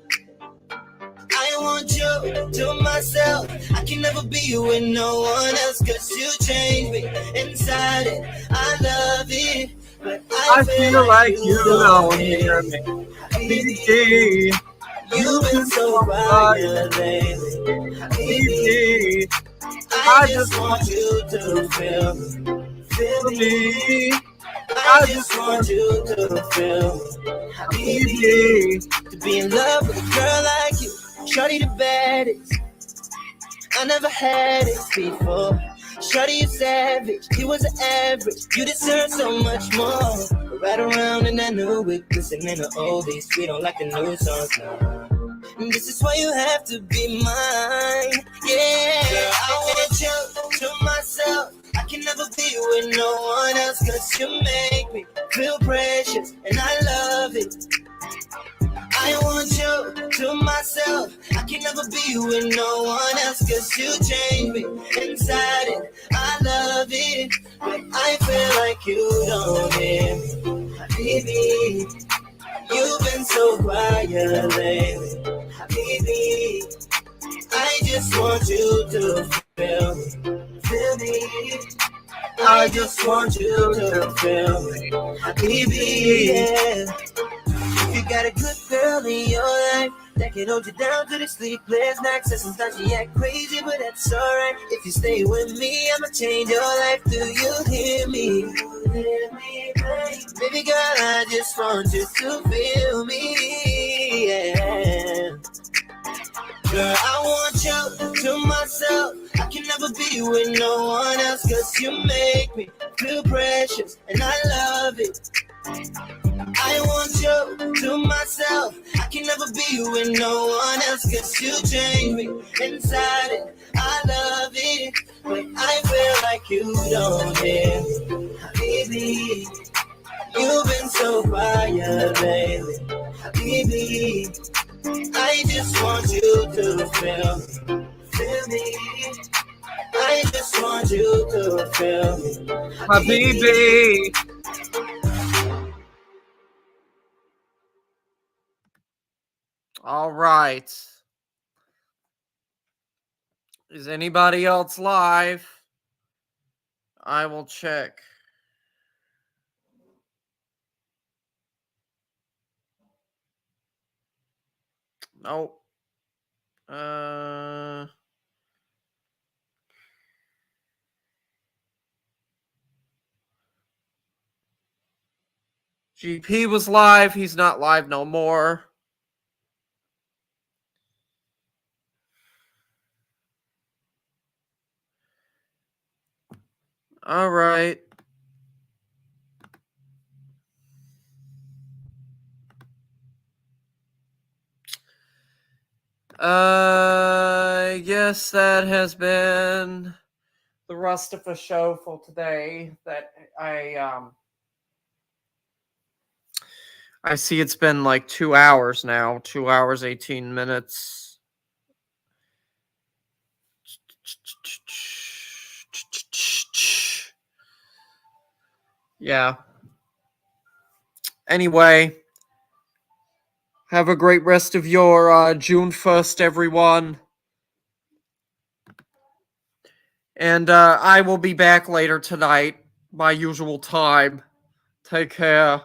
I want you to myself. I can never be with no one else, cause you change me inside it. I love it, but I feel like you don't hear me. Baby, you've been so quiet lately. Baby, I just want you to feel me. I just want you to feel me. To be in love with a girl like you. Shorty the baddest. I never had it before. Shorty is savage. He was an average. You deserve so much more. We're right around in that new whip, listening to oldies. We don't like the new songs now. And this is why you have to be mine. Yeah. Girl, I want you to myself. I can never be with no one else, cause you make me feel precious, and I love it. I want you to myself. I can never be with no one else, cause you change me inside it. I love it, but I feel like you don't hear me. Baby, you've been so quiet lately. Baby, I just want you to feel me. I just want you to feel me. Baby, yeah. If you got a good girl in your life that can hold you down to the sleepless nights, and sometimes she act crazy, but that's alright. If you stay with me, I'ma change your life. Do you hear me? Baby girl, I just want you to feel me. Yeah. Girl, I want you to myself. I can never be with no one else, cause you make me feel precious, and I love it. I want you to myself. I can never be with no one else, cause you change me inside it. I love it, but I feel like you don't hear me. Baby, you've been so quiet lately. Baby, I just want you to feel me. I just want you to feel me. Habibi. All right. Is anybody else live? I will check. Nope. GP was live. He's not live no more. All right. Yes, that has been the rest of the show for today. That I see it's been like 2 hours now. 2 hours, 18 minutes. Yeah. Anyway, have a great rest of your June 1st, everyone. And I will be back later tonight, my usual time. Take care.